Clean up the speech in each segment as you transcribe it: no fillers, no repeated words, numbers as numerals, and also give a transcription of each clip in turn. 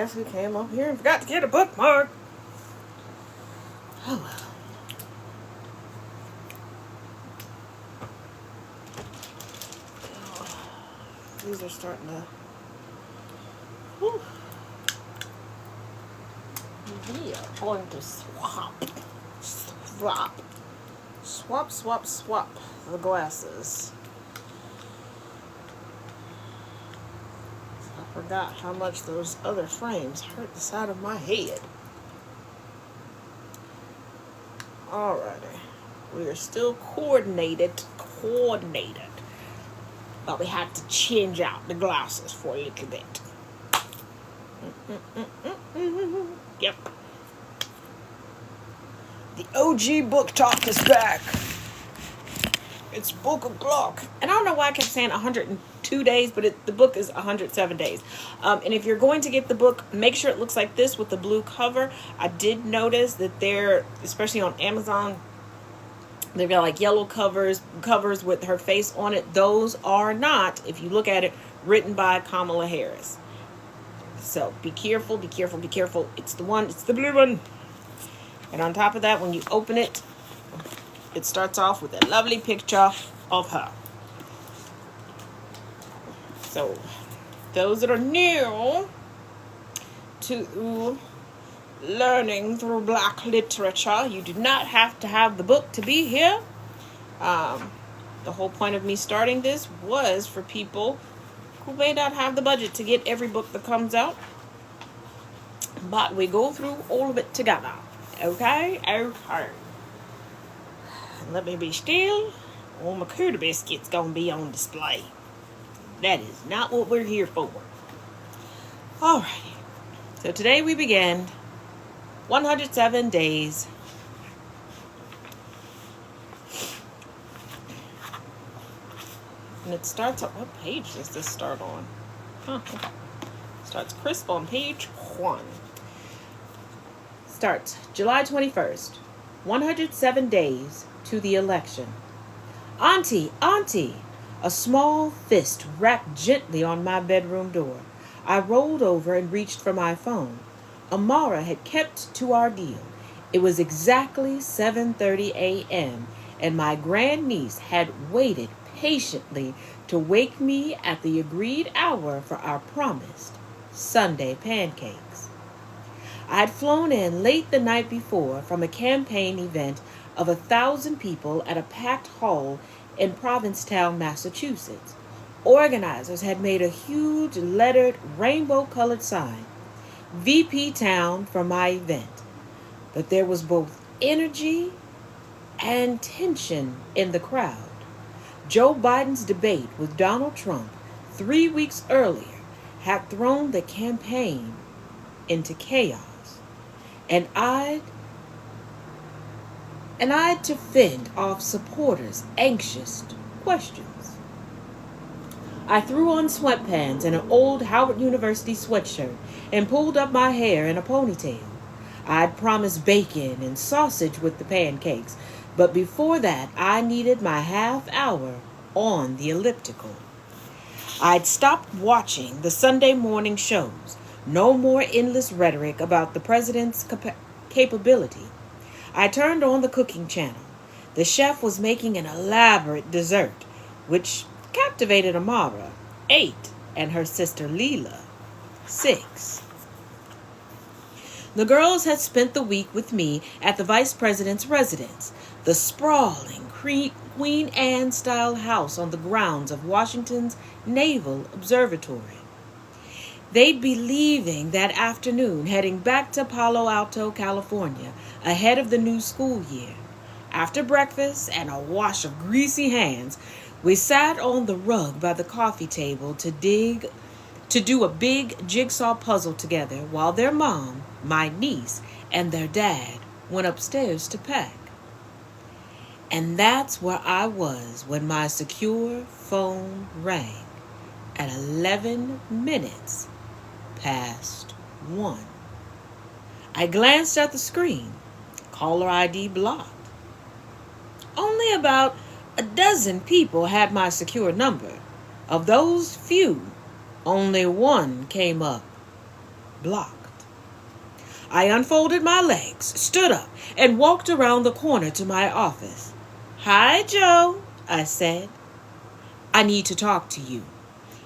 guess we came up here and forgot to get a bookmark. Oh well. These are starting to... Whew. We are going to swap the glasses. I forgot how much those other frames hurt the side of my head. Alrighty. We are still coordinated. But we had to change out the glasses for a little bit. Yep. The OG book talk is back. It's Book O'Clock. And I don't know why I kept saying 102 days, but the book is 107 days. And if you're going to get the book, make sure it looks like this with the blue cover. I did notice that they're, especially on Amazon, they've got like yellow covers with her face on it. Those are not, if you look at it, written by Kamala Harris. So be careful, be careful, be careful. It's the one, it's the blue one. And on top of that, when you open it, it starts off with a lovely picture of her. So those that are new to learning through Black literature, you do not have to have the book to be here. The whole point of me starting this was for people who may not have the budget to get every book that comes out, but we go through all of it together. Okay? Let me be still, or my cooter biscuit's gonna be on display. That is not what we're here for. Alrighty. So today we began 107 days. And it starts on, what page does this start on? Starts crisp on page 1. Starts July 21st. 107 days to the election. Auntie, Auntie! A small fist rapped gently on my bedroom door. I rolled over and reached for my phone. Amara had kept to our deal. It was exactly 7:30 a.m., and my grandniece had waited patiently to wake me at the agreed hour for our promised Sunday pancakes. I had flown in late the night before from a campaign event of 1,000 people at a packed hall in Provincetown, Massachusetts. Organizers had made a huge lettered rainbow-colored sign, VP Town, for my event. But there was both energy and tension in the crowd. Joe Biden's debate with Donald Trump 3 weeks earlier had thrown the campaign into chaos, and I'd to fend off supporters' anxious questions. I threw on sweatpants and an old Howard University sweatshirt and pulled up my hair in a ponytail. I'd promised bacon and sausage with the pancakes, but before that, I needed my half hour on the elliptical. I'd stopped watching the Sunday morning shows. No more endless rhetoric about the president's capability. I turned on the cooking channel. The chef was making an elaborate dessert, which captivated Amara, 8, and her sister Leela, 6. The girls had spent the week with me at the vice president's residence, the sprawling Queen Anne-style house on the grounds of Washington's Naval Observatory. They'd be leaving that afternoon, heading back to Palo Alto, California, ahead of the new school year. After breakfast and a wash of greasy hands, we sat on the rug by the coffee table to do a big jigsaw puzzle together while their mom, my niece, and their dad went upstairs to pack. And that's where I was when my secure phone rang at 11 minutes past 1. I glanced at the screen. Caller ID blocked. Only about a dozen people had my secure number. Of those few, only one came up blocked. I unfolded my legs, stood up, and walked around the corner to my office. "Hi, Joe," I said. "I need to talk to you."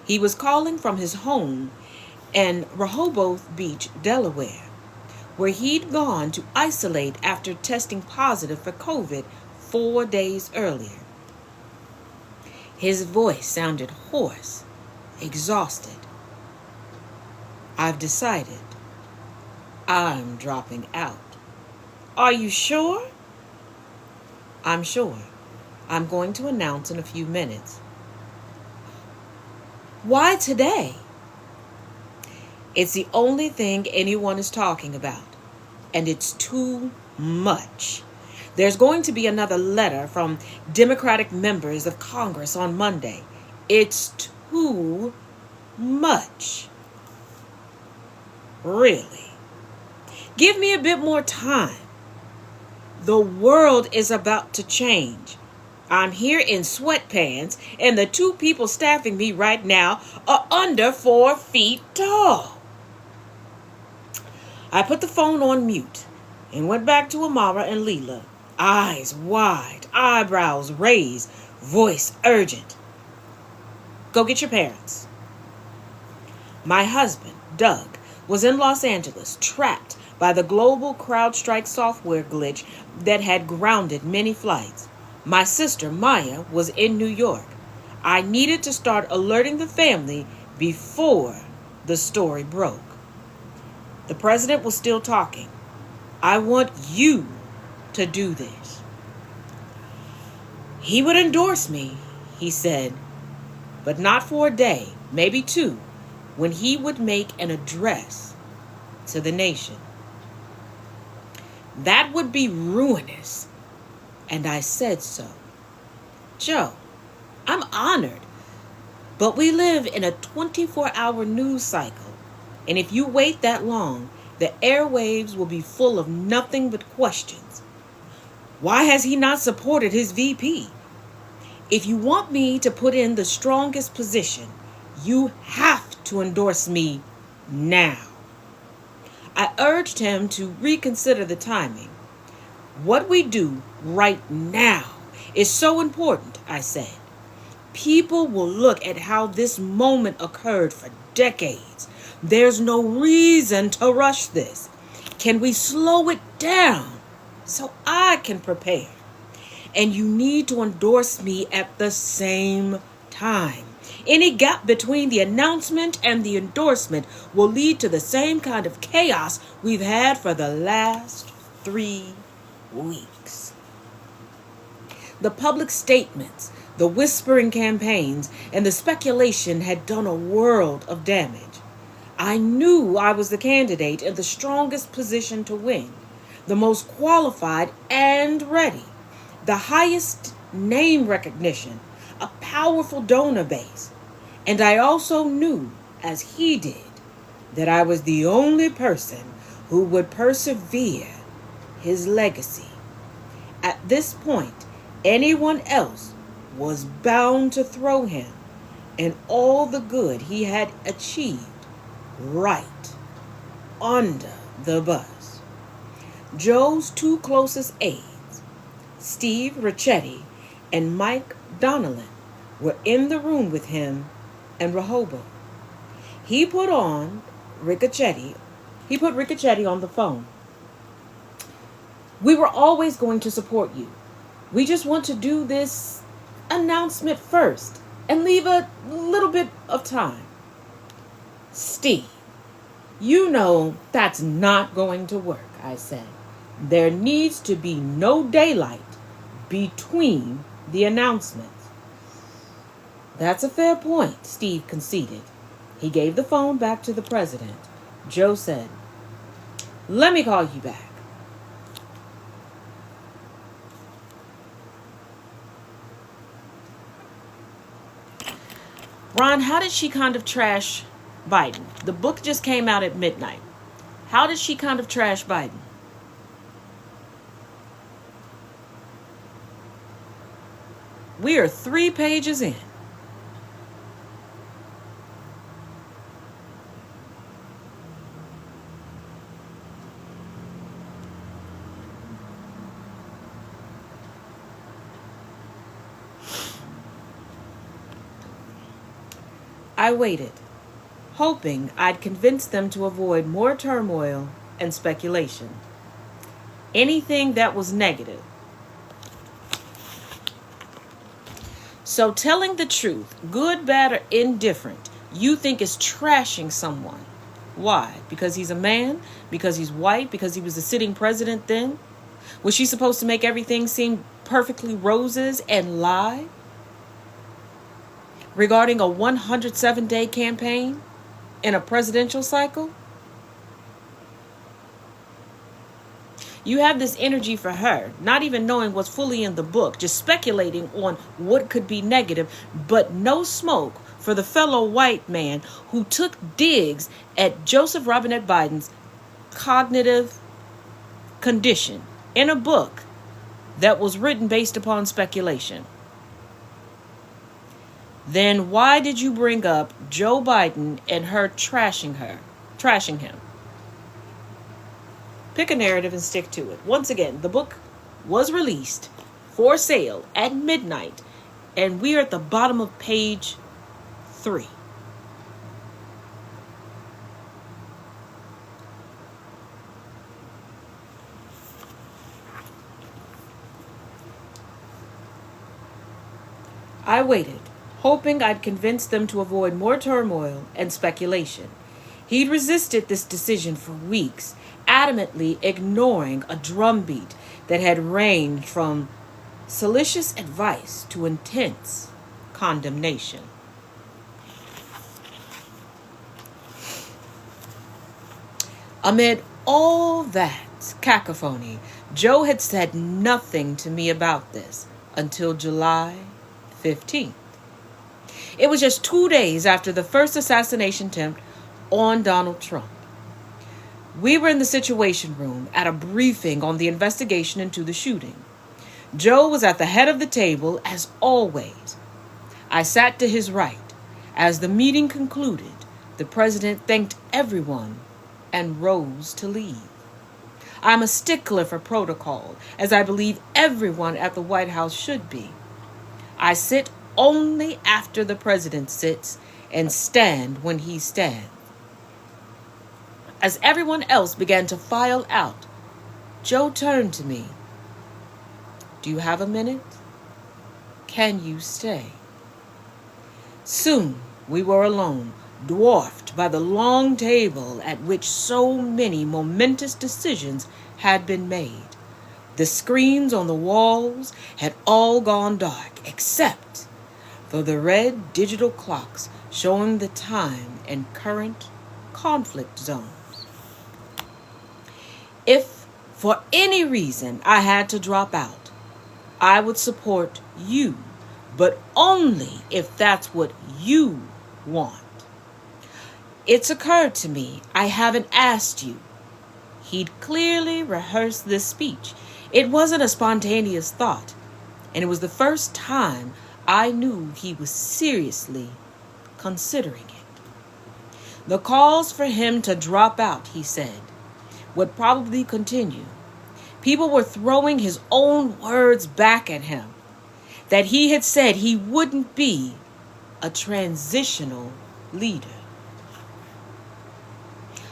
He was calling from his home in Rehoboth Beach, Delaware, where he'd gone to isolate after testing positive for COVID 4 days earlier. His voice sounded hoarse, exhausted. "I've decided. I'm dropping out." "Are you sure?" "I'm sure. I'm going to announce in a few minutes." "Why today?" "It's the only thing anyone is talking about, and it's too much. There's going to be another letter from Democratic members of Congress on Monday. It's too much." "Really? Give me a bit more time. The world is about to change. I'm here in sweatpants, and the 2 people staffing me right now are under 4 feet tall." I put the phone on mute and went back to Amara and Leela, eyes wide, eyebrows raised, voice urgent. "Go get your parents." My husband, Doug, was in Los Angeles, trapped by the global CrowdStrike software glitch that had grounded many flights. My sister, Maya, was in New York. I needed to start alerting the family before the story broke. The president was still talking. "I want you to do this." He would endorse me, he said, but not for a day, maybe 2, when he would make an address to the nation. That would be ruinous, and I said so. "Joe, I'm honored, but we live in a 24-hour news cycle, and if you wait that long, the airwaves will be full of nothing but questions. Why has he not supported his VP? If you want me to put in the strongest position, you have to endorse me now." I urged him to reconsider the timing. "What we do right now is so important," I said. "People will look at how this moment occurred for decades. There's no reason to rush this. Can we slow it down so I can prepare? And you need to endorse me at the same time. Any gap between the announcement and the endorsement will lead to the same kind of chaos we've had for the last 3 weeks." The public statements, the whispering campaigns, and the speculation had done a world of damage. I knew I was the candidate in the strongest position to win, the most qualified and ready, the highest name recognition, a powerful donor base. And I also knew, as he did, that I was the only person who would persevere his legacy. At this point, anyone else was bound to throw him and all the good he had achieved right under the bus. Joe's 2 closest aides, Steve Ricchetti and Mike Donnellan, were in the room with him in Rehoboth. He put Ricchetti on the phone. "We were always going to support you. We just want to do this announcement first and leave a little bit of time." "Steve, you know that's not going to work," I said. "There needs to be no daylight between the announcements." "That's a fair point," Steve conceded. He gave the phone back to the president. Joe said, "Let me call you back." Ron, how did she kind of trash Biden? The book just came out at midnight. How did she kind of trash Biden? We are 3 pages in. I waited, hoping I'd convince them to avoid more turmoil and speculation. Anything that was negative. So telling the truth, good, bad, or indifferent, you think is trashing someone. Why? Because he's a man? Because he's white? Because he was the sitting president then? Was she supposed to make everything seem perfectly roses and lie? Regarding a 107-day campaign in a presidential cycle? You have this energy for her, not even knowing what's fully in the book, just speculating on what could be negative, but no smoke for the fellow white man who took digs at Joseph Robinette Biden's cognitive condition in a book that was written based upon speculation. Then why did you bring up Joe Biden and her trashing him? Pick a narrative and stick to it. Once again, the book was released for sale at midnight, and we're at the bottom of page 3. I waited, hoping I'd convince them to avoid more turmoil and speculation. He'd resisted this decision for weeks, adamantly ignoring a drumbeat that had ranged from salacious advice to intense condemnation. Amid all that cacophony, Joe had said nothing to me about this until July 15th. It was just 2 days after the first assassination attempt on Donald Trump. We were in the Situation Room at a briefing on the investigation into the shooting. Joe was at the head of the table, as always. I sat to his right. As the meeting concluded, the president thanked everyone and rose to leave. I'm a stickler for protocol, as I believe everyone at the White House should be. I sit only after the president sits and stand when he stands. As everyone else began to file out, Joe turned to me. Do you have a minute? Can you stay? Soon we were alone, dwarfed by the long table at which so many momentous decisions had been made. The screens on the walls had all gone dark, except for the red digital clocks showing the time and current conflict zones. If for any reason I had to drop out, I would support you, but only if that's what you want. It's occurred to me I haven't asked you. He'd clearly rehearsed this speech. It wasn't a spontaneous thought, and it was the first time I knew he was seriously considering it. The calls for him to drop out, he said, would probably continue. People were throwing his own words back at him, that he had said he wouldn't be a transitional leader.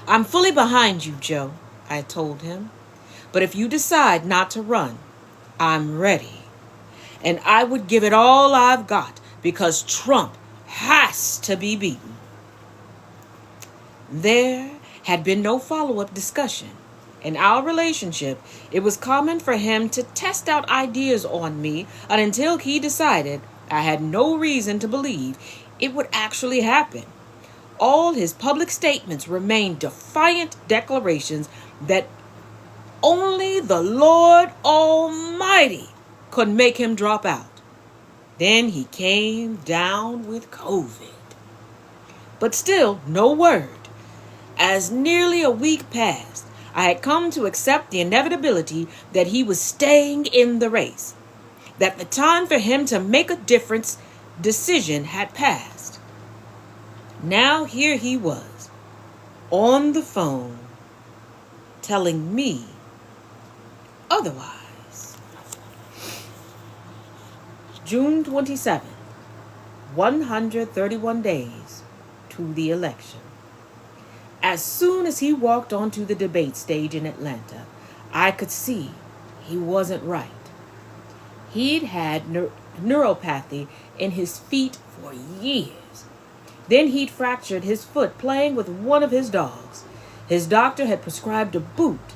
I'm fully behind you, Joe, I told him. But if you decide not to run, I'm ready. And I would give it all I've got because Trump has to be beaten. There had been no follow-up discussion. In our relationship, it was common for him to test out ideas on me until he decided I had no reason to believe it would actually happen. All his public statements remained defiant declarations that only the Lord Almighty could make him drop out. Then he came down with COVID. But still, no word. As nearly a week passed, I had come to accept the inevitability that he was staying in the race, that the time for him to make a difference decision had passed. Now here he was, on the phone, telling me otherwise. June 27th, 131 days to the election. As soon as he walked onto the debate stage in Atlanta, I could see he wasn't right. He'd had neuropathy in his feet for years. Then he'd fractured his foot playing with one of his dogs. His doctor had prescribed a boot,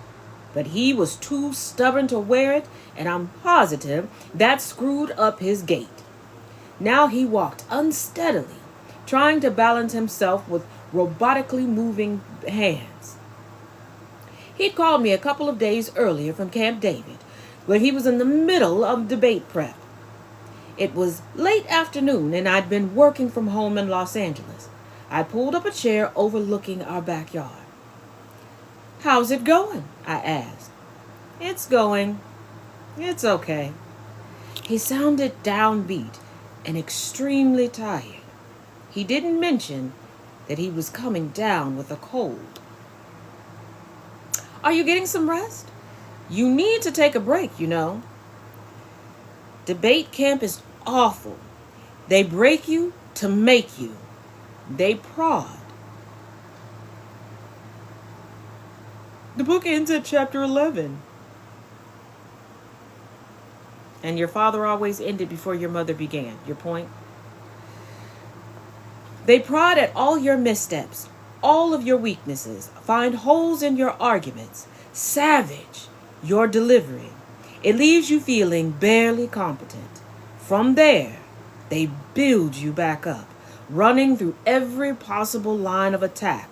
but he was too stubborn to wear it, and I'm positive that screwed up his gait. Now he walked unsteadily, trying to balance himself with robotically moving hands. He'd called me a couple of days earlier from Camp David, where he was in the middle of debate prep. It was late afternoon, and I'd been working from home in Los Angeles. I pulled up a chair overlooking our backyard. "How's it going?" I asked. "It's going. It's okay." He sounded downbeat and extremely tired. He didn't mention that he was coming down with a cold. "Are you getting some rest? You need to take a break, you know." "Debate camp is awful. They break you to make you. They prod." The book ends at chapter 11. And your father always ended before your mother began. Your point? "They prod at all your missteps, all of your weaknesses, find holes in your arguments, savage your delivery. It leaves you feeling barely competent. From there, they build you back up, running through every possible line of attack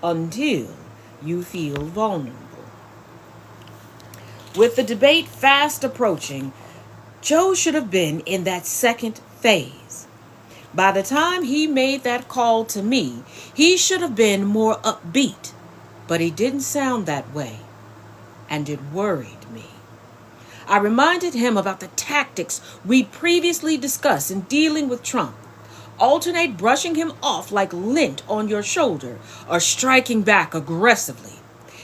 until you feel vulnerable." With the debate fast approaching, Joe should have been in that second phase. By the time he made that call to me, he should have been more upbeat, but he didn't sound that way, and it worried me. I reminded him about the tactics we'd previously discussed in dealing with Trump. Alternate brushing him off like lint on your shoulder or striking back aggressively.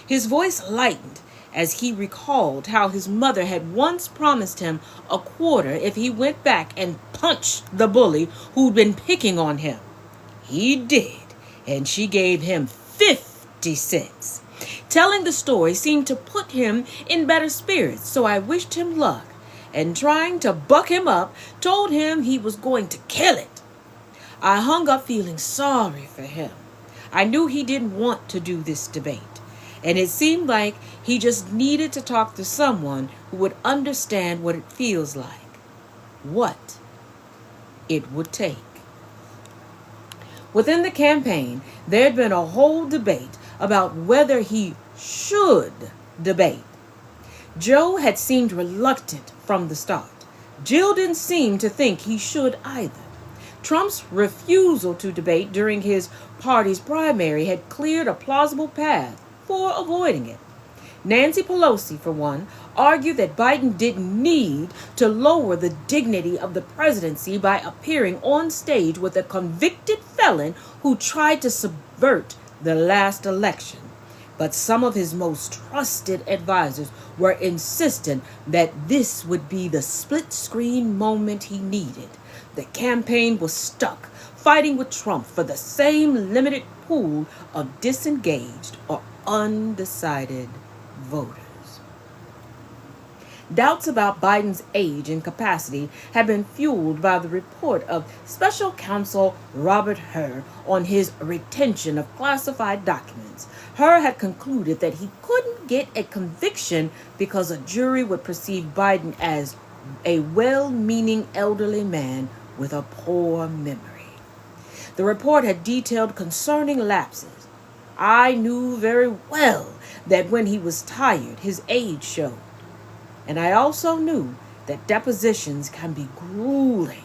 His voice lightened as he recalled how his mother had once promised him a quarter if he went back and punched the bully who'd been picking on him. He did, and she gave him 50 cents. Telling the story seemed to put him in better spirits, so I wished him luck, and trying to buck him up, told him he was going to kill it. I hung up feeling sorry for him. I knew he didn't want to do this debate, and it seemed like he just needed to talk to someone who would understand what it feels like, what it would take. Within the campaign, there had been a whole debate about whether he should debate. Joe had seemed reluctant from the start. Jill didn't seem to think he should either. Trump's refusal to debate during his party's primary had cleared a plausible path for avoiding it. Nancy Pelosi, for one, argued that Biden didn't need to lower the dignity of the presidency by appearing on stage with a convicted felon who tried to subvert the last election. But some of his most trusted advisors were insistent that this would be the split-screen moment he needed. The campaign was stuck, fighting with Trump for the same limited pool of disengaged or undecided voters. Doubts about Biden's age and capacity had been fueled by the report of Special Counsel Robert Hur on his retention of classified documents. Hur had concluded that he couldn't get a conviction because a jury would perceive Biden as a well-meaning elderly man with a poor memory. The report had detailed concerning lapses. I knew very well that when he was tired, his age showed. And I also knew that depositions can be grueling.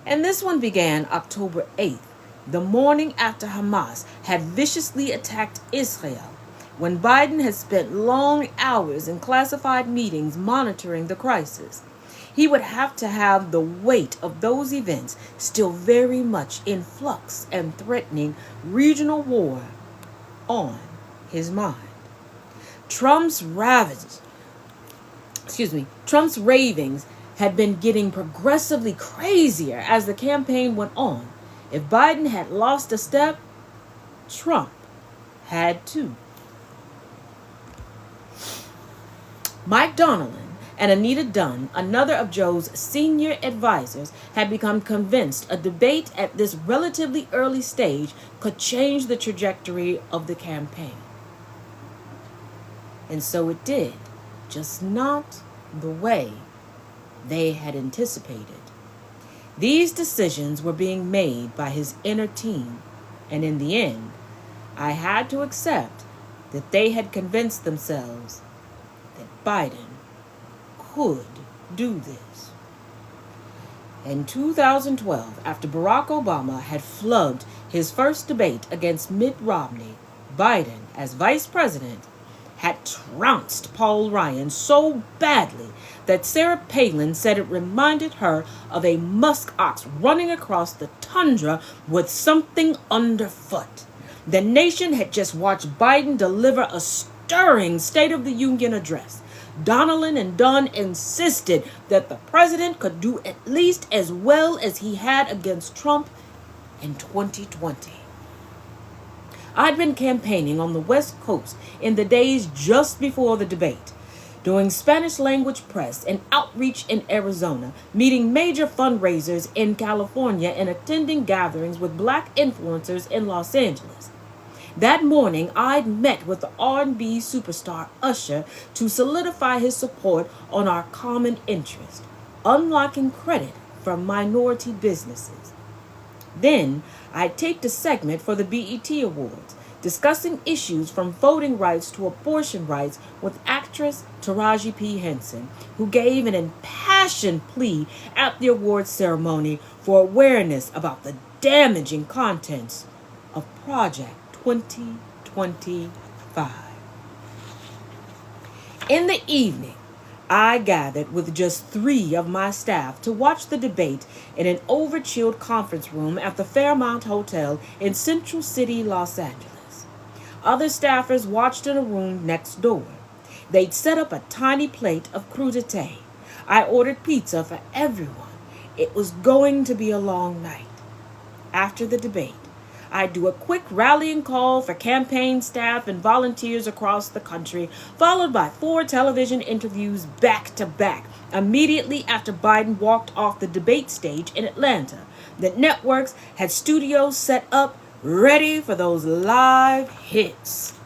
And this one began October 8th, the morning after Hamas had viciously attacked Israel, when Biden had spent long hours in classified meetings monitoring the crisis. He would have to have the weight of those events still very much in flux and threatening regional war on his mind. Trump's ravings had been getting progressively crazier as the campaign went on, If Biden had lost a step, Trump had too. Mike Donnellan and Anita Dunn, another of Joe's senior advisors, had become convinced a debate at this relatively early stage could change the trajectory of the campaign. And so it did, just not the way they had anticipated. These decisions were being made by his inner team, and in the end, I had to accept that they had convinced themselves that Biden could do this. In 2012, after Barack Obama had flubbed his first debate against Mitt Romney, Biden, as vice president, had trounced Paul Ryan so badly that Sarah Palin said it reminded her of a musk ox running across the tundra with something underfoot. The nation had just watched Biden deliver a stirring State of the Union address. Donnellan and Dunn insisted that the president could do at least as well as he had against Trump in 2020. I'd been campaigning on the West Coast in the days just before the debate, doing Spanish-language press and outreach in Arizona, meeting major fundraisers in California, and attending gatherings with black influencers in Los Angeles. That morning, I'd met with the R&B superstar Usher to solidify his support on our common interest, unlocking credit from minority businesses. Then, I'd taped a segment for the BET Awards, discussing issues from voting rights to abortion rights with actress Taraji P. Henson, who gave an impassioned plea at the awards ceremony for awareness about the damaging contents of Project 2025. In the evening, I gathered with just 3 of my staff to watch the debate in an overchilled conference room at the Fairmont Hotel in Central City, Los Angeles. Other staffers watched in a room next door. They'd set up a tiny plate of crudité. I ordered pizza for everyone. It was going to be a long night. After the debate, I'd do a quick rallying call for campaign staff and volunteers across the country, followed by 4 television interviews back to back, immediately after Biden walked off the debate stage in Atlanta. The networks had studios set up ready for those live hits.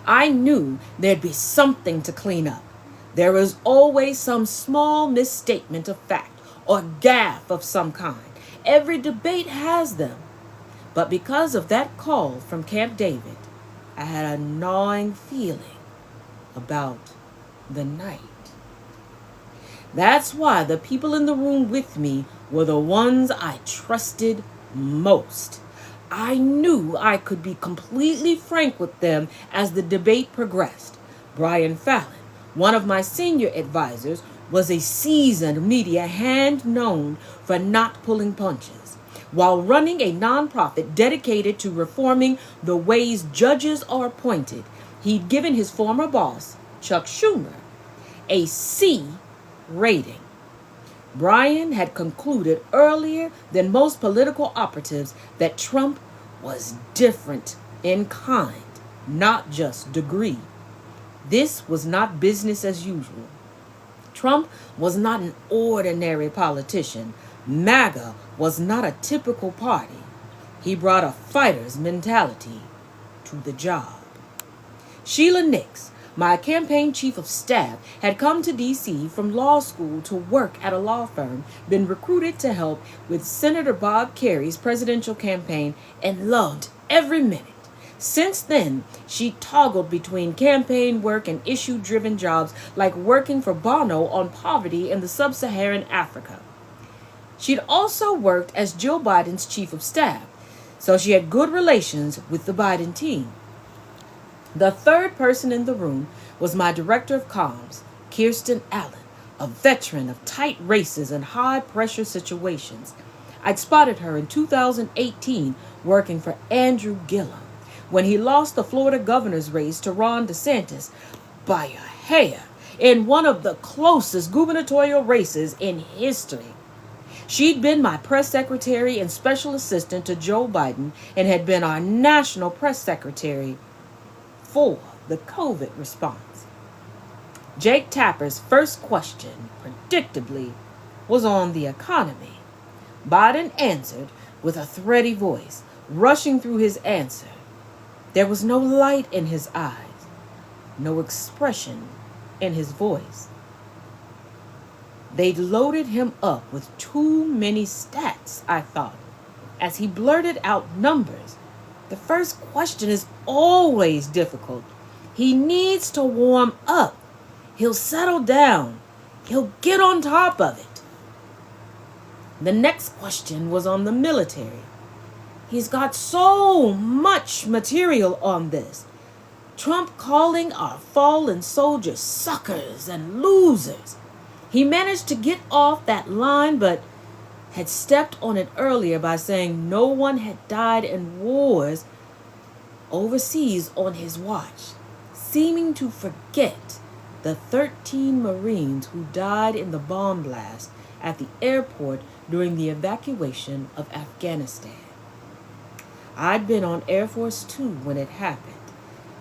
I knew there'd be something to clean up. There was always some small misstatement of fact or gaffe of some kind. Every debate has them. But because of that call from Camp David, I had a gnawing feeling about the night. That's why the people in the room with me were the ones I trusted most. I knew I could be completely frank with them as the debate progressed. Brian Fallon, one of my senior advisors, was a seasoned media hand known for not pulling punches. While running a nonprofit dedicated to reforming the ways judges are appointed, he'd given his former boss, Chuck Schumer, a C rating. Brian had concluded earlier than most political operatives that Trump was different in kind, not just degree. This was not business as usual. Trump was not an ordinary politician. MAGA was not a typical party. He brought a fighter's mentality to the job. Sheila Nix, my campaign chief of staff, had come to D.C. from law school to work at a law firm, been recruited to help with Senator Bob Kerry's presidential campaign, and loved every minute. Since then, she toggled between campaign work and issue-driven jobs like working for Bono on poverty in the sub-Saharan Africa. She'd also worked as Joe Biden's chief of staff, so she had good relations with the Biden team. The third person in the room was my director of comms, Kirsten Allen, a veteran of tight races and high-pressure situations. I'd spotted her in 2018 working for Andrew Gillum when he lost the Florida governor's race to Ron DeSantis by a hair in one of the closest gubernatorial races in history. She'd been my press secretary and special assistant to Joe Biden and had been our national press secretary for the COVID response. Jake Tapper's first question, predictably, was on the economy. Biden answered with a thready voice, rushing through his answer. There was no light in his eyes, no expression in his voice. They'd loaded him up with too many stats, I thought, as he blurted out numbers. The first question is always difficult. He needs to warm up. He'll settle down. He'll get on top of it. The next question was on the military. He's got so much material on this. Trump calling our fallen soldiers suckers and losers. He managed to get off that line, but had stepped on it earlier by saying no one had died in wars overseas on his watch, seeming to forget the 13 Marines who died in the bomb blast at the airport during the evacuation of Afghanistan. I'd been on Air Force 2 when it happened,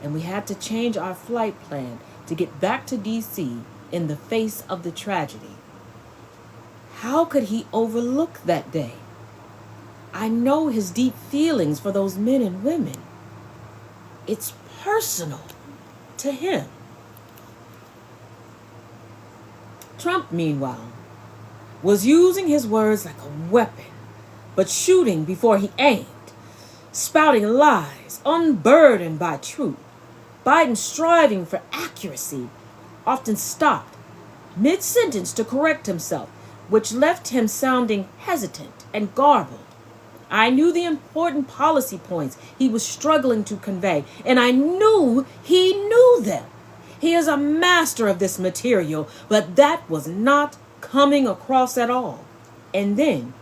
and we had to change our flight plan to get back to D.C. in the face of the tragedy. How could he overlook that day? I know his deep feelings for those men and women. It's personal to him. Trump, meanwhile, was using his words like a weapon, but shooting before he aimed, spouting lies, unburdened by truth. Biden, striving for accuracy, often stopped mid-sentence to correct himself, which left him sounding hesitant and garbled. I knew the important policy points he was struggling to convey, and I knew he knew them. He is a master of this material, but that was not coming across at all. And then,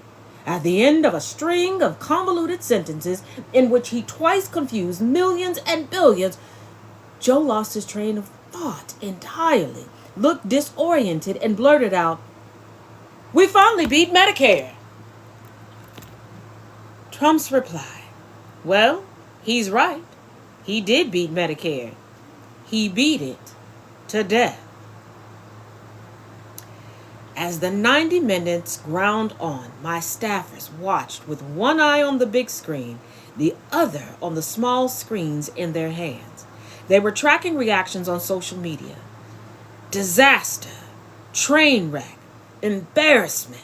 at the end of a string of convoluted sentences in which he twice confused millions and billions, Joe lost his train of thought entirely, looked disoriented, and blurted out, "We finally beat Medicare." Trump's reply, well, he's right. He did beat Medicare. He beat it to death. As the 90 minutes ground on, my staffers watched with one eye on the big screen, the other on the small screens in their hands. They were tracking reactions on social media. Disaster, train wreck, embarrassment.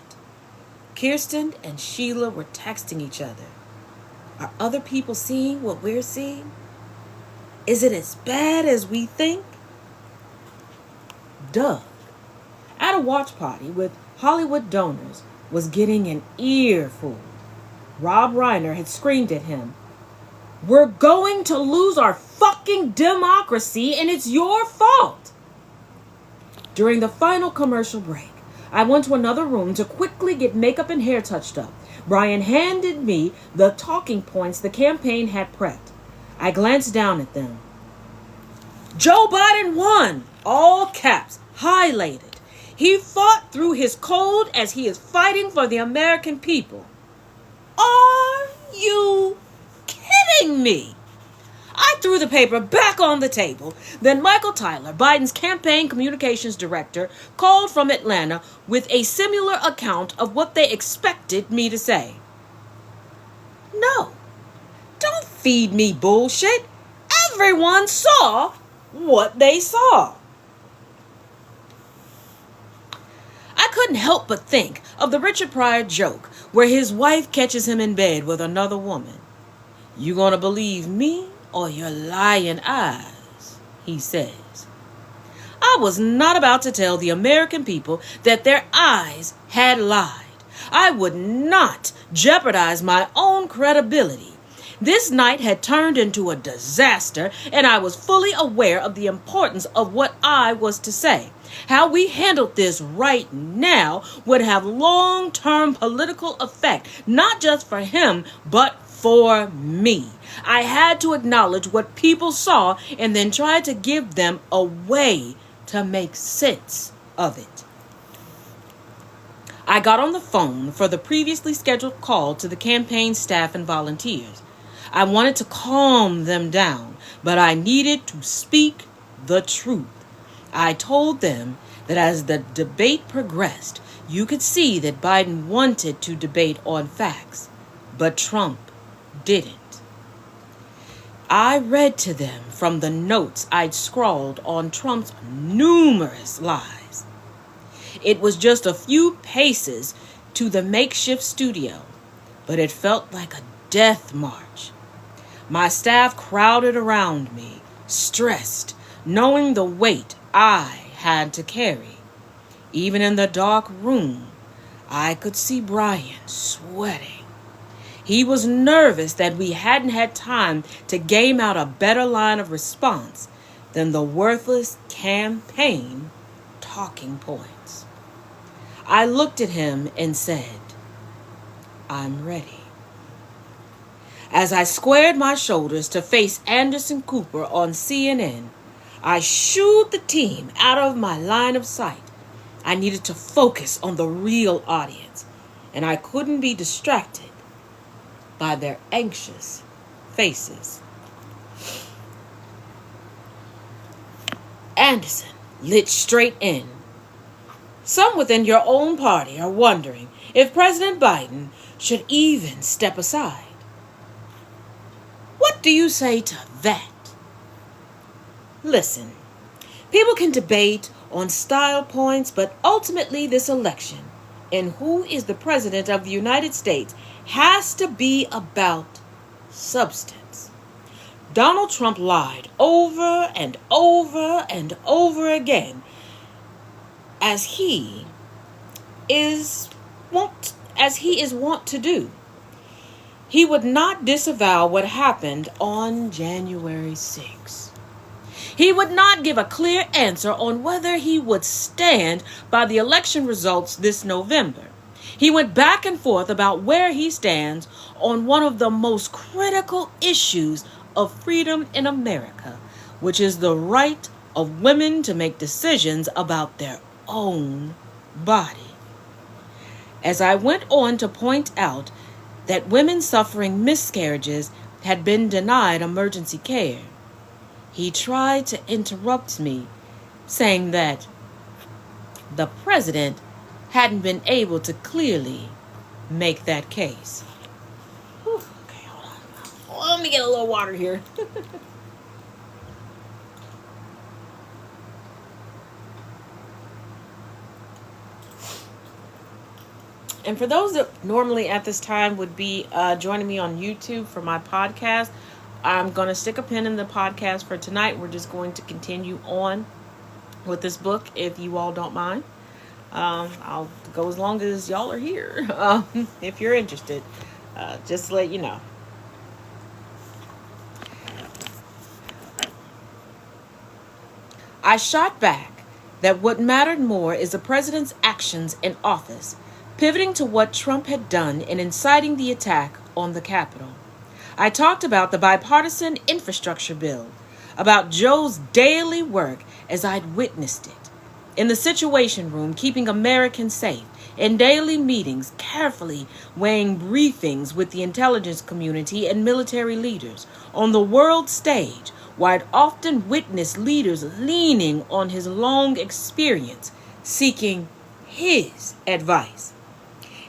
Kirsten and Sheila were texting each other. Are other people seeing what we're seeing? Is it as bad as we think? Doug, at a watch party with Hollywood donors, was getting an earful. Rob Reiner had screamed at him, "We're going to lose our fucking democracy, and it's your fault." During the final commercial break, I went to another room to quickly get makeup and hair touched up. Brian handed me the talking points the campaign had prepped. I glanced down at them. Joe Biden won, all caps, highlighted. He fought through his cold as he is fighting for the American people. Are you kidding me? I threw the paper back on the table. Then Michael Tyler, Biden's campaign communications director, called from Atlanta with a similar account of what they expected me to say. No, don't feed me bullshit. Everyone saw what they saw. I couldn't help but think of the Richard Pryor joke where his wife catches him in bed with another woman. You gonna believe me or your lying eyes, he says. I was not about to tell the American people that their eyes had lied. I would not jeopardize my own credibility. This night had turned into a disaster, and I was fully aware of the importance of what I was to say. How we handled this right now would have long-term political effect, not just for him, but for me. I had to acknowledge what people saw and then try to give them a way to make sense of it. I got on the phone for the previously scheduled call to the campaign staff and volunteers. I wanted to calm them down, but I needed to speak the truth. I told them that as the debate progressed, you could see that Biden wanted to debate on facts, but Trump didn't. I read to them from the notes I'd scrawled on Trump's numerous lies. It was just a few paces to the makeshift studio, but it felt like a death march. My staff crowded around me, stressed, knowing the weight I had to carry. Even in the dark room, I could see Brian sweating. He was nervous that we hadn't had time to game out a better line of response than the worthless campaign talking points. I looked at him and said, "I'm ready." As I squared my shoulders to face Anderson Cooper on CNN, I shooed the team out of my line of sight. I needed to focus on the real audience, and I couldn't be distracted by their anxious faces. Anderson lit straight in. Some within your own party are wondering if President Biden should even step aside. What do you say to that? Listen, people can debate on style points, but ultimately this election and who is the president of the United States has to be about substance. Donald Trump lied over and over and over again, as he is wont to do. He would not disavow what happened on January 6th. He would not give a clear answer on whether he would stand by the election results this November. He went back and forth about where he stands on one of the most critical issues of freedom in America, which is the right of women to make decisions about their own body. As I went on to point out that women suffering miscarriages had been denied emergency care, he tried to interrupt me, saying that the president hadn't been able to clearly make that case. Whew, okay, hold on. Let me get a little water here. And for those that normally at this time would be joining me on YouTube for my podcast, I'm going to stick a pin in the podcast for tonight. We're just going to continue on with this book, if you all don't mind. I'll go as long as y'all are here, if you're interested. Just to let you know. I shot back that what mattered more is the president's actions in office, pivoting to what Trump had done in inciting the attack on the Capitol. I talked about the bipartisan infrastructure bill, about Joe's daily work as I'd witnessed it, in the Situation Room, keeping Americans safe, in daily meetings, carefully weighing briefings with the intelligence community and military leaders, on the world stage, where I'd often witnessed leaders leaning on his long experience, seeking his advice.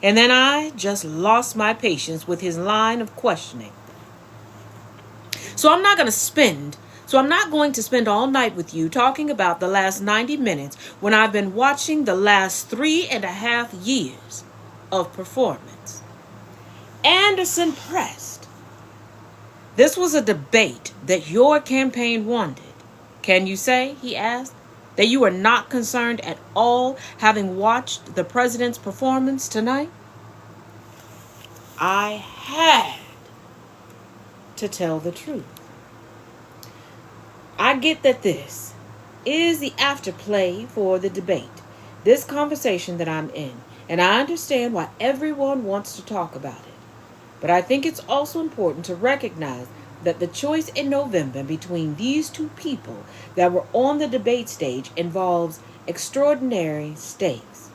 And then I just lost my patience with his line of questioning. So I'm not going to spend all night with you talking about the last 90 minutes when I've been watching the last 3.5 years of performance. Anderson pressed. This was a debate that your campaign wanted. Can you say, he asked, that you are not concerned at all having watched the president's performance tonight? I had to tell the truth. I get that this is the afterplay for the debate, this conversation that I'm in, and I understand why everyone wants to talk about it. But I think it's also important to recognize that the choice in November between these two people that were on the debate stage involves extraordinary stakes.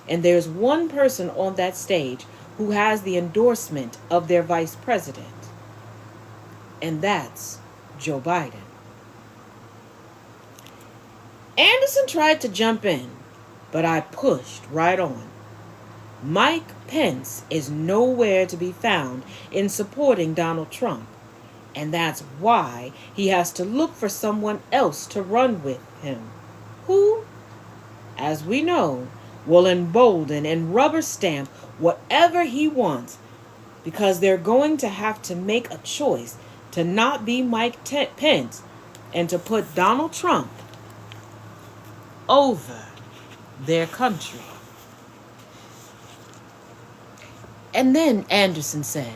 And there's one person on that stage who has the endorsement of their vice president. And that's Joe Biden. Anderson tried to jump in, but I pushed right on. Mike Pence is nowhere to be found in supporting Donald Trump, and that's why he has to look for someone else to run with him, who, as we know, will embolden and rubber stamp whatever he wants, because they're going to have to make a choice to not be Mike Pence and to put Donald Trump over their country. And then Anderson said,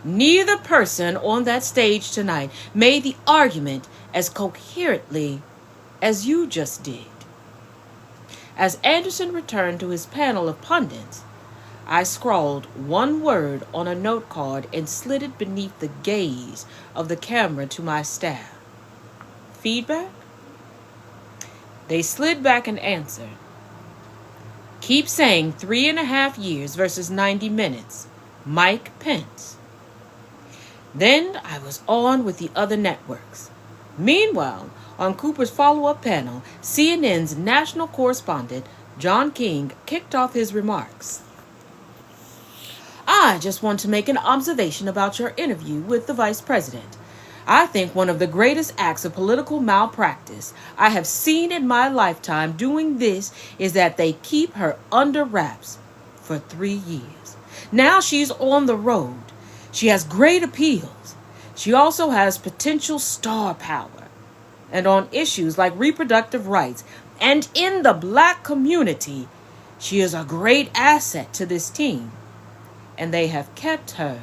neither person on that stage tonight made the argument as coherently as you just did. As Anderson returned to his panel of pundits, I scrawled one word on a note card and slid it beneath the gaze of the camera to my staff. Feedback? They slid back and answered, keep saying 3.5 years versus 90 minutes. Mike Pence. Then I was on with the other networks. Meanwhile, on Cooper's follow-up panel, CNN's national correspondent, John King, kicked off his remarks. I just want to make an observation about your interview with the vice president. I think one of the greatest acts of political malpractice I have seen in my lifetime doing this is that they keep her under wraps for 3 years. Now she's on the road. She has great appeals. She also has potential star power. And on issues like reproductive rights and in the black community, she is a great asset to this team. And they have kept her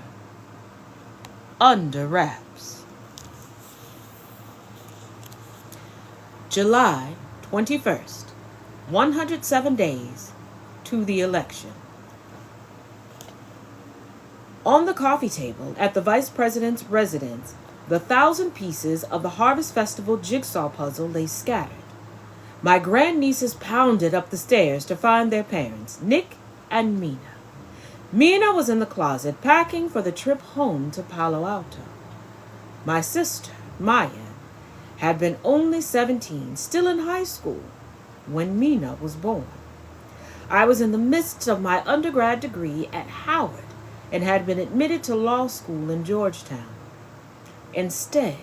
under wraps. July 21st, 107 days to the election. On the coffee table at the vice president's residence, the 1,000 pieces of the Harvest Festival jigsaw puzzle lay scattered. My grandnieces pounded up the stairs to find their parents, Nick and Mina. Mina was in the closet packing for the trip home to Palo Alto. My sister, Maya, had been only 17, still in high school, when Mina was born. I was in the midst of my undergrad degree at Howard and had been admitted to law school in Georgetown. Instead,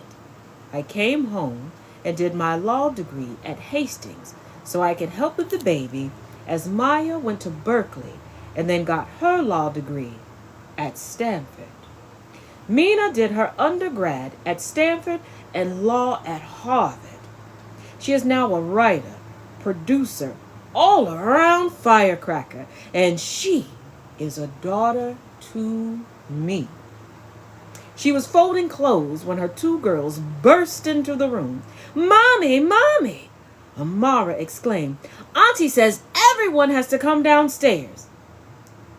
I came home and did my law degree at Hastings so I could help with the baby as Maya went to Berkeley and then got her law degree at Stanford. Mina did her undergrad at Stanford and law at Harvard. She is now a writer, producer, all-around firecracker, and she is a daughter to me. She was folding clothes when her 2 girls burst into the room. "Mommy, Mommy!" Amara exclaimed. "Auntie says everyone has to come downstairs."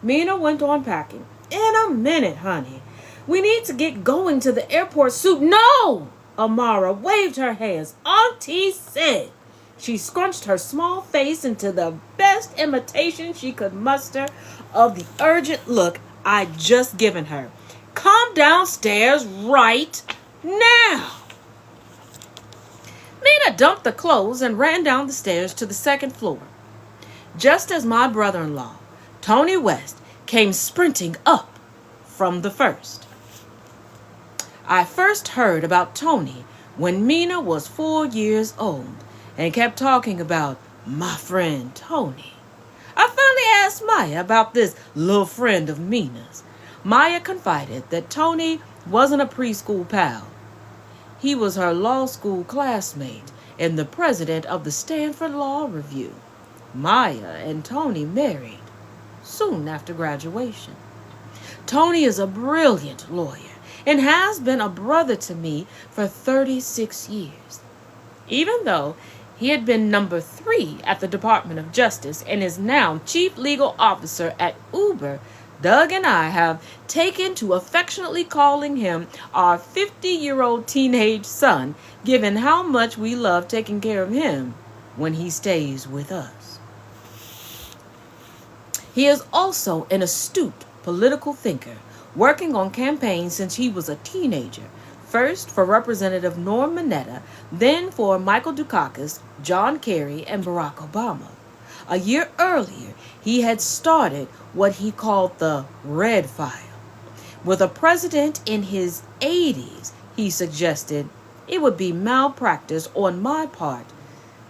Mina went on packing. "In a minute, honey. We need to get going to the airport soon." "No!" Amara waved her hands. "Auntie said." She scrunched her small face into the best imitation she could muster of the urgent look I'd just given her. "Come downstairs right now." Mina dumped the clothes and ran down the stairs to the 2nd floor, just as my brother-in-law, Tony West, came sprinting up from the 1st. I first heard about Tony when Mina was 4 years old and kept talking about my friend Tony. I finally asked Maya about this little friend of Mina's. Maya confided that Tony wasn't a preschool pal. He was her law school classmate and the president of the Stanford Law Review. Maya and Tony married soon after graduation. Tony is a brilliant lawyer and has been a brother to me for 36 years. Even though he had been number 3 at the Department of Justice and is now chief legal officer at Uber, Doug and I have taken to affectionately calling him our 50-year-old teenage son, given how much we love taking care of him when he stays with us. He is also an astute political thinker, working on campaigns since he was a teenager, first for Representative Norm Mineta, then for Michael Dukakis, John Kerry, and Barack Obama. A year earlier, he had started what he called the Red File. With a president in his 80s, he suggested it would be malpractice on my part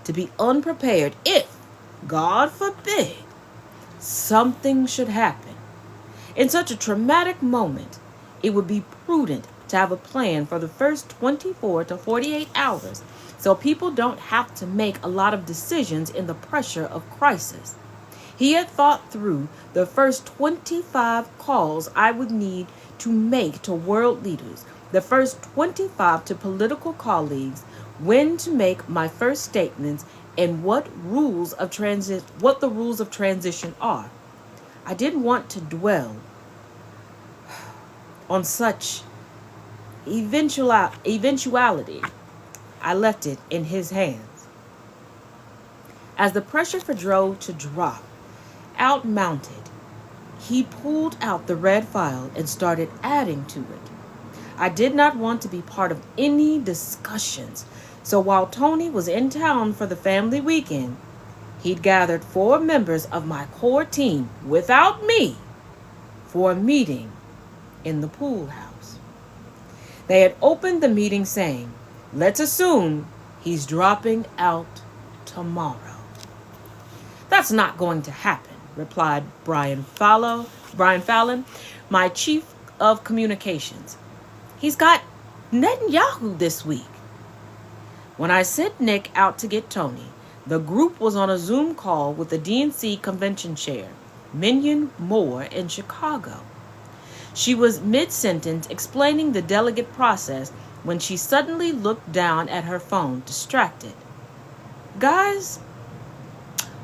to be unprepared if, God forbid, something should happen. In such a traumatic moment, it would be prudent to have a plan for the first 24 to 48 hours so people don't have to make a lot of decisions in the pressure of crisis. He had thought through the first 25 calls I would need to make to world leaders, the first 25 to political colleagues, when to make my first statements, and what the rules of transition are. I didn't want to dwell on such eventuality. I left it in his hands. As the pressure for Joe to drop out mounted, he pulled out the red file and started adding to it. I did not want to be part of any discussions, so while Tony was in town for the family weekend, he'd gathered 4 members of my core team without me for a meeting in the pool house. They had opened the meeting saying, "Let's assume he's dropping out tomorrow." "That's not going to happen," replied Brian Fallon, my chief of communications. "He's got Netanyahu this week." When I sent Nick out to get Tony, the group was on a Zoom call with the DNC convention chair, Minion Moore, in Chicago. She was mid-sentence explaining the delegate process when she suddenly looked down at her phone, distracted. "Guys,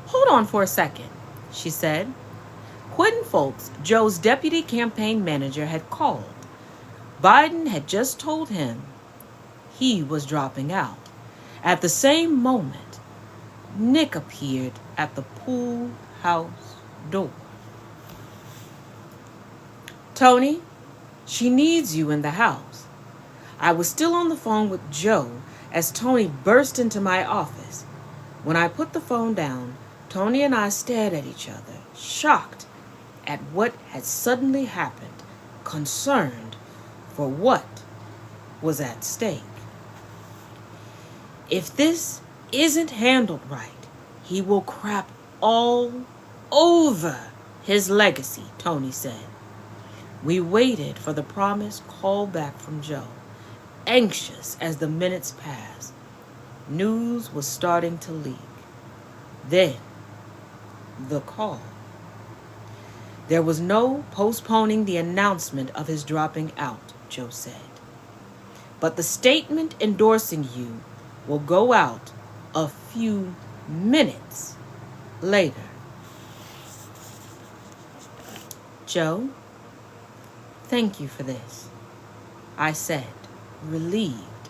hold on for a second," she said. Quentin Folks, Joe's deputy campaign manager, had called. Biden had just told him he was dropping out. At the same moment, Nick appeared at the pool house door. "Tony, she needs you in the house." I was still on the phone with Joe as Tony burst into my office. When I put the phone down, Tony and I stared at each other, shocked at what had suddenly happened, concerned for what was at stake. "If this isn't handled right, he will crap all over his legacy," Tony said. We waited for the promised call back from Joe, anxious as the minutes passed. News was starting to leak. Then, the call. "There was no postponing the announcement of his dropping out," Joe said. "But the statement endorsing you will go out a few minutes later." "Joe, thank you for this," I said, relieved.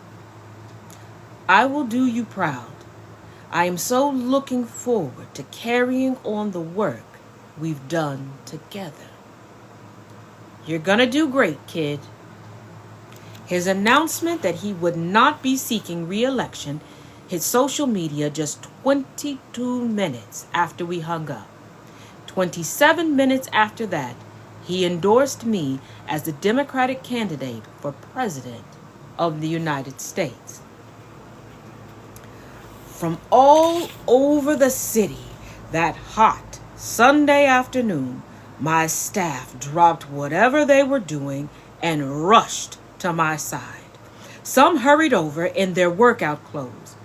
"I will do you proud. I am so looking forward to carrying on the work we've done together." "You're gonna do great, kid." His announcement that he would not be seeking re-election hit social media just 22 minutes after we hung up. 27 minutes after that, he endorsed me as the Democratic candidate for President of the United States. From all over the city that hot Sunday afternoon, my staff dropped whatever they were doing and rushed to my side. Some hurried over in their workout clothes,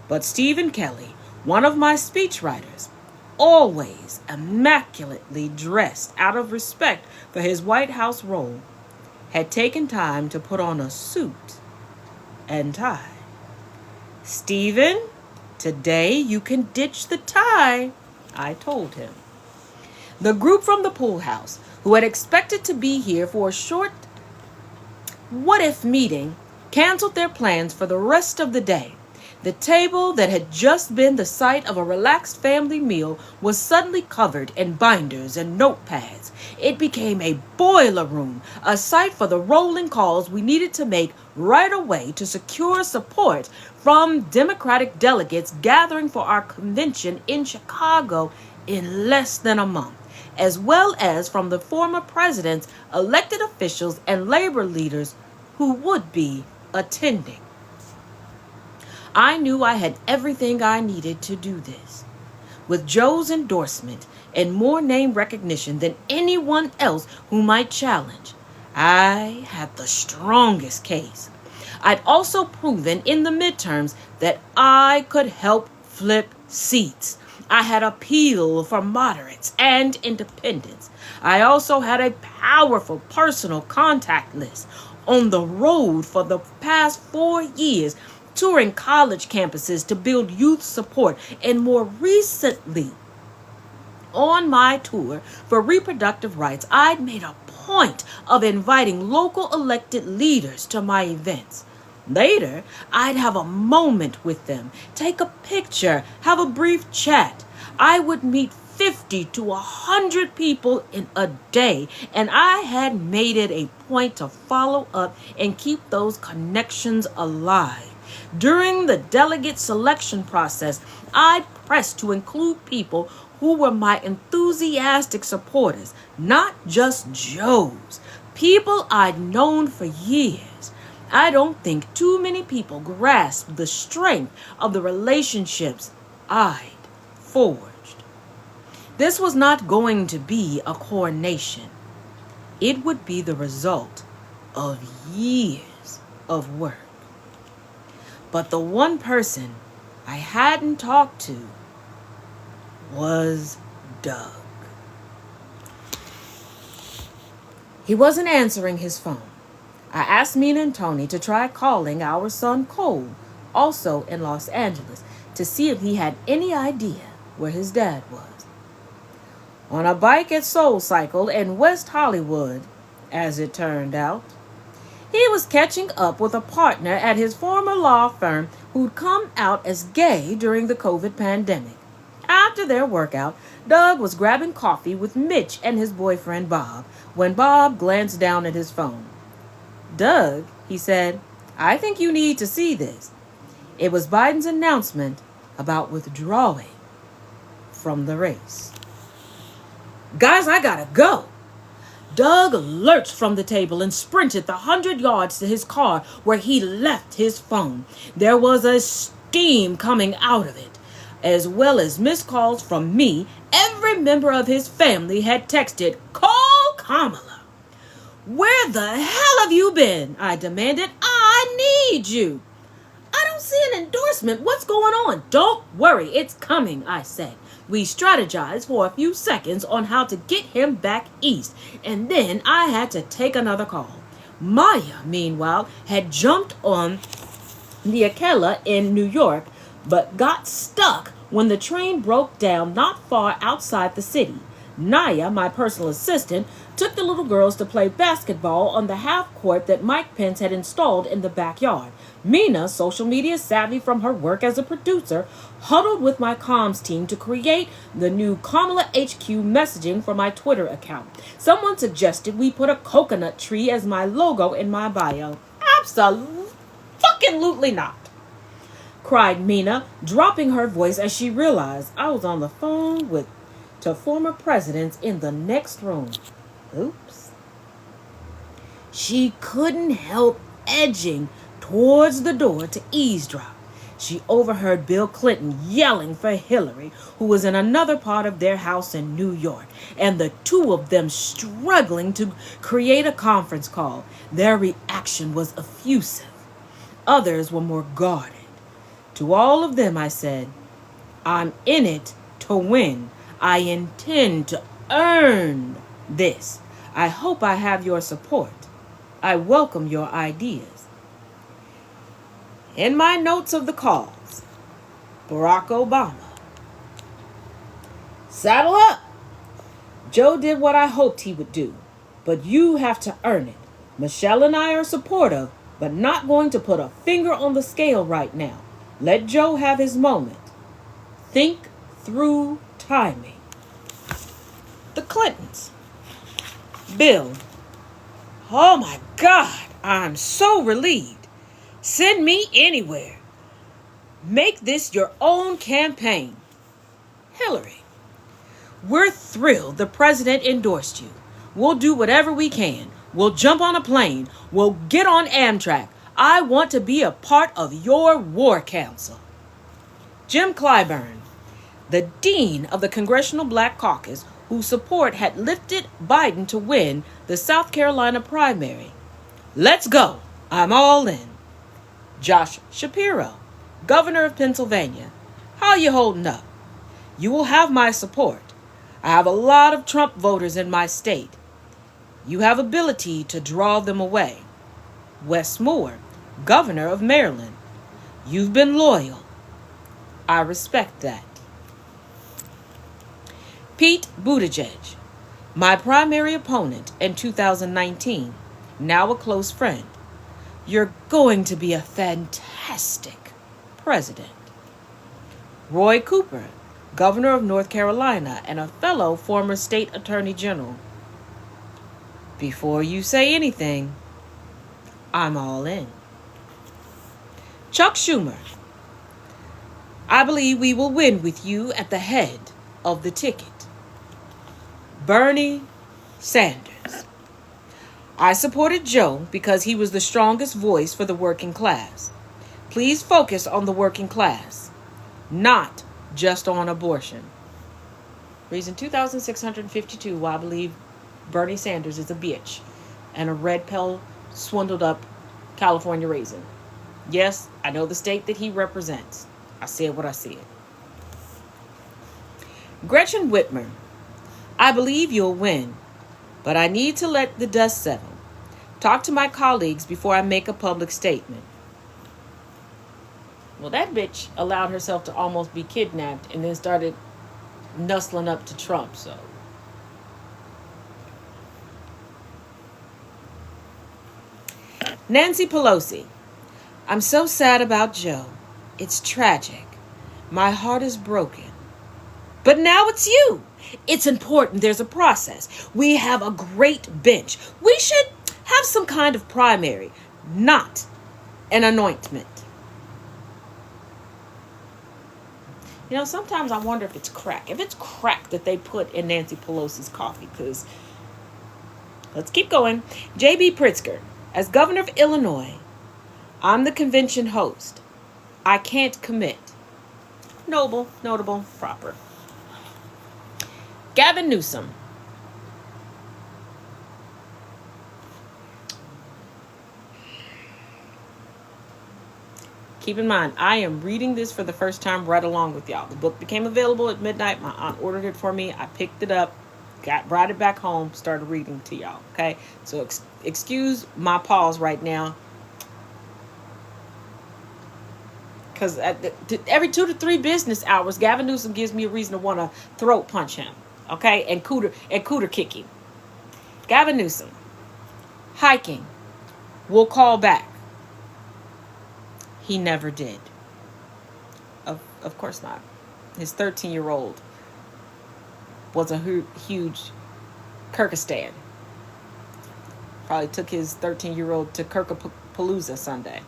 but Stephen Kelly, one of my speechwriters, always immaculately dressed out of respect for his White House role, had taken time to put on a suit and tie. "Stephen, today you can ditch the tie," I told him. The group from the pool house, who had expected to be here for a short what-if meeting, canceled their plans for the rest of the day. The table that had just been the site of a relaxed family meal was suddenly covered in binders and notepads. It became a boiler room, a site for the rolling calls we needed to make right away to secure support from Democratic delegates gathering for our convention in Chicago in less than a month, as well as from the former presidents, elected officials, and labor leaders who would be attending. I knew I had everything I needed to do this. With Joe's endorsement and more name recognition than anyone else who might challenge, I had the strongest case. I'd also proven in the midterms that I could help flip seats. I had appeal for moderates and independents. I also had a powerful personal contact list. On the road for the past 4 years, touring college campuses to build youth support, and more recently, on my tour for reproductive rights, I'd made a point of inviting local elected leaders to my events. Later, I'd have a moment with them, take a picture, have a brief chat. I would meet 50 to 100 people in a day, and I had made it a point to follow up and keep those connections alive. During the delegate selection process, I pressed to include people who were my enthusiastic supporters, not just Joe's, people I'd known for years. I don't think too many people grasped the strength of the relationships I'd forged. This was not going to be a coronation. It would be the result of years of work. But the one person I hadn't talked to was Doug. He wasn't answering his phone. I asked Mina and Tony to try calling our son Cole, also in Los Angeles, to see if he had any idea where his dad was. On a bike at Soul Cycle in West Hollywood, as it turned out. He was catching up with a partner at his former law firm who'd come out as gay during the COVID pandemic. After their workout, Doug was grabbing coffee with Mitch and his boyfriend Bob when Bob glanced down at his phone. "Doug," he said, "I think you need to see this." It was Biden's announcement about withdrawing from the race. "Guys, I gotta go." Doug lurched from the table and sprinted the 100 yards to his car where he left his phone. There was a steam coming out of it, as well as missed calls from me. Every member of his family had texted, "Call Kamala." "Where the hell have you been?" I demanded. "I need you." "I don't see an endorsement. What's going on?" "Don't worry, it's coming," I said. We strategized for a few seconds on how to get him back east, and then I had to take another call. Maya, meanwhile, had jumped on the Akela in New York, but got stuck when the train broke down not far outside the city. Naya, my personal assistant, took the little girls to play basketball on the half court that Mike Pence had installed in the backyard. Mina, social media savvy from her work as a producer, huddled with my comms team to create the new Kamala HQ messaging for my Twitter account. Someone suggested we put a coconut tree as my logo in my bio. Absolutely not, cried Mina, dropping her voice as she realized I was on the phone to former presidents in the next room. Oops. She couldn't help edging towards the door to eavesdrop. She overheard Bill Clinton yelling for Hillary, who was in another part of their house in New York, and the two of them struggling to create a conference call. Their reaction was effusive. Others were more guarded. To all of them, I said, "I'm in it to win. I intend to earn this. I hope I have your support. I welcome your ideas." In my notes of the calls, Barack Obama. "Saddle up. Joe did what I hoped he would do, but you have to earn it. Michelle and I are supportive, but not going to put a finger on the scale right now. Let Joe have his moment. Think through timing. The Clintons. Bill. Oh my God, I'm so relieved. Send me anywhere. Make this your own campaign. Hillary. We're thrilled the president endorsed you. We'll do whatever we can. We'll jump on a plane. We'll get on Amtrak. I want to be a part of your war council. Jim Clyburn, the dean of the Congressional Black Caucus, whose support had lifted Biden to win the South Carolina primary. Let's go. I'm all in. Josh Shapiro, governor of Pennsylvania. How you holding up? You will have my support. I have a lot of Trump voters in my state. You have ability to draw them away. Wes Moore, governor of Maryland. You've been loyal. I respect that. Pete Buttigieg, my primary opponent in 2019, now a close friend. You're going to be a fantastic president. Roy Cooper, governor of North Carolina and a fellow former state attorney general. Before you say anything, I'm all in. Chuck Schumer, I believe we will win with you at the head of the ticket. Bernie Sanders. I supported Joe because he was the strongest voice for the working class. Please focus on the working class, not just on abortion. Reason 2,652 why I believe Bernie Sanders is a bitch and a red pill swindled up California raisin. Yes, I know the state that he represents. I said what I said. Gretchen Whitmer. I believe you'll win, but I need to let the dust settle. Talk to my colleagues before I make a public statement. Well, that bitch allowed herself to almost be kidnapped and then started nuzzling up to Trump, so. Nancy Pelosi. I'm so sad about Joe. It's tragic. My heart is broken. But now it's you. It's important. There's a process. We have a great bench. We should have some kind of primary, not an anointment. You know, sometimes I wonder if it's crack. If it's crack that they put in Nancy Pelosi's coffee, because let's keep going. J.B. Pritzker, as governor of Illinois, I'm the convention host. I can't commit. Noble, notable, proper. Gavin Newsom. Keep in mind, I am reading this for the first time right along with y'all. The book became available at midnight. My aunt ordered it for me. I picked it up, brought it back home, started reading to y'all. Okay? So excuse my pause right now. Because every 2 to 3 business hours, Gavin Newsom gives me a reason to want to throat punch him. Okay? And cooter kick him. Gavin Newsom. Hiking. We'll call back. He never did. Of course not. His 13-year-old was a huge Kyrgyzstan. Probably took his 13-year-old to Kirkapalooza Sunday.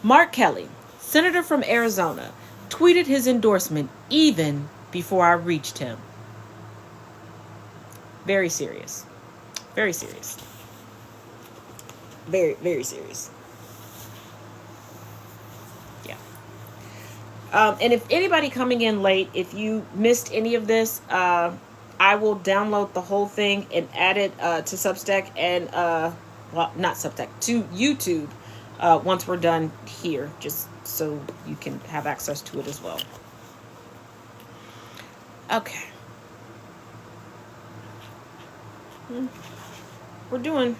Mark Kelly, senator from Arizona, tweeted his endorsement even before I reached him. Very serious. Very serious. Very, very serious. And if anybody coming in late, if you missed any of this, I will download the whole thing and add it to Substack and, well, not Substack, to YouTube once we're done here, just so you can have access to it as well. Okay. We're doing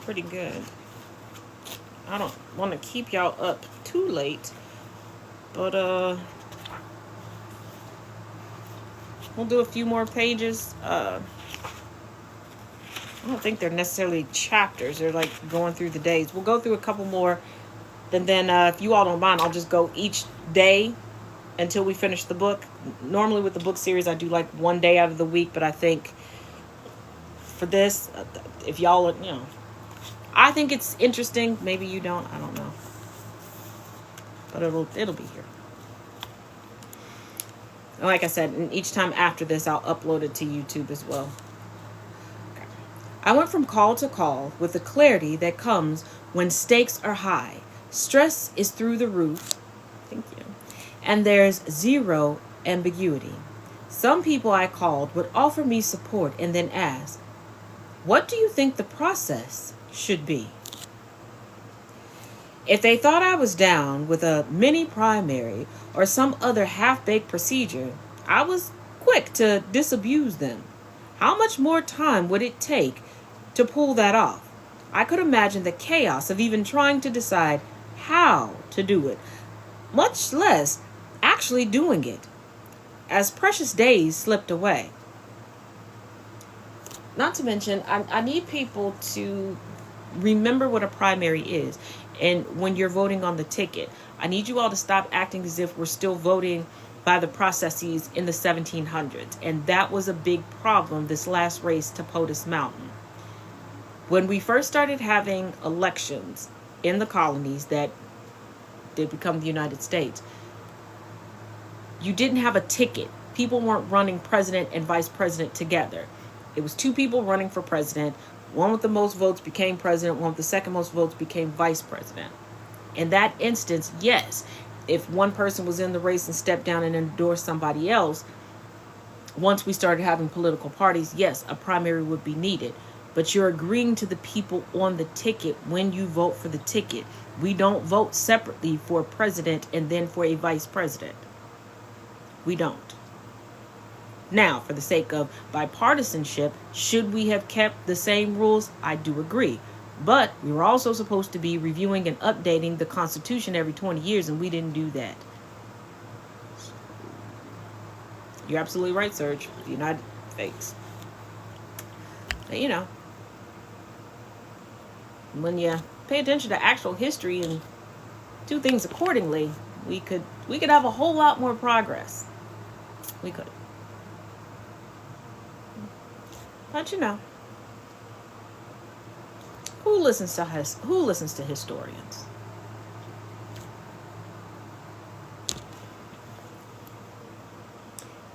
pretty good. I don't want to keep y'all up too late, but we'll do a few more pages. I don't think they're necessarily chapters. They're like going through the days. We'll go through a couple more then if you all don't mind, I'll just go each day until we finish the book. Normally with the book series, I do like one day out of the week, but I think for this, if y'all, I think it's interesting. Maybe you don't. I don't know, but it'll be here. And like I said, and each time after this, I'll upload it to YouTube as well. Okay. I went from call to call with the clarity that comes when stakes are high. Stress is through the roof. Thank you. And there's zero ambiguity. Some people I called would offer me support and then ask, "What do you think the process should be?" If they thought I was down with a mini primary or some other half-baked procedure, I was quick to disabuse them. How much more time would it take to pull that off? I could imagine the chaos of even trying to decide how to do it, much less actually doing it, as precious days slipped away. Not to mention, I need people to remember what a primary is. And when you're voting on the ticket, I need you all to stop acting as if we're still voting by the processes in the 1700s. And that was a big problem this last race to POTUS Mountain. When we first started having elections in the colonies that did become the United States, you didn't have a ticket. People weren't running president and vice president together. It was two people running for president. One with the most votes became president. One with the second most votes became vice president. In that instance, yes, if one person was in the race and stepped down and endorsed somebody else, once we started having political parties, yes, a primary would be needed. But you're agreeing to the people on the ticket when you vote for the ticket. We don't vote separately for a president and then for a vice president. We don't. Now, for the sake of bipartisanship, should we have kept the same rules? I do agree. But we were also supposed to be reviewing and updating the Constitution every 20 years, and we didn't do that. You're absolutely right, Serge. The United States. But, when you pay attention to actual history and do things accordingly, we could have a whole lot more progress. We could. But who listens to historians?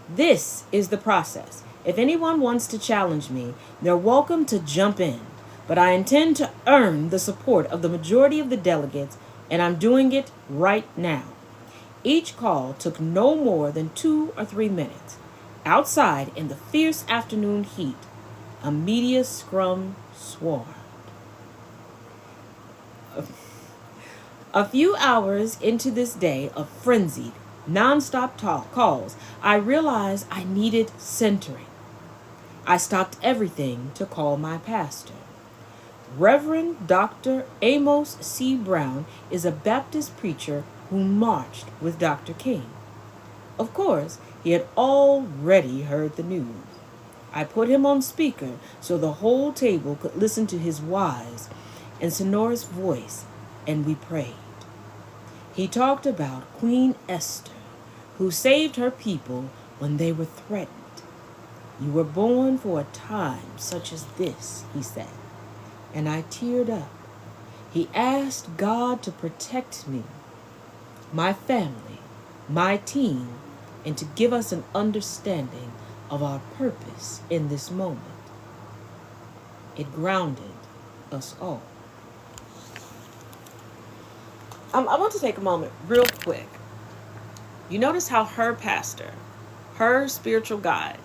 This is the process. If anyone wants to challenge me, they're welcome to jump in. But I intend to earn the support of the majority of the delegates, and I'm doing it right now. Each call took no more than 2 or 3 minutes. Outside in the fierce afternoon heat, a media scrum swarmed. A few hours into this day of frenzied, non-stop calls, I realized I needed centering. I stopped everything to call my pastor. Reverend Dr. Amos C. Brown is a Baptist preacher who marched with Dr. King. Of course, he had already heard the news. I put him on speaker so the whole table could listen to his wise and sonorous voice, and we prayed. He talked about Queen Esther, who saved her people when they were threatened. "You were born for a time such as this," he said, and I teared up. He asked God to protect me, my family, my team, and to give us an understanding of our purpose in this moment. It grounded us all. I want to take a moment real quick. You notice how her pastor, her spiritual guide,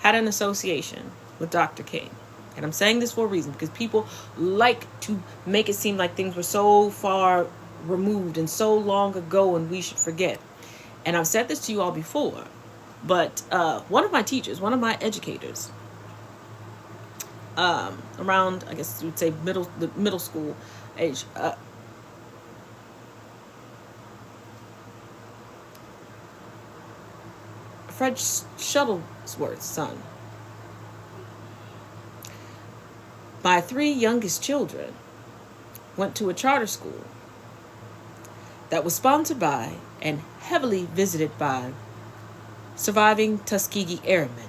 had an association with Dr. King. And I'm saying this for a reason, because people like to make it seem like things were so far removed and so long ago and we should forget. And I've said this to you all before, but one of my teachers, one of my educators, around, I guess you would say middle school age, Fred Shuttlesworth's son. My 3 youngest children, went to a charter school that was sponsored by and heavily visited by surviving Tuskegee Airmen.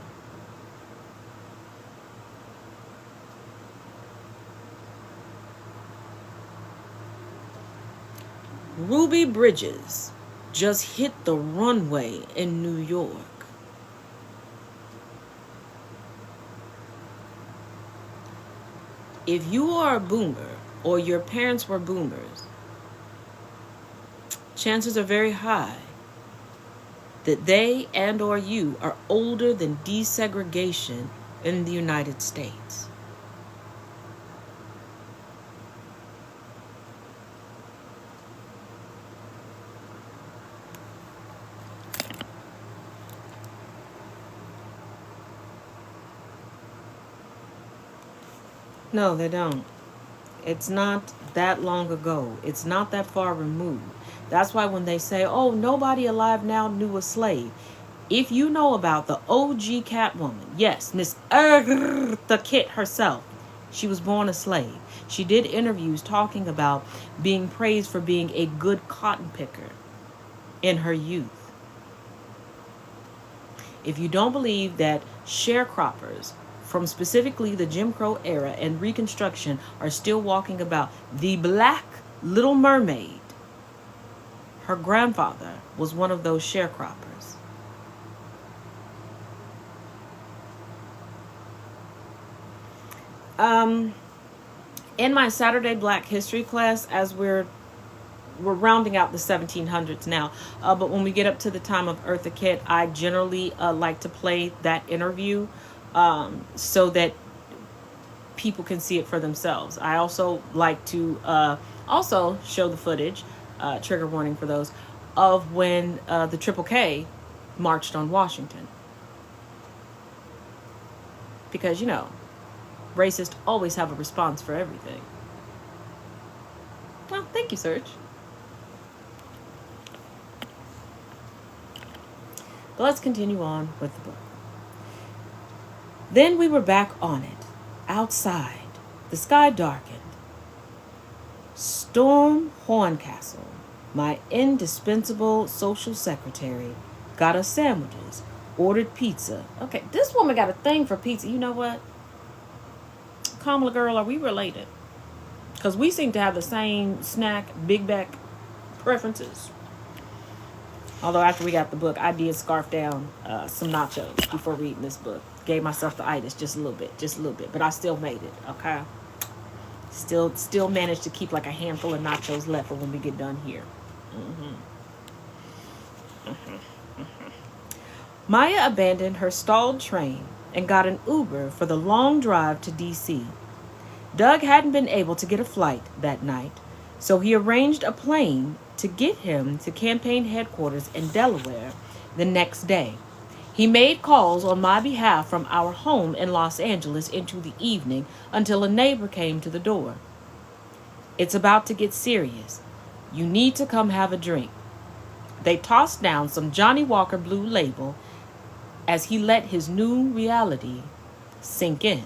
Ruby Bridges just hit the runway in New York. If you are a boomer or your parents were boomers, chances are very high that they and or you are older than desegregation in the United States. No, they don't. It's not that long ago. It's not that far removed. That's why when they say, oh, nobody alive now knew a slave. If you know about the OG Catwoman, yes, Miss Eartha Kitt herself, she was born a slave. She did interviews talking about being praised for being a good cotton picker in her youth. If you don't believe that sharecroppers from specifically the Jim Crow era and Reconstruction are still walking about, the Black Little Mermaid, her grandfather was one of those sharecroppers. In my Saturday Black History class, as we're rounding out the 1700s now, but when we get up to the time of Eartha Kitt, I generally like to play that interview so that people can see it for themselves. I also like to also show the footage, trigger warning for those, of when the Triple K marched on Washington. Because, you know, racists always have a response for everything. Well, thank you, Serge. But let's continue on with the book. Then we were back on it, outside. The sky darkened. Storm Horncastle, my indispensable social secretary, got us sandwiches, ordered pizza. Okay, this woman got a thing for pizza. You know what? Kamala girl, are we related? Because we seem to have the same snack, big back preferences. Although after we got the book, I did scarf down some nachos before reading this book. Gave myself the itis just a little bit. But I still made it, okay? Still managed to keep like a handful of nachos left for when we get done here. Maya abandoned her stalled train and got an Uber for the long drive to D.C. Doug hadn't been able to get a flight that night, so he arranged a plane to get him to campaign headquarters in Delaware the next day. He made calls on my behalf from our home in Los Angeles into the evening until a neighbor came to the door. It's about to get serious. You need to come have a drink. They tossed down some Johnny Walker Blue Label as he let his new reality sink in.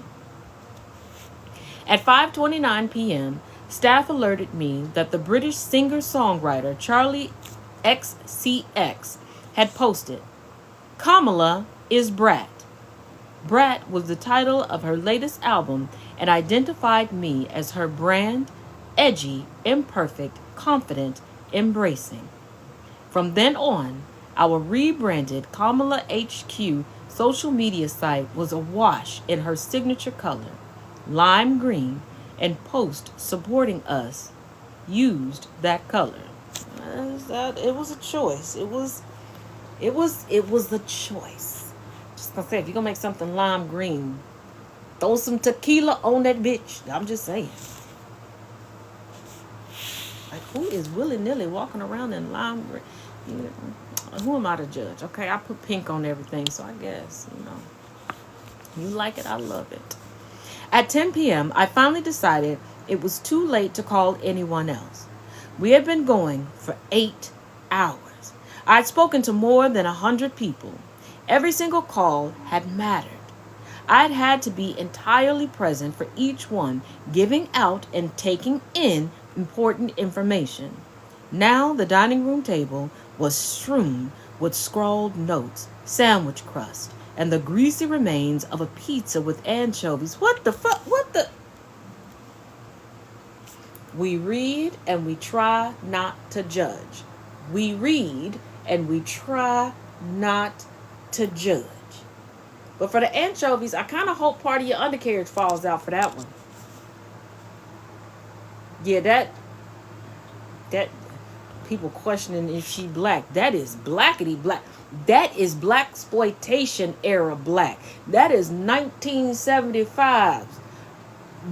At 5:29 p.m., staff alerted me that the British singer-songwriter Charlie XCX had posted, "Kamala is Brat." Brat was the title of her latest album and identified me as her brand, edgy, imperfect, confident, embracing. From then on, our rebranded Kamala HQ social media site was awash in her signature color, lime green, and posts supporting us used that color. It was a choice. It was the choice. Just gonna say, if you're gonna make something lime green, throw some tequila on that bitch. I'm just saying. Like, who is willy-nilly walking around in lime green? You know, who am I to judge? Okay, I put pink on everything, so I guess, you know. You like it, I love it. At 10 p.m., I finally decided it was too late to call anyone else. We had been going for 8 hours. I'd spoken to more than 100 people. Every single call had mattered. I'd had to be entirely present for each one, giving out and taking in important information. Now the dining room table was strewn with scrawled notes, sandwich crust, and the greasy remains of a pizza with anchovies. What the fuck? What the? We read and we try not to judge. We read and we try not to judge. But for the anchovies, I kind of hope part of your undercarriage falls out for that one. Yeah, that people questioning if she black. That is blackity black. That is black exploitation era black. That is 1975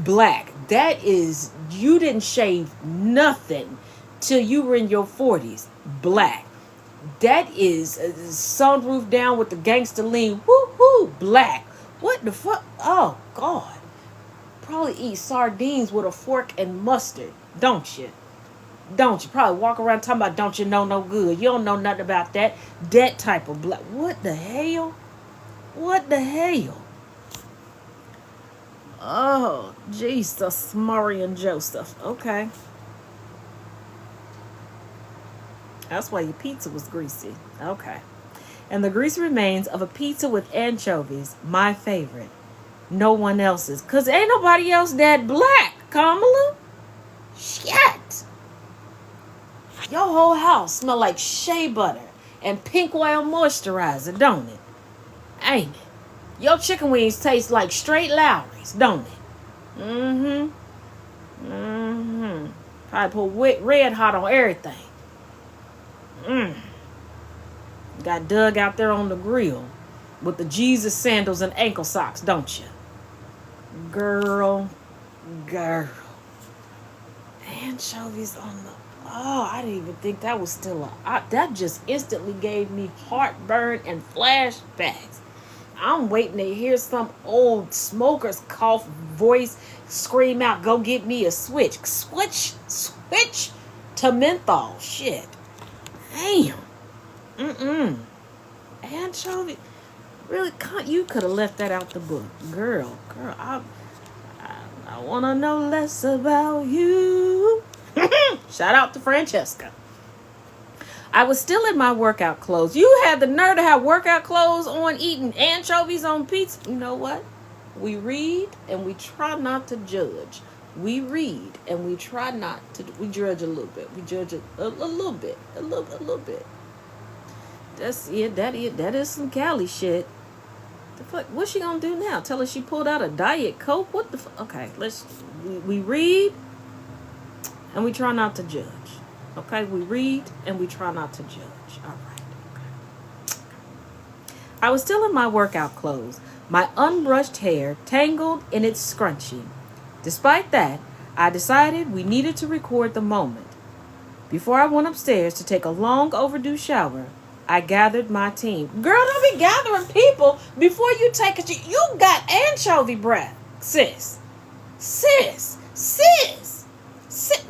black. That is, you didn't shave nothing till you were in your 40s black. That is sunroof down with the gangster lean. Woo-hoo, black. What the fuck? Oh, God. Probably eat sardines with a fork and mustard. Don't you? Don't you? Probably walk around talking about don't you know no good. You don't know nothing about that. That type of black. What the hell? What the hell? Oh, Jesus, Murray and Joseph. Okay. That's why your pizza was greasy. Okay. And the greasy remains of a pizza with anchovies, my favorite. No one else's. Because ain't nobody else that black, Kamala. Shit. Your whole house smell like shea butter and pink oil moisturizer, don't it? Ain't it? Your chicken wings taste like straight Lowry's, don't it? Probably put red hot on everything. Got dug out there on the grill with the Jesus sandals and ankle socks, don't you? Girl. Anchovies on the... Oh, I didn't even think that was still that just instantly gave me heartburn and flashbacks. I'm waiting to hear some old smoker's cough voice scream out, go get me a switch. Switch to menthol. Shit. Damn. Anchovy. Really, you could have left that out the book. Girl, I want to know less about you. Shout out to Francesca. I was still in my workout clothes. You had the nerve to have workout clothes on eating anchovies on pizza. You know what? We read and we try not to judge. We read and we try not to... We judge a little bit. We judge a little bit. A little bit. That's it. That is some Cali shit. The fuck? What's she gonna do now? Tell her she pulled out a Diet Coke? What the fuck? Okay, we read and we try not to judge. Okay, we read and we try not to judge. All right. Okay. I was still in my workout clothes, my unbrushed hair tangled in its scrunchie. Despite that, I decided we needed to record the moment. Before I went upstairs to take a long overdue shower, I gathered my team. Girl, don't be gathering people before you take a... You got anchovy breath, sis.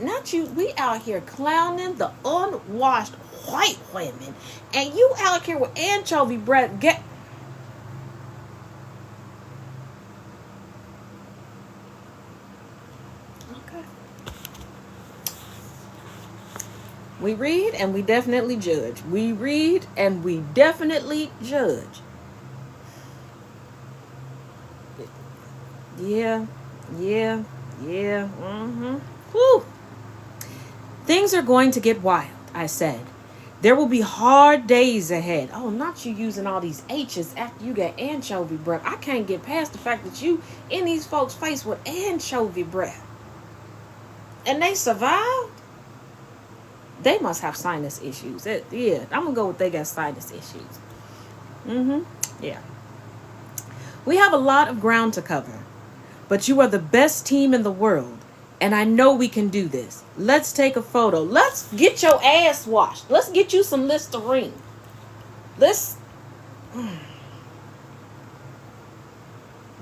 Not you. We out here clowning the unwashed white women, and you out here with anchovy breath. Okay. We read and we definitely judge. We read and we definitely judge. Yeah. Whew. Things are going to get wild, I said. There will be hard days ahead. Oh, not you using all these H's after you got anchovy breath. I can't get past the fact that you in these folks' face with anchovy breath. And they survived? They must have sinus issues. Yeah, I'm going to go with they got sinus issues. Yeah. We have a lot of ground to cover. But you are the best team in the world. And I know we can do this. Let's take a photo. Let's get your ass washed. Let's get you some Listerine.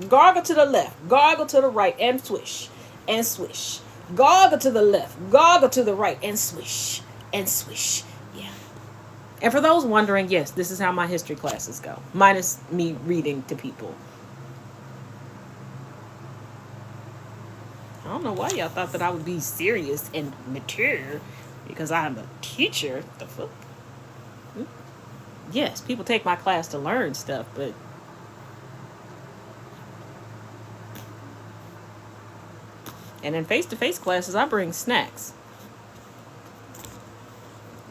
Gargle to the left. Gargle to the right. And swish. And swish. Gargle to the left. Gargle to the right. And swish. And swish. Yeah. And for those wondering, yes, this is how my history classes go. Minus me reading to people. I don't know why y'all thought that I would be serious and mature because I'm a teacher. The fuck? Yes, people take my class to learn stuff, but and in face-to-face classes, I bring snacks.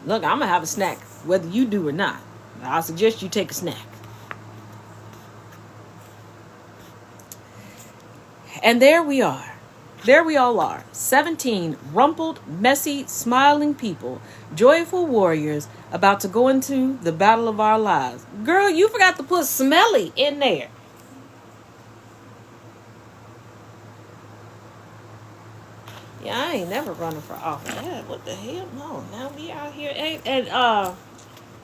Look, I'm gonna have a snack whether you do or not. I suggest you take a snack. And there we are. There we all are. 17 rumpled, messy, smiling people, joyful warriors about to go into the battle of our lives. Girl, you forgot to put smelly in there. Yeah, I ain't never running for office. Yeah, what the hell? No, now we out here. And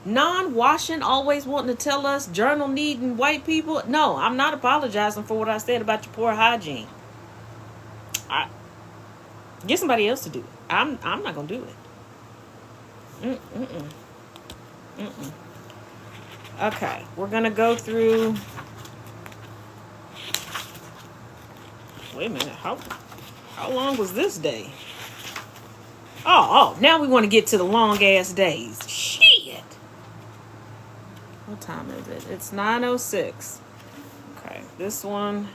non-washing, always wanting to tell us journal needing white people. No, I'm not apologizing for what I said about your poor hygiene. Get somebody else to do it. I'm not gonna do it. Okay, we're gonna go through. Wait a minute. How long was this day? Oh, now we want to get to the long ass days. Shit. What time is it? It's 9:06. Okay, this one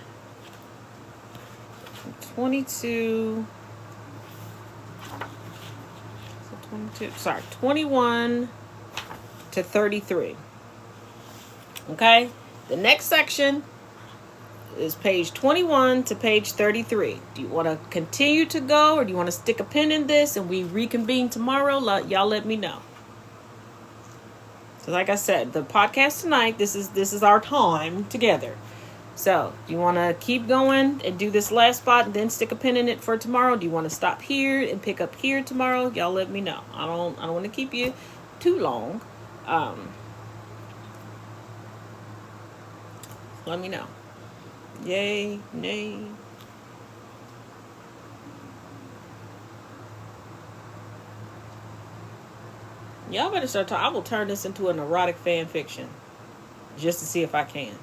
22. 21 to 33. Okay, the next section is page 21 to page 33. Do you want to continue to go, or do you want to stick a pin in this and we reconvene tomorrow? Y'all let me know. So like I said, the podcast tonight, this is our time together. So, do you want to keep going and do this last spot and then stick a pin in it for tomorrow? Do you want to stop here and pick up here tomorrow? Y'all let me know. I don't want to keep you too long. Let me know. Yay, nay. Y'all better start talking. I will turn this into an erotic fan fiction just to see if I can.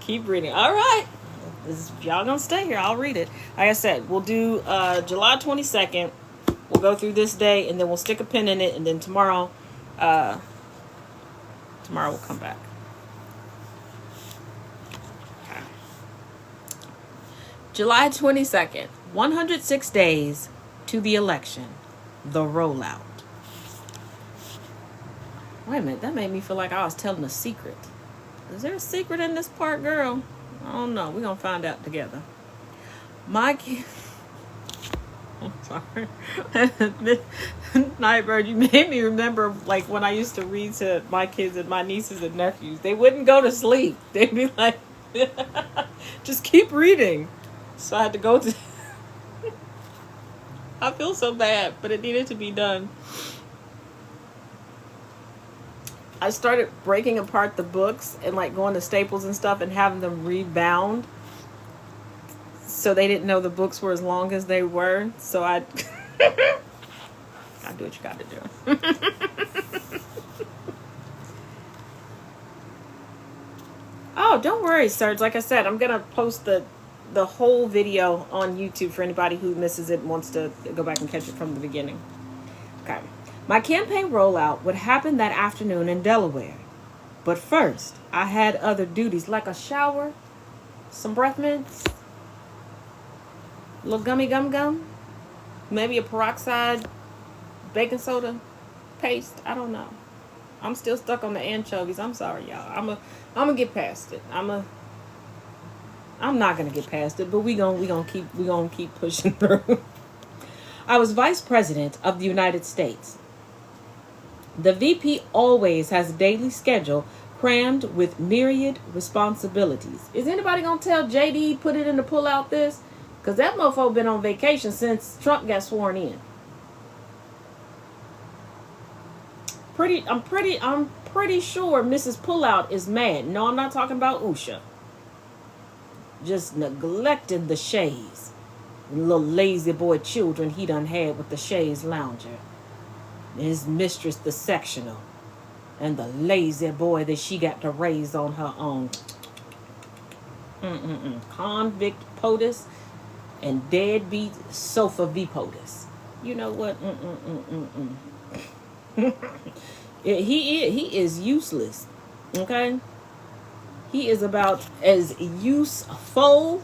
Keep reading. All right. Y'all gonna stay here. I'll read it. Like I said, we'll do July 22nd. We'll go through this day and then we'll stick a pin in it, and then tomorrow we'll come back. Okay. July 22nd, 106 days to the election. The rollout. Wait a minute, that made me feel like I was telling a secret. Is there a secret in this part, girl? I don't know. We're going to find out together. My kid... I'm sorry. Nightbird, you made me remember like when I used to read to my kids and my nieces and nephews. They wouldn't go to sleep. They'd be like, just keep reading. So I had to go to... I feel so bad, but it needed to be done. I started breaking apart the books and like going to Staples and stuff and having them rebound. So they didn't know the books were as long as they were. So I do what you got to do. Oh, don't worry, Serge. Like I said, I'm going to post the whole video on YouTube for anybody who misses it and wants to go back and catch it from the beginning. Okay. My campaign rollout would happen that afternoon in Delaware. But first, I had other duties like a shower, some breath mints, a little gummy gum, maybe a peroxide baking soda paste. I don't know. I'm still stuck on the anchovies. I'm sorry, y'all. I'm gonna get past it. I'm not gonna get past it, but we gonna keep pushing through. I was vice president of the United States. The VP always has a daily schedule crammed with myriad responsibilities. Is anybody gonna tell JD put it in the pull out this? Because that mofo been on vacation since Trump got sworn in. I'm pretty sure Mrs. Pullout is mad. No, I'm not talking about Usha. Just neglected the chaise. Little lazy boy children he done had with the chaise lounger. His mistress, the sectional, and the lazy boy that she got to raise on her own. Convict POTUS and deadbeat sofa V POTUS. You know what? He is useless. Okay? He is about as useful.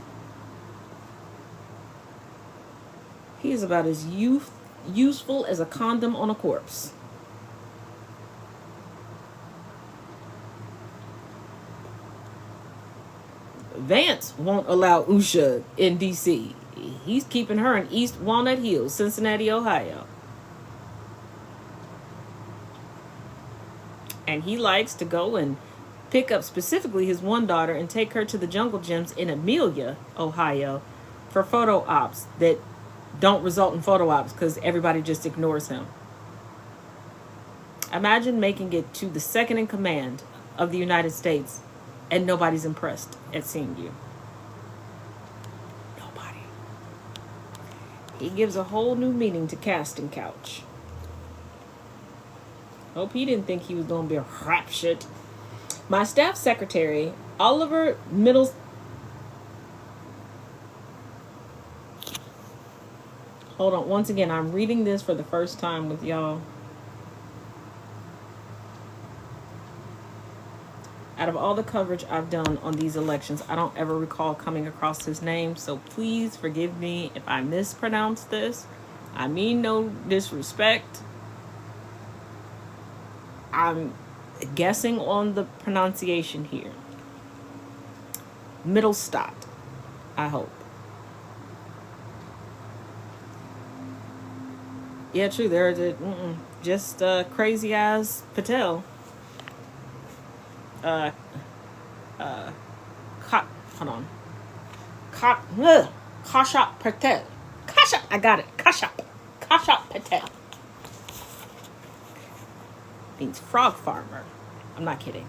He is about as useful as a condom on a corpse. Vance won't allow Usha in D.C. He's keeping her in East Walnut Hills, Cincinnati, Ohio. And he likes to go and pick up specifically his one daughter and take her to the jungle gyms in Amelia, Ohio, for photo ops that don't result in photo ops because everybody just ignores him. Imagine making it to the second in command of the United States and nobody's impressed at seeing you. Nobody. He gives a whole new meaning to casting couch. Hope he didn't think he was going to be a crap shit. My staff secretary, Oliver Middles... Hold on. Once again, I'm reading this for the first time with y'all. Out of all the coverage I've done on these elections, I don't ever recall coming across his name. So please forgive me if I mispronounce this. I mean no disrespect. I'm guessing on the pronunciation here. Middlestat, I hope. Yeah, true. There's just crazy ass Patel. Hold on. Kashap Patel. Kashap, I got it. Kashap Patel. Means frog farmer. I'm not kidding.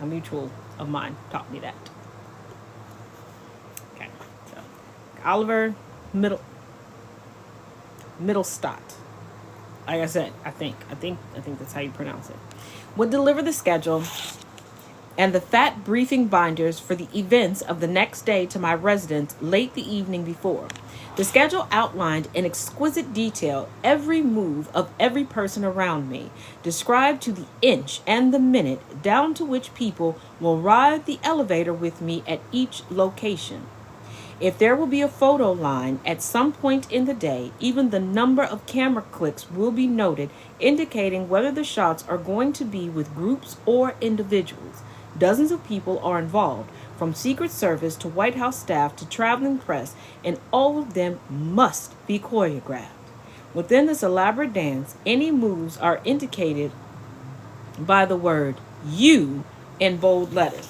A mutual of mine taught me that. Okay. So Oliver Middlestat. Like I said, I think that's how you pronounce it. Would deliver the schedule and the fat briefing binders for the events of the next day to my residence late the evening before. The schedule outlined in exquisite detail every move of every person around me, described to the inch and the minute, down to which people will ride the elevator with me at each location. If there will be a photo line at some point in the day, even the number of camera clicks will be noted, indicating whether the shots are going to be with groups or individuals. Dozens of people are involved, from Secret Service to White House staff to traveling press, and all of them must be choreographed. Within this elaborate dance, any moves are indicated by the word "you" in bold letters.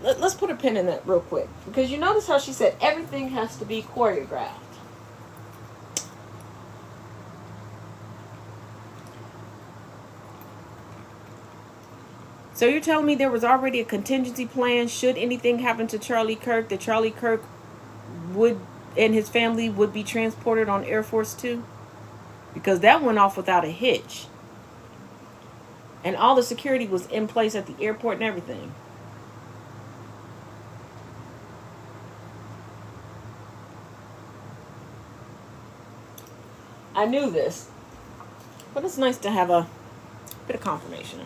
Let's put a pin in that real quick, because you notice how she said everything has to be choreographed. So you're telling me there was already a contingency plan should anything happen to Charlie Kirk, that Charlie Kirk would and his family would be transported on Air Force Two? Because that went off without a hitch. And all the security was in place at the airport and everything. I knew this, but it's nice to have a bit of confirmation.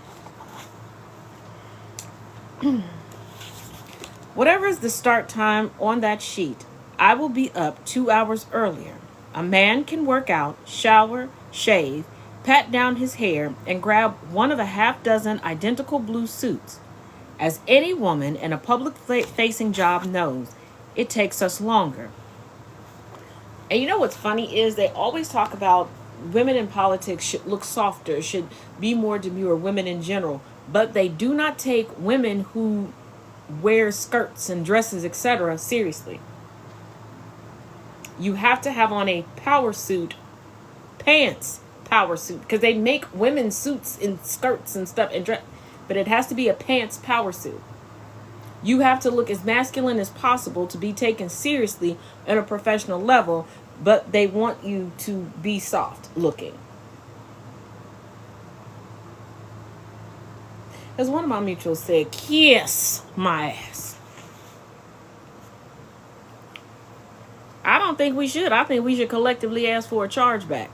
Whatever is the start time on that sheet, I will be up 2 hours earlier. A man can work out, shower, shave, pat down his hair, and grab one of a half dozen identical blue suits. As any woman in a public-facing job knows, it takes us longer. And you know what's funny is they always talk about women in politics should look softer, should be more demure, women in general. But they do not take women who wear skirts and dresses, etc. seriously. You have to have on a power suit, pants power suit, because they make women's suits in skirts and stuff and dress, but it has to be a pants power suit. You have to look as masculine as possible to be taken seriously at a professional level, but they want you to be soft looking. As one of my mutuals said, kiss my ass. I don't think we should. I think we should collectively ask for a chargeback.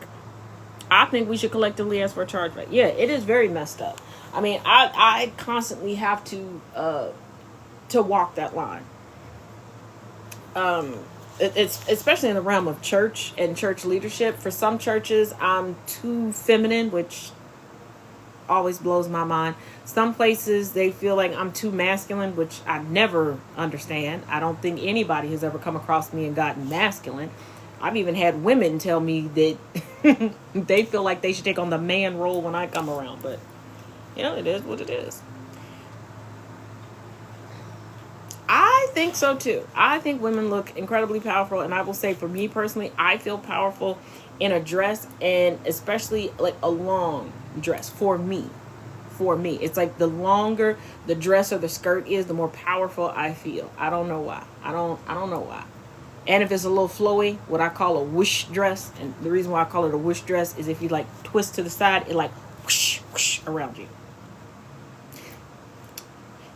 I think we should collectively ask for a chargeback. Yeah, it is very messed up. I mean, I constantly have to walk that line. It's especially in the realm of church and church leadership. For some churches, I'm too feminine, which always blows my mind. Some places they feel like I'm too masculine, which I never understand. I don't think anybody has ever come across me and gotten masculine. I've even had women tell me that they feel like they should take on the man role when I come around, but it is what it is. I think so too. I think women look incredibly powerful, and I will say, for me personally, I feel powerful in a dress, and especially like a long dress. For me, it's like the longer the dress or the skirt is, the more powerful I feel. I don't know why. I don't know why. And if it's a little flowy, what I call a whoosh dress, and the reason why I call it a whoosh dress is if you like twist to the side, it like whoosh whoosh around you.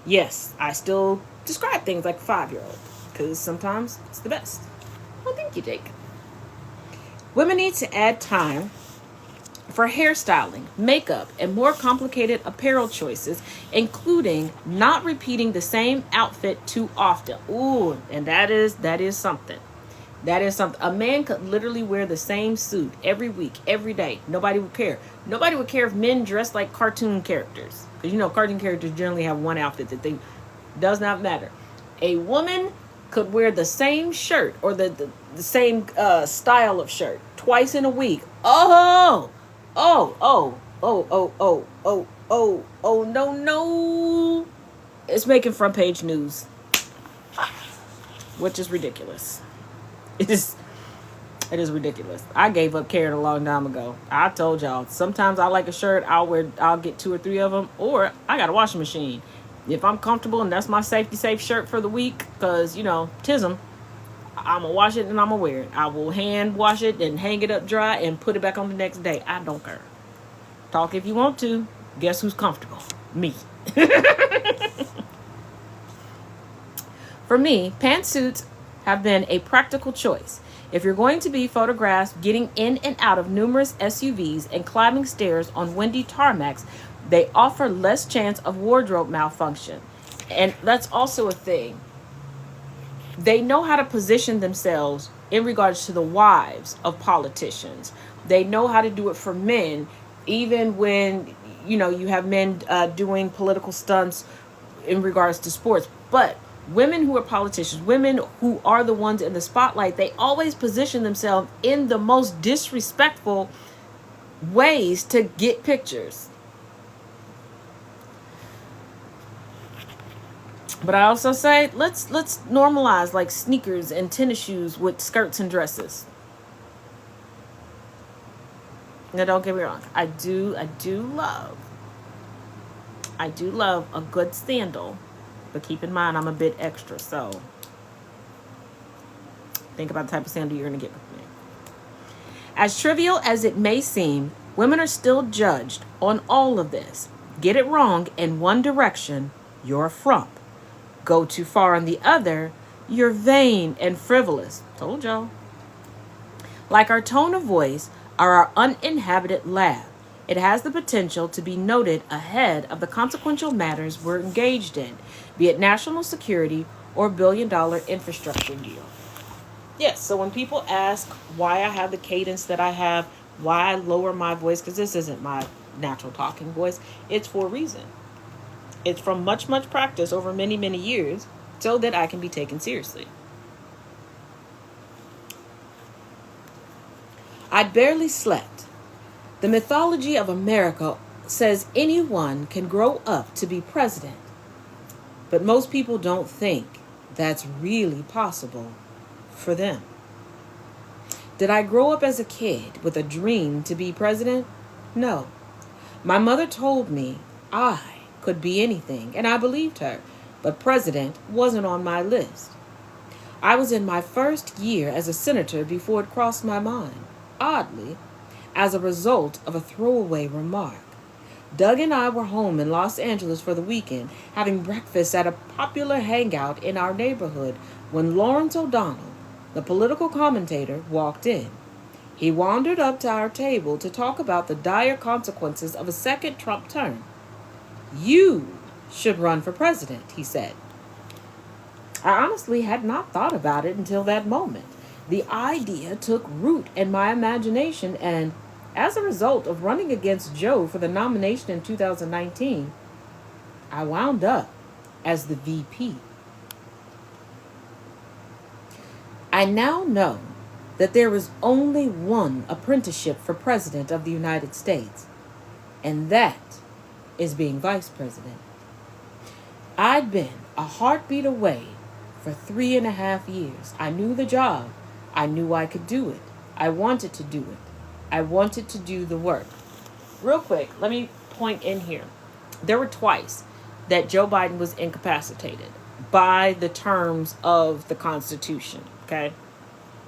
Yes, I still describe things like a 5-year-old because sometimes it's the best. Well, thank you, Jake. Women need to add time for hairstyling, makeup, and more complicated apparel choices, including not repeating the same outfit too often. Ooh, and that is something. That is something. A man could literally wear the same suit every week, every day. Nobody would care. Nobody would care if men dressed like cartoon characters. Because cartoon characters generally have one outfit that they does not matter. A woman could wear the same shirt or the same style of shirt twice in a week. Oh, no. It's making front page news, which is ridiculous. It is ridiculous. I gave up caring a long time ago. I told y'all, sometimes I like a shirt, I'll get 2 or 3 of them, or I got a washing machine. If I'm comfortable and that's my safety safe shirt for the week, because, tism, I'm going to wash it and I'm going to wear it. I will hand wash it and hang it up dry and put it back on the next day. I don't care. Talk if you want to. Guess who's comfortable? Me. For me, pantsuits have been a practical choice. If you're going to be photographed getting in and out of numerous SUVs and climbing stairs on windy tarmacs, they offer less chance of wardrobe malfunction. And that's also a thing. They know how to position themselves in regards to the wives of politicians. They know how to do it for men, even when, you have men doing political stunts in regards to sports. But women who are politicians, women who are the ones in the spotlight, they always position themselves in the most disrespectful ways to get pictures. But I also say, let's normalize like sneakers and tennis shoes with skirts and dresses. Now, don't get me wrong. I do love a good sandal, but keep in mind I'm a bit extra, so think about the type of sandal you're going to get with me. As trivial as it may seem, women are still judged on all of this. Get it wrong in one direction, you're a frump. Go too far in the other, you're vain and frivolous. Told y'all. Like our tone of voice or our uninhabited laugh, it has the potential to be noted ahead of the consequential matters we're engaged in, be it national security or billion-dollar infrastructure deal. Yes, so when people ask why I have the cadence that I have, why I lower my voice, because this isn't my natural talking voice, it's for a reason. It's from much, much practice over many, many years so that I can be taken seriously. I barely slept. The mythology of America says anyone can grow up to be president, but most people don't think that's really possible for them. Did I grow up as a kid with a dream to be president? No. My mother told me I could be anything, and I believed her, but president wasn't on my list. I was in my first year as a senator before it crossed my mind, oddly, as a result of a throwaway remark. Doug and I were home in Los Angeles for the weekend, having breakfast at a popular hangout in our neighborhood when Lawrence O'Donnell, the political commentator, walked in. He wandered up to our table to talk about the dire consequences of a second Trump term. "You should run for president," he said. I honestly had not thought about it until that moment. The idea took root in my imagination, and as a result of running against Joe for the nomination in 2019, I wound up as the VP. I now know that there is only one apprenticeship for President of the United States, and that is being Vice President. I'd been a heartbeat away for 3.5 years. I knew the job. I knew I could do it. I wanted to do it. I wanted to do the work. Real quick, let me point in here. There were twice that Joe Biden was incapacitated by the terms of the Constitution, okay?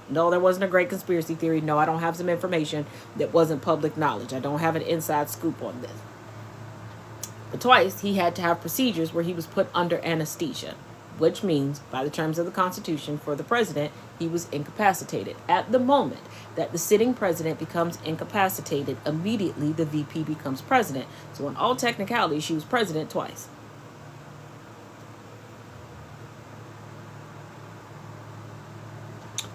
No, there wasn't a great conspiracy theory. No, I don't have some information that wasn't public knowledge. I don't have an inside scoop on this. But twice, he had to have procedures where he was put under anesthesia, which means, by the terms of the Constitution, for the president, he was incapacitated. At the moment that the sitting president becomes incapacitated, immediately the VP becomes president. So in all technicality, she was president twice.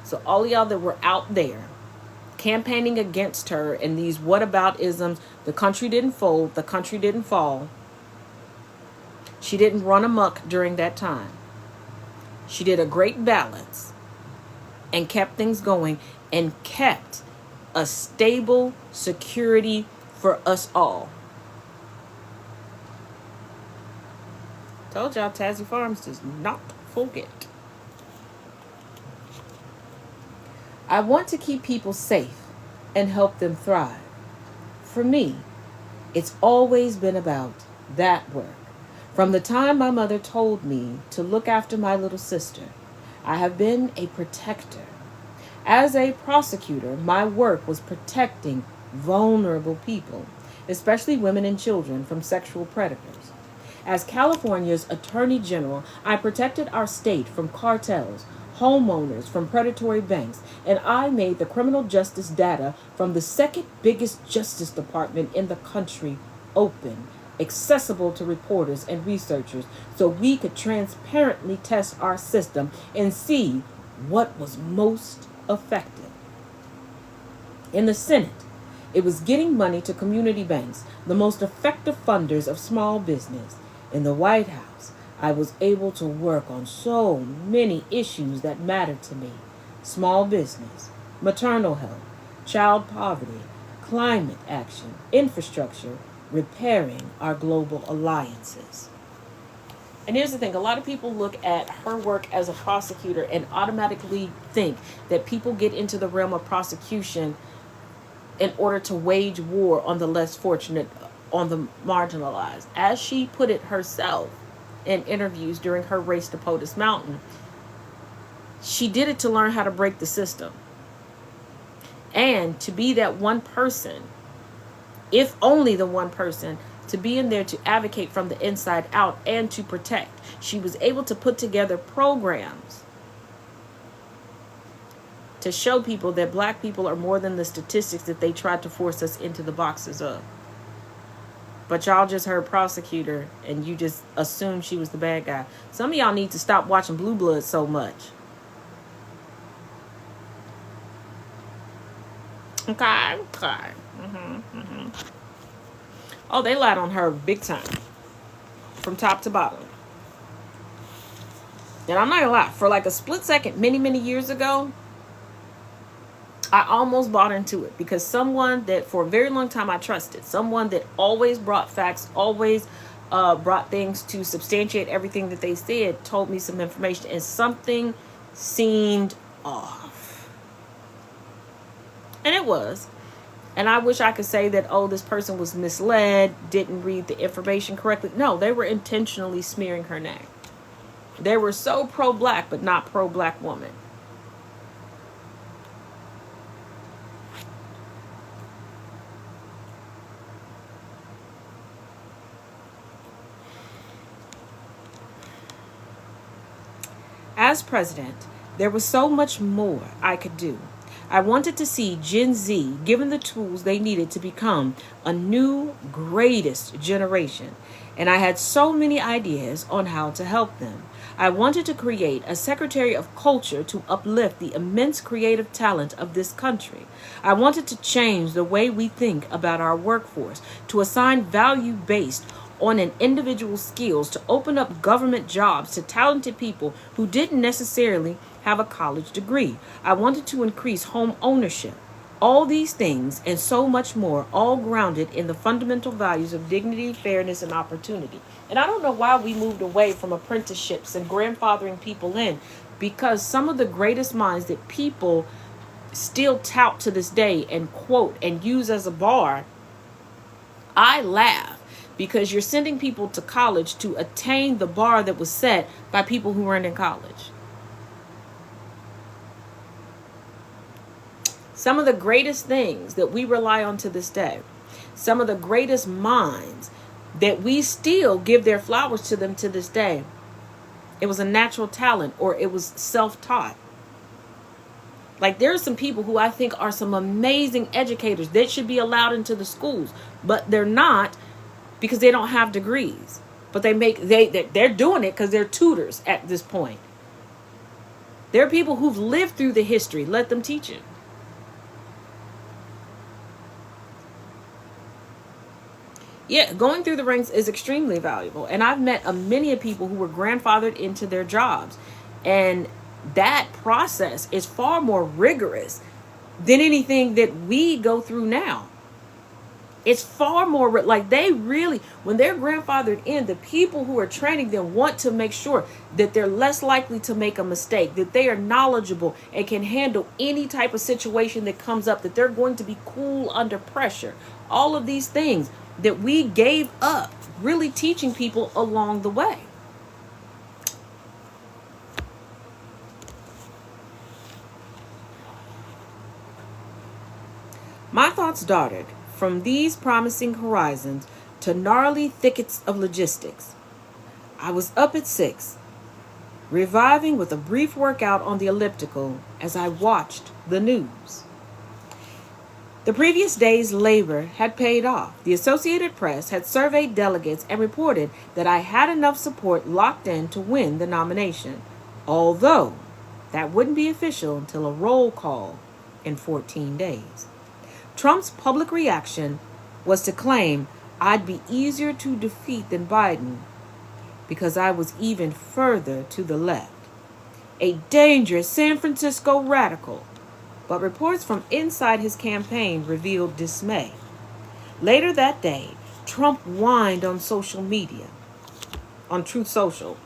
So all of y'all that were out there campaigning against her and these whataboutisms, the country didn't fold, the country didn't fall. She didn't run amok during that time. She did a great balance and kept things going and kept a stable security for us all. Told y'all, Tazzy Farms does not forget. I want to keep people safe and help them thrive. For me, it's always been about that work. From the time my mother told me to look after my little sister, I have been a protector. As a prosecutor, my work was protecting vulnerable people, especially women and children, from sexual predators. As California's Attorney General, I protected our state from cartels, homeowners from predatory banks, and I made the criminal justice data from the second biggest justice department in the country open, accessible to reporters and researchers, so we could transparently test our system and see what was most effective. In the Senate, it was getting money to community banks, the most effective funders of small business. In the White House, I was able to work on so many issues that mattered to me: small business, maternal health, child poverty, climate action, infrastructure, repairing our global alliances. And here's the thing, a lot of people look at her work as a prosecutor and automatically think that people get into the realm of prosecution in order to wage war on the less fortunate, on the marginalized. As she put it herself in interviews during her race to POTUS Mountain, she did it to learn how to break the system. And to be that one person, if only the one person, to be in there to advocate from the inside out and to protect. She was able to put together programs to show people that black people are more than the statistics that they tried to force us into the boxes of. But y'all just heard prosecutor and you just assumed she was the bad guy. Some of y'all need to stop watching Blue Bloods so much. Okay. Oh, they lied on her big time. From top to bottom. And I'm not gonna lie, for like a split second, many years ago, I almost bought into it, because someone that for a very long time I trusted, someone that always brought facts, always brought things to substantiate everything that they said, told me some information, and something seemed off. And it was. And I wish I could say that, oh, this person was misled, didn't read the information correctly. No, they were intentionally smearing her name. They were so pro-black, but not pro-black woman. As president, there was so much more I could do. I wanted to see Gen Z given the tools they needed to become a new greatest generation, and I had so many ideas on how to help them. I wanted to create a Secretary of Culture to uplift the immense creative talent of this country. I wanted to change the way we think about our workforce, to assign value based on an individual's skills, to open up government jobs to talented people who didn't necessarily have a college degree. I wanted to increase home ownership. All these things and so much more, all grounded in the fundamental values of dignity, fairness, and opportunity. And I don't know why we moved away from apprenticeships and grandfathering people in, because some of the greatest minds that people still tout to this day and quote and use as a bar, I laugh, because you're sending people to college to attain the bar that was set by people who weren't in college. Some of the greatest things that we rely on to this day, some of the greatest minds that we still give their flowers to them to this day, it was a natural talent or it was self-taught. Like, there are some people who I think are some amazing educators that should be allowed into the schools, but they're not, because they don't have degrees. But they're doing it because they're tutors at this point. There are people who've lived through the history. Let them teach it. Yeah, going through the ranks is extremely valuable. And I've met many people who were grandfathered into their jobs. And that process is far more rigorous than anything that we go through now. It's far more like, they really, when they're grandfathered in, the people who are training them want to make sure that they're less likely to make a mistake, that they are knowledgeable and can handle any type of situation that comes up, that they're going to be cool under pressure. All of these things that we gave up, really teaching people along the way. My thoughts darted from these promising horizons to gnarly thickets of logistics. I was up at 6, reviving with a brief workout on the elliptical as I watched the news. The previous day's labor had paid off. The Associated Press had surveyed delegates and reported that I had enough support locked in to win the nomination, although that wouldn't be official until a roll call in 14 days. Trump's public reaction was to claim I'd be easier to defeat than Biden because I was even further to the left. A dangerous San Francisco radical. But reports from inside his campaign revealed dismay. Later that day, Trump whined on social media, on Truth Social.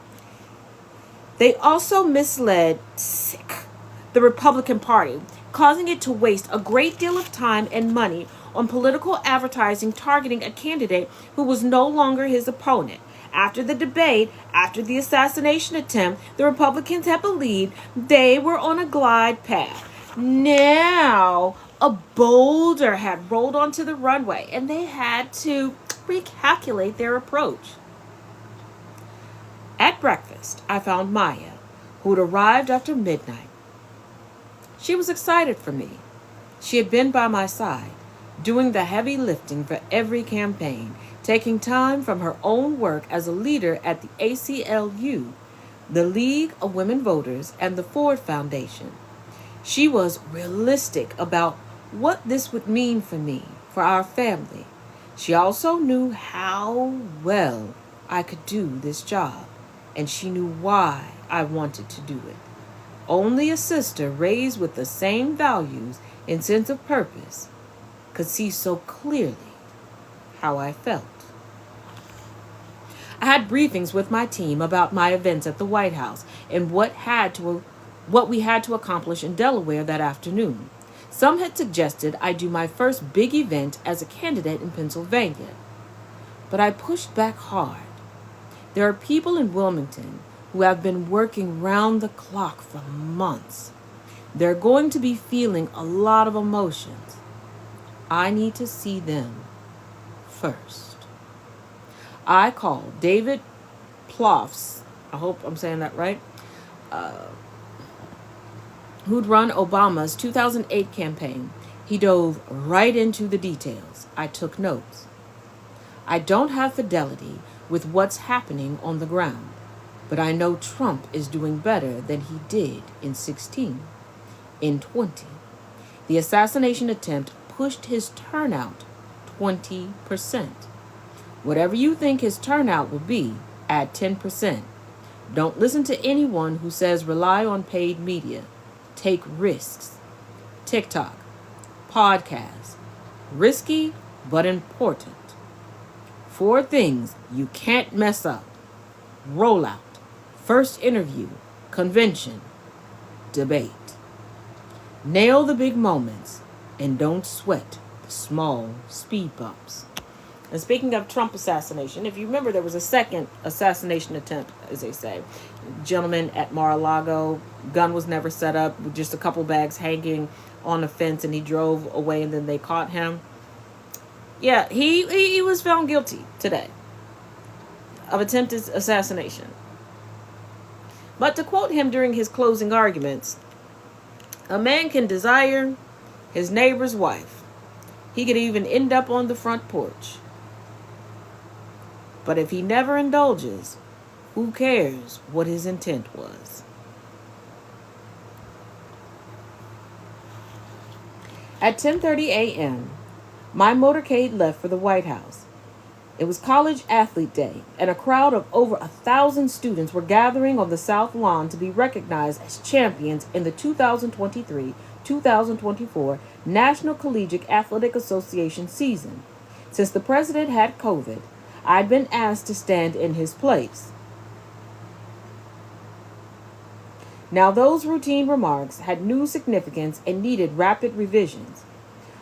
They also misled the Republican Party, causing it to waste a great deal of time and money on political advertising targeting a candidate who was no longer his opponent. After the debate, after the assassination attempt, the Republicans had believed they were on a glide path. Now, a boulder had rolled onto the runway, and they had to recalculate their approach. At breakfast, I found Maya, who had arrived after midnight. She was excited for me. She had been by my side, doing the heavy lifting for every campaign, taking time from her own work as a leader at the ACLU, the League of Women Voters, and the Ford Foundation. She was realistic about what this would mean for me, for our family. She also knew how well I could do this job, and she knew why I wanted to do it. Only a sister raised with the same values and sense of purpose could see so clearly how I felt. I had briefings with my team about my events at the White House and what we had to accomplish in Delaware that afternoon. Some had suggested I do my first big event as a candidate in Pennsylvania. But I pushed back hard. There are people in Wilmington who have been working round the clock for months. They're going to be feeling a lot of emotions. I need to see them first. I called David Plouffe, I hope I'm saying that right, who'd run Obama's 2008 campaign, he dove right into the details. I took notes. I don't have fidelity with what's happening on the ground, but I know Trump is doing better than he did in 16, in 20. The assassination attempt pushed his turnout 20%. Whatever you think his turnout will be, add 10%. Don't listen to anyone who says rely on paid media. Take risks. TikTok, podcasts, risky but important. 4 things you can't mess up. Rollout, first interview, convention, debate. Nail the big moments and don't sweat the small speed bumps. And speaking of Trump assassination, if you remember, there was a second assassination attempt, as they say. Gentleman at Mar-a-Lago, gun was never set up, with just a couple bags hanging on a fence, and he drove away, and then they caught him. Yeah, he was found guilty today of attempted assassination. But to quote him during his closing arguments, a man can desire his neighbor's wife. He could even end up on the front porch. But if he never indulges, who cares what his intent was? At 10:30 a.m., my motorcade left for the White House. It was College Athlete Day, and a crowd of over 1,000 students were gathering on the South Lawn to be recognized as champions in the 2023-2024 National Collegiate Athletic Association season. Since the president had COVID, I'd been asked to stand in his place. Now, those routine remarks had new significance and needed rapid revisions.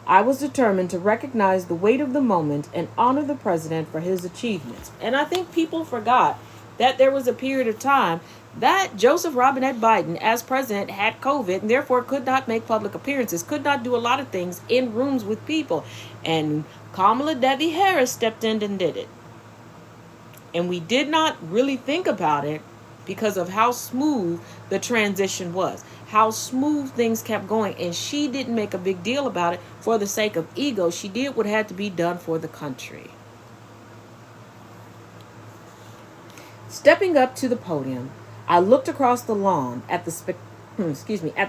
I was determined to recognize the weight of the moment and honor the president for his achievements. And I think people forgot that there was a period of time that Joseph Robinette Biden, as president, had COVID and therefore could not make public appearances, could not do a lot of things in rooms with people. And Kamala Devi Harris stepped in and did it. And we did not really think about it because of how smooth the transition was, how smooth things kept going. And she didn't make a big deal about it for the sake of ego. She did what had to be done for the country. Stepping up to the podium, I looked across the lawn at the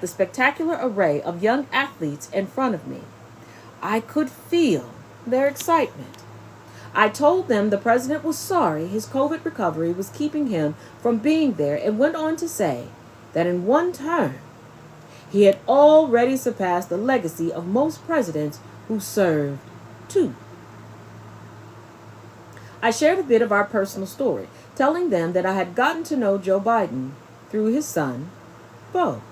spectacular array of young athletes in front of me. I could feel their excitement. I told them the president was sorry his COVID recovery was keeping him from being there, and went on to say that in one term, he had already surpassed the legacy of most presidents who served 2. I shared a bit of our personal story, telling them that I had gotten to know Joe Biden through his son, Beau.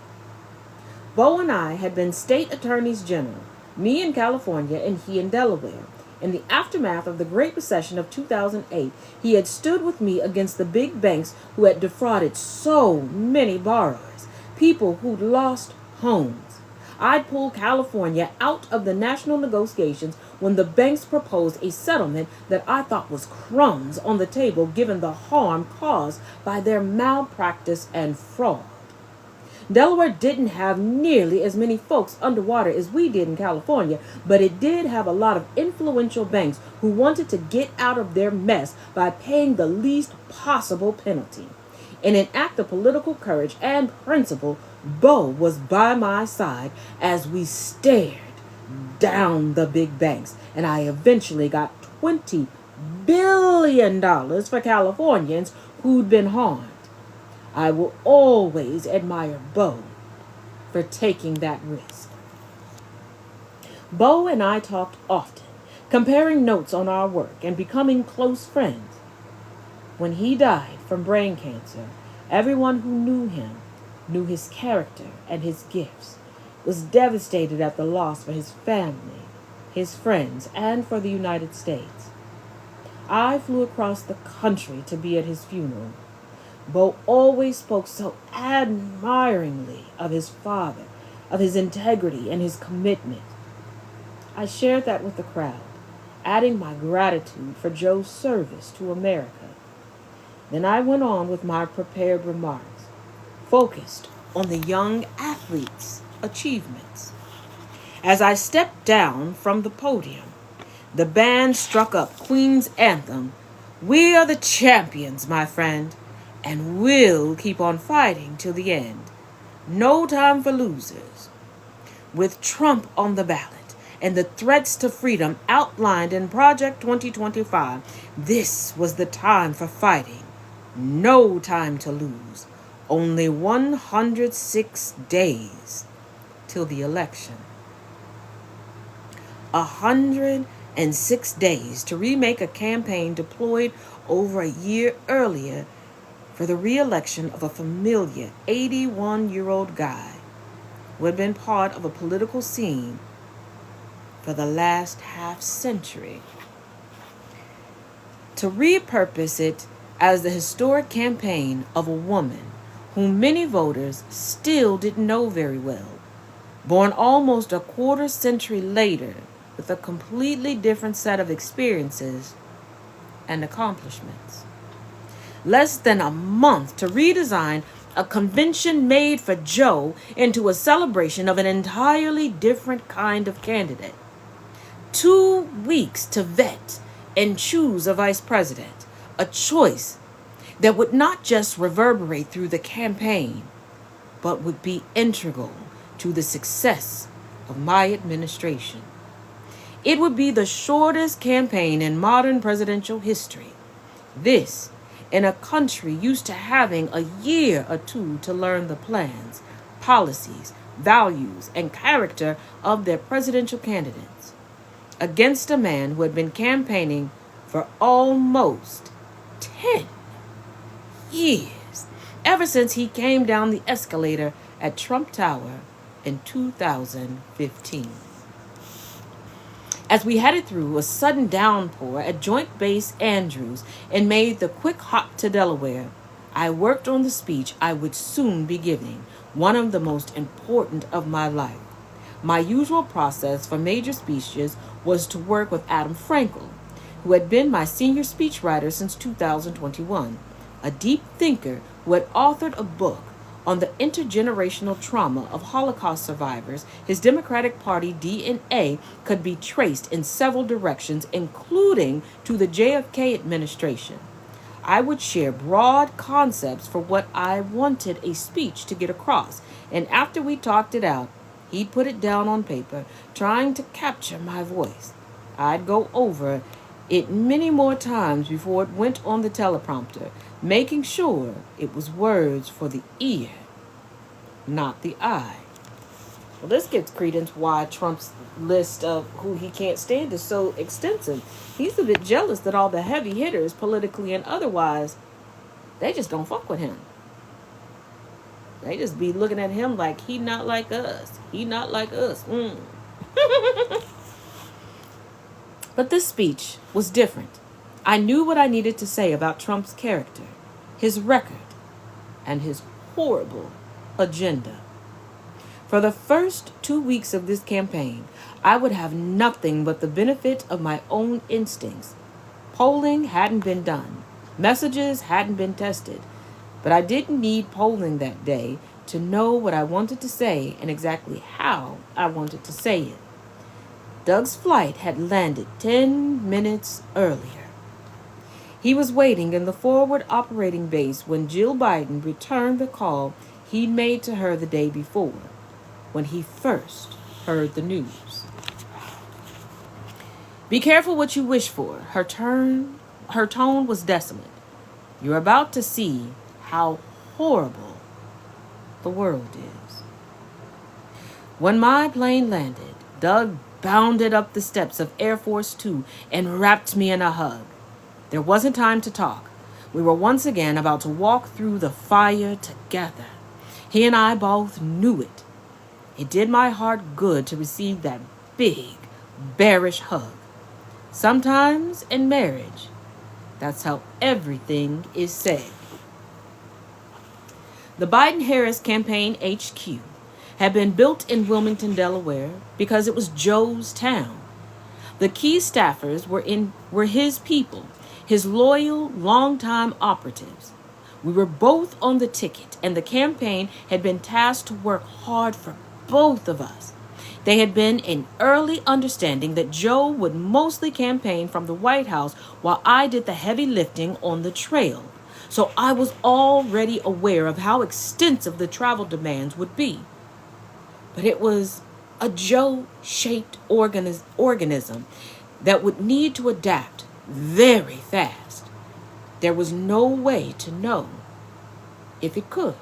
Beau and I had been state attorneys general, me in California and he in Delaware. In the aftermath of the Great Recession of 2008, he had stood with me against the big banks who had defrauded so many borrowers, people who'd lost homes. I'd pulled California out of the national negotiations when the banks proposed a settlement that I thought was crumbs on the table given the harm caused by their malpractice and fraud. Delaware didn't have nearly as many folks underwater as we did in California, but it did have a lot of influential banks who wanted to get out of their mess by paying the least possible penalty. In an act of political courage and principle, Beau was by my side as we stared down the big banks, and I eventually got $20 billion for Californians who'd been harmed. I will always admire Beau for taking that risk. Beau and I talked often, comparing notes on our work and becoming close friends. When he died from brain cancer, everyone who knew him, knew his character and his gifts, was devastated at the loss for his family, his friends, and for the United States. I flew across the country to be at his funeral. Beau always spoke so admiringly of his father, of his integrity and his commitment. I shared that with the crowd, adding my gratitude for Joe's service to America. Then I went on with my prepared remarks. focused on the young athletes' achievements. As I stepped down from the podium, the band struck up Queen's anthem, "We are the champions, my friend, and we'll keep on fighting till the end. No time for losers." With Trump on the ballot and the threats to freedom outlined in Project 2025, this was the time for fighting. No time to lose. Only 106 days till the election. 106 days to remake a campaign deployed over a year earlier for the re-election of a familiar 81-year-old guy who had been part of a political scene for the last half-century. To repurpose it as the historic campaign of a woman whom many voters still didn't know very well, born almost a quarter century later with a completely different set of experiences and accomplishments. Less than a month to redesign a convention made for Joe into a celebration of an entirely different kind of candidate. 2 weeks to vet and choose a vice president, a choice that would not just reverberate through the campaign, but would be integral to the success of my administration. It would be the shortest campaign in modern presidential history. This, in a country used to having a year or two to learn the plans, policies, values, and character of their presidential candidates, against a man who had been campaigning for almost 10 years, ever since he came down the escalator at Trump Tower in 2015. As we headed through a sudden downpour at Joint Base Andrews and made the quick hop to Delaware, I worked on the speech I would soon be giving, one of the most important of my life. My usual process for major speeches was to work with Adam Frankel, who had been my senior speechwriter since 2021, a deep thinker who had authored a book on the intergenerational trauma of Holocaust survivors. His Democratic Party DNA could be traced in several directions, including to the JFK administration. I would share broad concepts for what I wanted a speech to get across, and after we talked it out, he'd put it down on paper, trying to capture my voice. I'd go over it many more times before it went on the teleprompter, making sure it was words for the ear, not the eye. Well, this gives credence why Trump's list of who he can't stand is so extensive. He's a bit jealous that all the heavy hitters, politically and otherwise, they just don't fuck with him. They just be looking at him like he not like us. He not like us. But this speech was different. I knew what I needed to say about Trump's character, his record, and his horrible agenda. For the first 2 weeks of this campaign, I would have nothing but the benefit of my own instincts. Polling hadn't been done. Messages hadn't been tested. But I didn't need polling that day to know what I wanted to say and exactly how I wanted to say it. Doug's flight had landed 10 minutes earlier. He was waiting in the forward operating base when Jill Biden returned the call he'd made to her the day before, when he first heard the news. "Be careful what you wish for." Her tone was desolate. "You're about to see how horrible the world is." When my plane landed, Doug bounded up the steps of Air Force Two and wrapped me in a hug. There wasn't time to talk. We were once again about to walk through the fire together. He and I both knew it. It did my heart good to receive that big, bearish hug. Sometimes in marriage, that's how everything is said. The Biden-Harris campaign HQ had been built in Wilmington, Delaware, because it was Joe's town. The key staffers were his people, his loyal, longtime operatives. We were both on the ticket, and the campaign had been tasked to work hard for both of us. They had been in early understanding that Joe would mostly campaign from the White House while I did the heavy lifting on the trail. So I was already aware of how extensive the travel demands would be. But it was a Joe-shaped organism that would need to adapt very fast. There was no way to know if it could.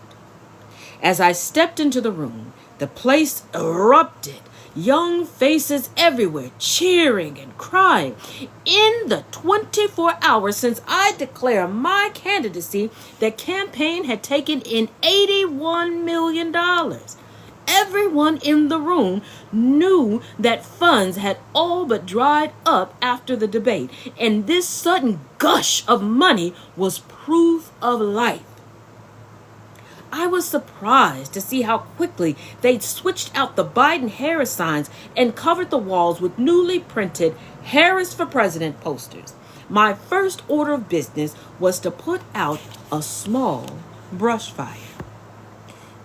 As I stepped into the room, the place erupted. Young faces everywhere, cheering and crying. In the 24 hours since I declared my candidacy, the campaign had taken in $81 million. Everyone in the room knew that funds had all but dried up after the debate, and this sudden gush of money was proof of life. I was surprised to see how quickly they'd switched out the Biden-Harris signs and covered the walls with newly printed Harris for President posters. My first order of business was to put out a small brush fire.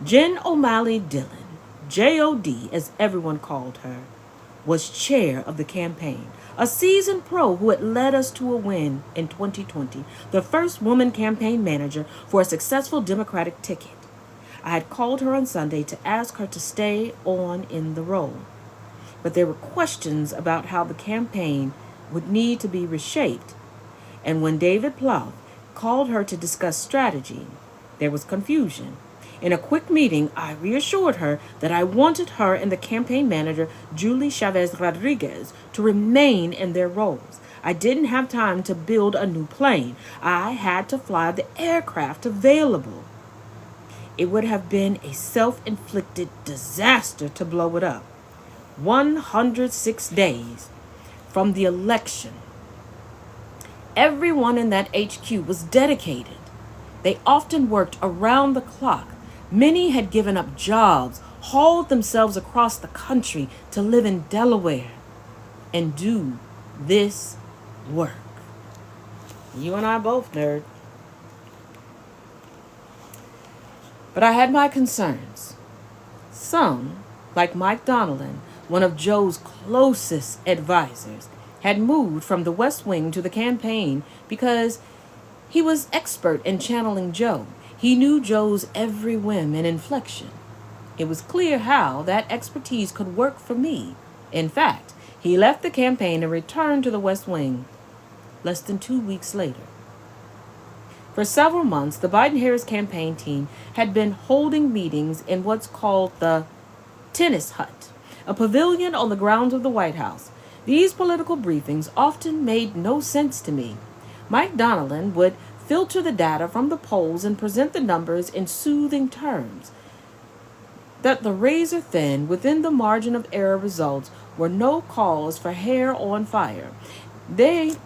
Jen O'Malley Dillon, J.O.D. as everyone called her, was chair of the campaign, a seasoned pro who had led us to a win in 2020, the first woman campaign manager for a successful Democratic ticket. I had called her on Sunday to ask her to stay on in the role, but there were questions about how the campaign would need to be reshaped, and when David Plouffe called her to discuss strategy, there was confusion. In a quick meeting, I reassured her that I wanted her and the campaign manager, Julie Chavez Rodriguez, to remain in their roles. I didn't have time to build a new plane. I had to fly the aircraft available. It would have been a self-inflicted disaster to blow it up. 106 days from the election. Everyone in that HQ was dedicated. They often worked around the clock. Many had given up jobs, hauled themselves across the country to live in Delaware and do this work. You and I both, nerd. But I had my concerns. Some, like Mike Donnellan, one of Joe's closest advisors, had moved from the West Wing to the campaign because he was expert in channeling Joe. He knew Joe's every whim and inflection. It was clear how that expertise could work for me. In fact, he left the campaign and returned to the West Wing less than 2 weeks later. For several months, the Biden-Harris campaign team had been holding meetings in what's called the Tennis Hut, a pavilion on the grounds of the White House. These political briefings often made no sense to me. Mike Donnellan would filter the data from the polls and present the numbers in soothing terms. That the razor thin within the margin of error results were no cause for hair on fire. That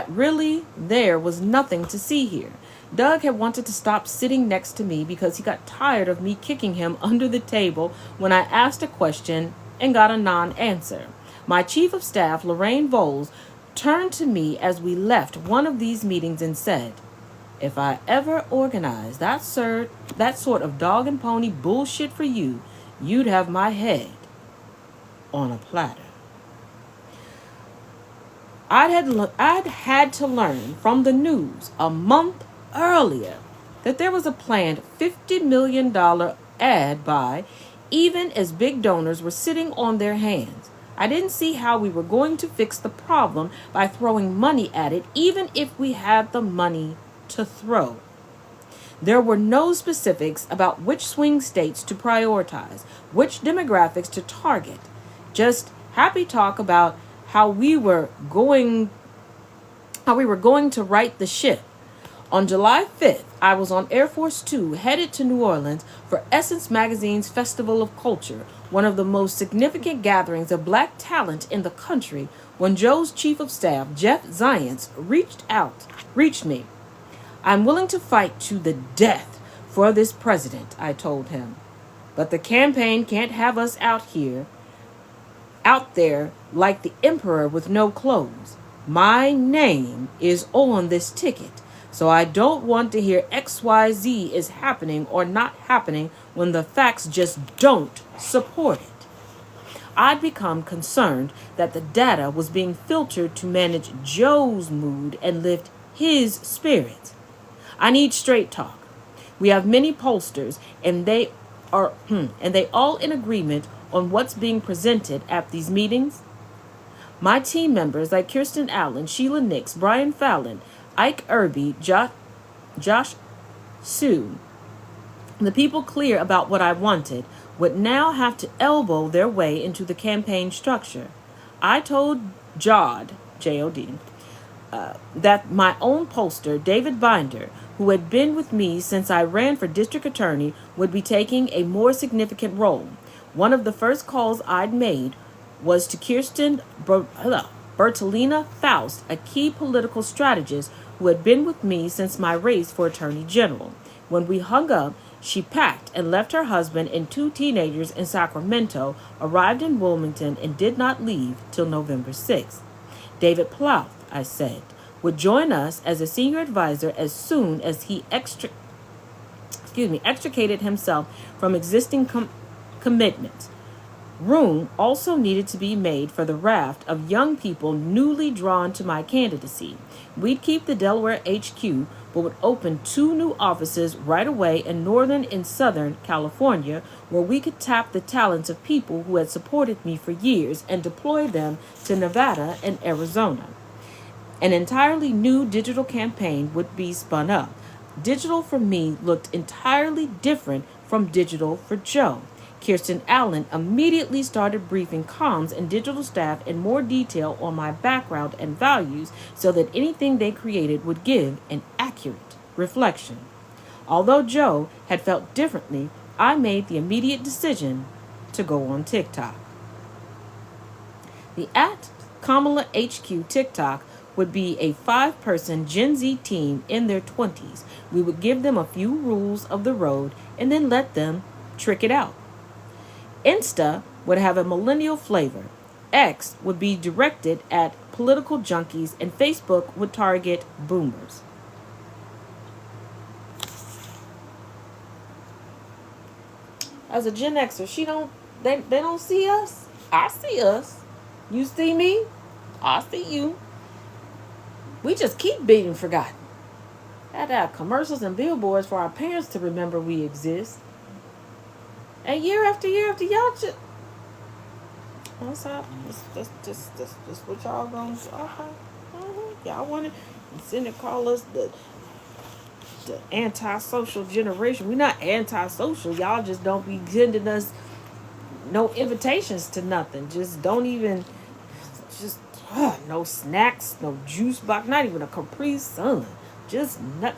really there was nothing to see here. Doug had wanted to stop sitting next to me because he got tired of me kicking him under the table when I asked a question and got a non-answer. My chief of staff, Lorraine Voles, turned to me as we left one of these meetings and said, "If I ever organized that sort of dog and pony bullshit for you, you'd have my head on a platter." I'd had to learn from the news a month earlier that there was a planned $50 million ad buy, even as big donors were sitting on their hands. I didn't see how we were going to fix the problem by throwing money at it, even if we had the money to throw. There were no specifics about which swing states to prioritize, which demographics to target. Just happy talk about how we were going to right the ship. On July 5th, I was on Air Force Two, headed to New Orleans for Essence Magazine's Festival of Culture, one of the most significant gatherings of black talent in the country, when Joe's chief of staff, Jeff Zients, reached me. "I'm willing to fight to the death for this president," I told him. "But the campaign can't have us out there like the emperor with no clothes. My name is on this ticket, So I don't want to hear XYZ is happening or not happening when the facts just don't support it. I'd become concerned that the data was being filtered to manage Joe's mood and lift his spirits. I need straight talk. We have many pollsters, and they all in agreement on what's being presented at these meetings. My team members like Kirsten Allen, Sheila Nix, Brian Fallon, Ike Irby, Josh Sue, the people clear about what I wanted, would now have to elbow their way into the campaign structure. I told Jod, J-O-D, that my own pollster, David Binder, who had been with me since I ran for district attorney, would be taking a more significant role. One of the first calls I'd made was to Kirsten Bertolina Faust, a key political strategist who had been with me since my race for attorney general. When we hung up, she packed and left her husband and 2 teenagers in Sacramento, arrived in Wilmington, and did not leave till November 6th. David Plouth, I said, would join us as a senior advisor as soon as he extricated himself from existing commitments. Room also needed to be made for the raft of young people newly drawn to my candidacy. We'd keep the Delaware HQ, but would open 2 new offices right away in Northern and Southern California, where we could tap the talents of people who had supported me for years and deploy them to Nevada and Arizona. An entirely new digital campaign would be spun up. Digital for me looked entirely different from digital for Joe. Kirsten Allen immediately started briefing comms and digital staff in more detail on my background and values so that anything they created would give an accurate reflection. Although Joe had felt differently, I made the immediate decision to go on TikTok. The @Kamala HQ TikTok would be a 5-person Gen Z team in their 20s. We would give them a few rules of the road and then let them trick it out. Insta would have a millennial flavor. X would be directed at political junkies, and Facebook would target boomers. As a Gen Xer, they don't see us. I see us. You see me? I see you. We just keep being forgotten. Had to have commercials and billboards for our parents to remember we exist. And year after year after y'all just... What's up? That's what y'all gonna... Okay. Y'all want to send and call us the antisocial generation. We're not antisocial. Y'all just don't be sending us no invitations to nothing. Just don't even... Just... no snacks, no juice box, not even a Capri Sun. Just not...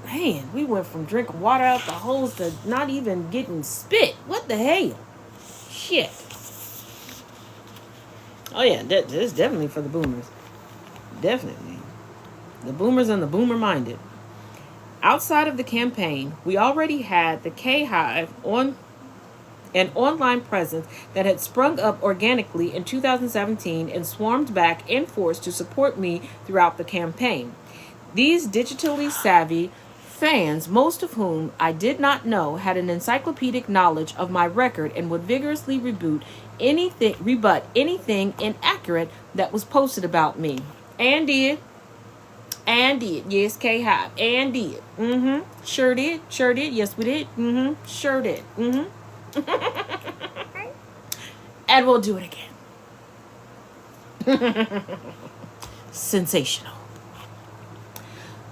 Man, we went from drinking water out the hose to not even getting spit. What the hell? Shit. Oh yeah, this is definitely for the boomers. Definitely. The boomers and the boomer-minded. Outside of the campaign, we already had the K-Hive on an online presence that had sprung up organically in 2017 and swarmed back in force to support me throughout the campaign. These digitally savvy fans, most of whom I did not know, had an encyclopedic knowledge of my record and would vigorously rebut anything inaccurate that was posted about me. And did. Yes, K-Hive. And did. Sure did. Yes, we did. Sure did. And we'll do it again. Sensational.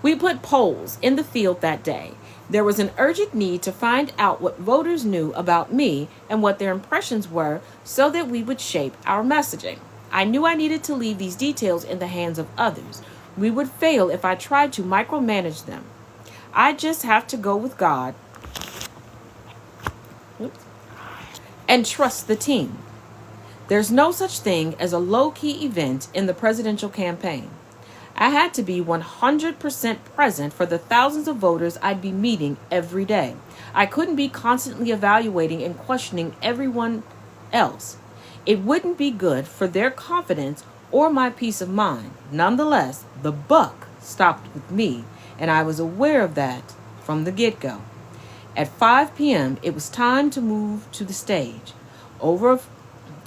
We put polls in the field that day. There was an urgent need to find out what voters knew about me and what their impressions were so that we would shape our messaging. I knew I needed to leave these details in the hands of others. We would fail if I tried to micromanage them. I just have to go with God and trust the team. There's no such thing as a low-key event in the presidential campaign. I had to be 100% present for the thousands of voters I'd be meeting every day. I couldn't be constantly evaluating and questioning everyone else. It wouldn't be good for their confidence or my peace of mind. Nonetheless, the buck stopped with me, and I was aware of that from the get-go. At 5 p.m., it was time to move to the stage. Over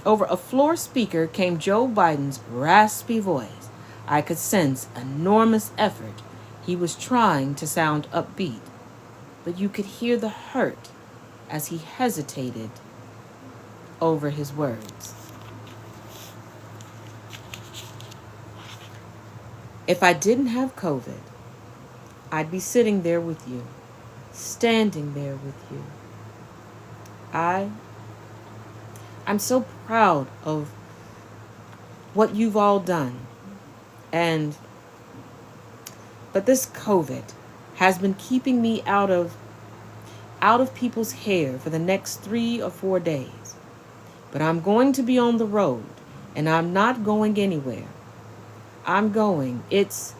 a floor speaker came Joe Biden's raspy voice. I could sense enormous effort. He was trying to sound upbeat, but you could hear the hurt as he hesitated over his words. If I didn't have COVID, I'd be sitting there with you, standing there with you. I'm so proud of what you've all done. But this COVID has been keeping me out of people's hair for the next 3 or 4 days. But I'm going to be on the road, and I'm not going anywhere. I'm going. It's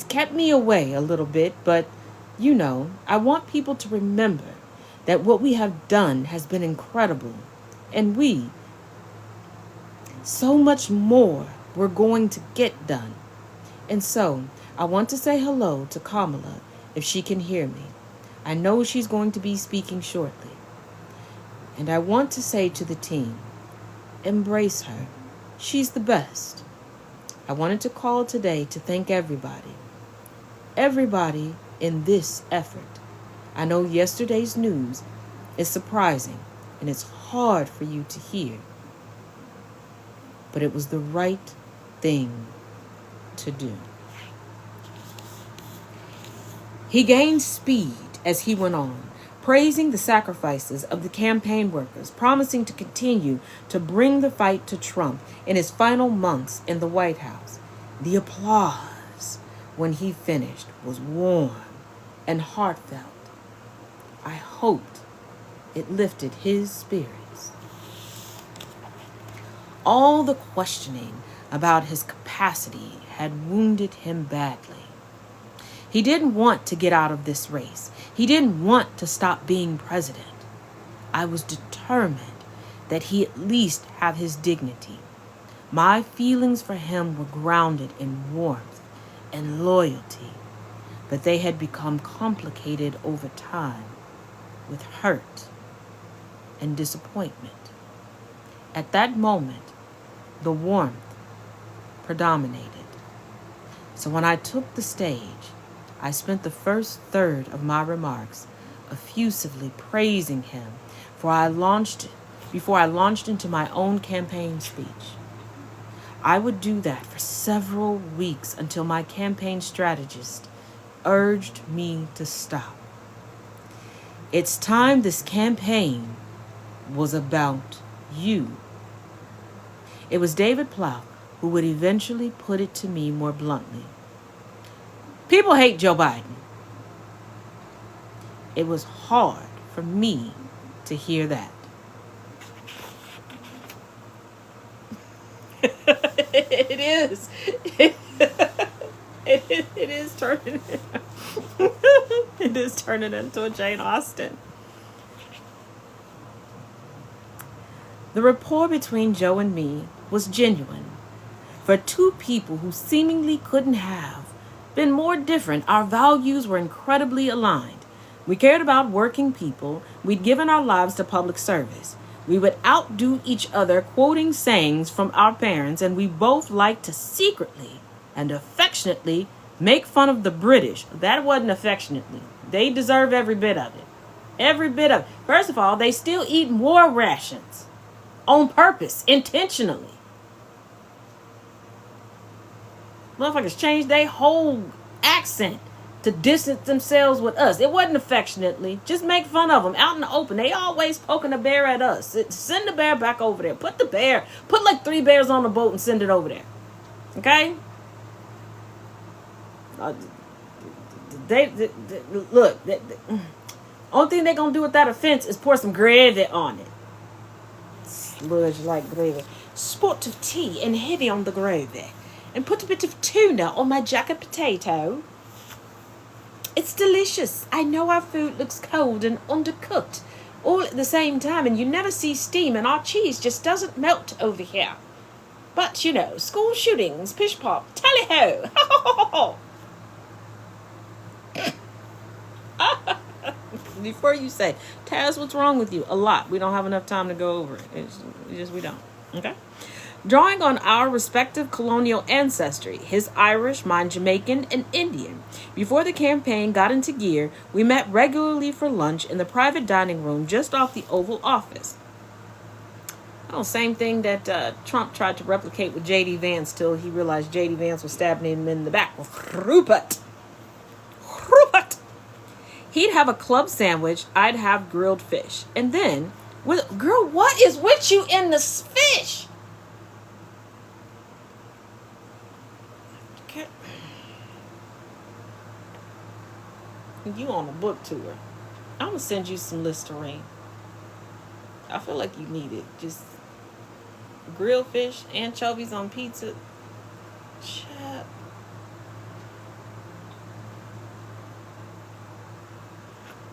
kept me away a little bit, but I want people to remember that what we have done has been incredible, and so much more we're going to get done. And so I want to say hello to Kamala if she can hear me. I know she's going to be speaking shortly. And I want to say to the team, embrace her. She's the best. I wanted to call today to thank everybody in this effort. I know yesterday's news is surprising and it's hard for you to hear, but it was the right thing to do. He gained speed as he went on, praising the sacrifices of the campaign workers, promising to continue to bring the fight to Trump in his final months in the White House. The applause when he finished was warm and heartfelt. I hoped it lifted his spirits. All the questioning about his capacity had wounded him badly. He didn't want to get out of this race. He didn't want to stop being president. I was determined that he at least have his dignity. My feelings for him were grounded in warmth and loyalty, but they had become complicated over time with hurt and disappointment. At that moment, the warmth predominated. So when I took the stage, I spent the first third of my remarks effusively praising him before I launched into my own campaign speech. I would do that for several weeks until my campaign strategist urged me to stop. It's time this campaign was about you. It was David Plouffe who would eventually put it to me more bluntly. People hate Joe Biden. It was hard for me to hear that. It is. It is turning. It is turning into a Jane Austen. The rapport between Joe and me was genuine. For two people who seemingly couldn't have been more different, our values were incredibly aligned. We cared about working people. We'd given our lives to public service. We would outdo each other quoting sayings from our parents, and we both liked to secretly and affectionately make fun of the British. That wasn't affectionately. They deserve every bit of it. Every bit of it. First of all, they still eat war rations on purpose, intentionally. Motherfuckers changed their whole accent to distance themselves with us. It wasn't affectionately. Just make fun of them out in the open. They always poking a bear at us. Send the bear back over there. Put like 3 bears on the boat and send it over there. Okay? Only thing they're going to do with that offense is pour some gravy on it. Sludge like gravy. Spot of tea and heavy on the gravy. And put a bit of tuna on my jacket potato. It's delicious. I know our food looks cold and undercooked all at the same time, and you never see steam, and our cheese just doesn't melt over here. But, school shootings, pish pop, tally ho, before you say, Taz, what's wrong with you? A lot. We don't have enough time to go over it. It's just we don't. Okay? Drawing on our respective colonial ancestry, his Irish, mine Jamaican, and Indian. Before the campaign got into gear, we met regularly for lunch in the private dining room just off the Oval Office. Oh, same thing that Trump tried to replicate with J.D. Vance till he realized J.D. Vance was stabbing him in the back with Rupert. He'd have a club sandwich, I'd have grilled fish. And then, girl, what is with you in the fish? You on a book tour. I'm going to send you some Listerine. I feel like you need it. Just grilled fish, anchovies on pizza. Chap.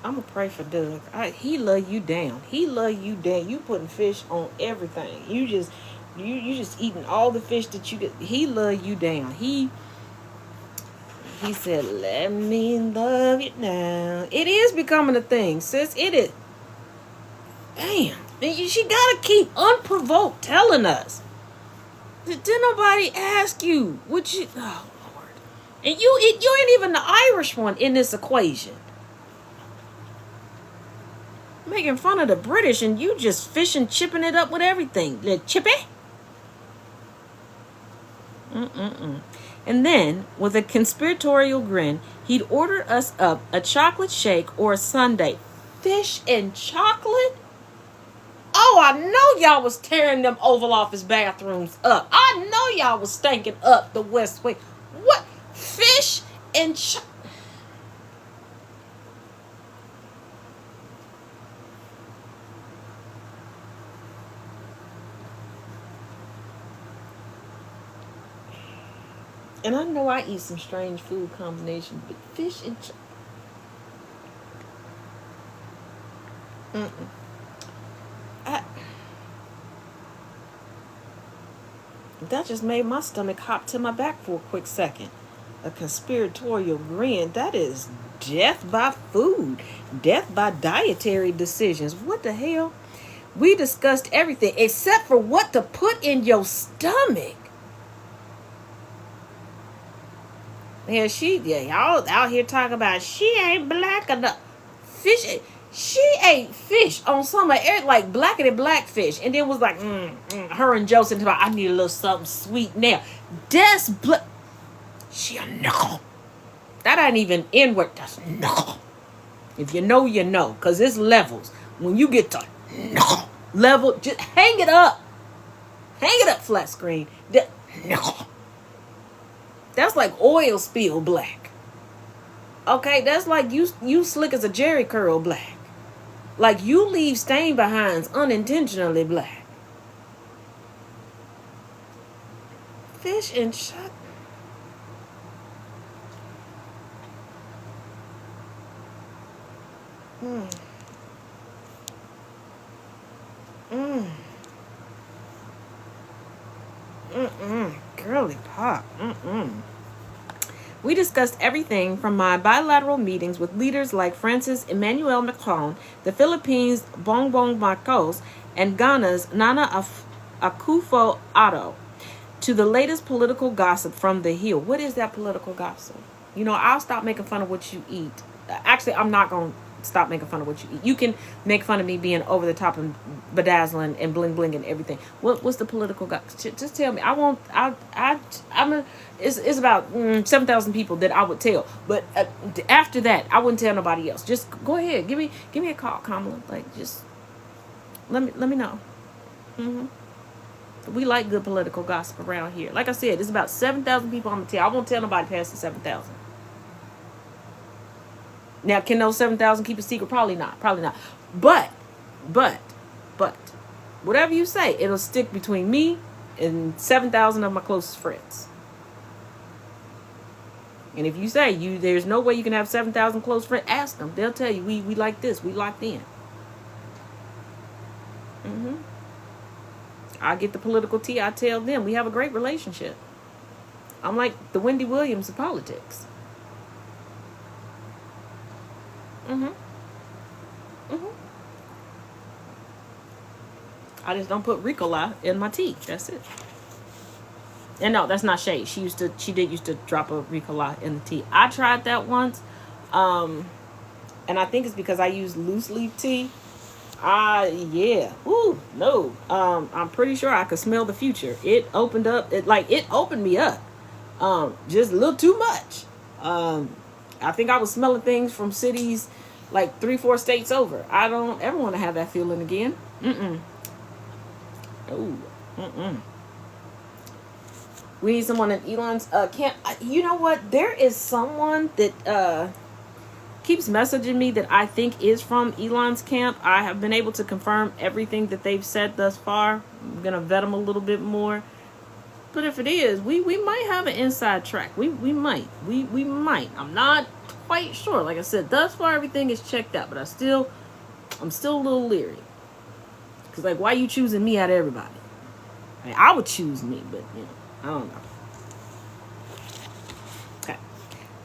I'm going to pray for Doug. He love you down. He love you down. You putting fish on everything. You just eating all the fish that you get. He love you down. He said, let me love you now. It is becoming a thing, sis. It is. Damn. She got to keep unprovoked telling us. Did nobody ask you? Would you? Oh, Lord. And you ain't even the Irish one in this equation. Making fun of the British and you just fishing, chipping it up with everything. The chippy. And then, with a conspiratorial grin, he'd order us up a chocolate shake or a sundae. Fish and chocolate? Oh, I know y'all was tearing them Oval Office bathrooms up. I know y'all was stinking up the West Wing. What? Fish and chocolate? And I know I eat some strange food combinations, but fish and that just made my stomach hop to my back for a quick second. A conspiratorial grin. That is death by food. Death by dietary decisions. What the hell? We discussed everything except for what to put in your stomach. Yeah, y'all out here talking about she ain't black enough. Fish, she ate fish on some of it, like blackety blackfish, and then was like, her and Joseph about, I need a little something sweet now. That's she a knuckle. That ain't even N-word. That's knuckle. If you know, you know, cause it's levels. When you get to knuckle level, just hang it up, flat screen. Knuckle. That's like oil spill black. Okay, that's like you slick as a Jerry curl black. Like you leave stain behinds unintentionally black. Fish and shut. Girly pop. We discussed everything from my bilateral meetings with leaders like Francis Emmanuel Macron, the Philippines' Bongbong Marcos, and Ghana's Nana Akufo-Addo, to the latest political gossip from the Hill. What is that political gossip? You know, I'll stop making fun of what you eat. Actually, I'm not going to stop making fun of what you eat. You can make fun of me being over the top and bedazzling and bling bling and everything. What's the political gossip? Just tell me. It's about 7,000 people that I would tell. But after that, I wouldn't tell nobody else. Just go ahead. Give me a call, Kamala. Like, just let me know. We like good political gossip around here. Like I said, it's about 7,000 people I'm going to tell. I won't tell nobody past the 7,000. Now, can those 7,000 keep a secret? Probably not. But, whatever you say, it'll stick between me and 7,000 of my closest friends. And if you say there's no way you can have 7,000 close friends, ask them. They'll tell you, we like this. We locked in. I get the political tea. I tell them we have a great relationship. I'm like the Wendy Williams of politics. I just don't put Ricola in my tea. That's it. And no, that's not shade. She did used to drop a Ricola in the tea. I tried that once. And I think it's because I use loose leaf tea. Yeah. Ooh, no. I'm pretty sure I could smell the future. It opened up. It opened me up. Just a little too much. I think I was smelling things from cities like 3-4 states over. I don't ever want to have that feeling again. Oh. We need someone in Elon's camp. You know what? There is someone that keeps messaging me that I think is from Elon's camp. I have been able to confirm everything that they've said thus far. I'm gonna vet them a little bit more. But if it is, we might have an inside track. We might. We might. I'm not quite sure. Like I said, thus far everything is checked out, but I'm still a little leery. Cause like, why you choosing me out of everybody? I mean, I would choose me, but you know, I don't know. Okay,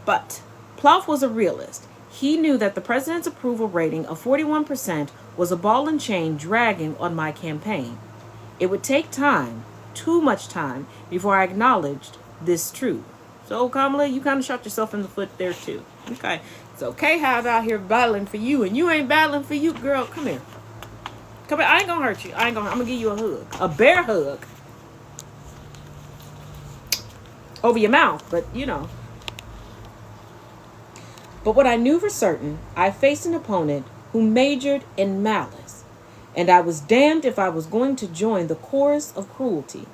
but Plouffe was a realist. He knew that the president's approval rating of 41% was a ball and chain dragging on my campaign. It would take time, too much time, before I acknowledged this truth. So, Kamala, you kind of shot yourself in the foot there, too. Okay. It's okay how I'm out here battling for you, and you ain't battling for you, girl. Come here. Come here. I ain't gonna hurt you. I'm gonna give you a hug. A bear hug. Over your mouth, but, you know. But what I knew for certain, I faced an opponent who majored in malice, and I was damned if I was going to join the chorus of cruelty.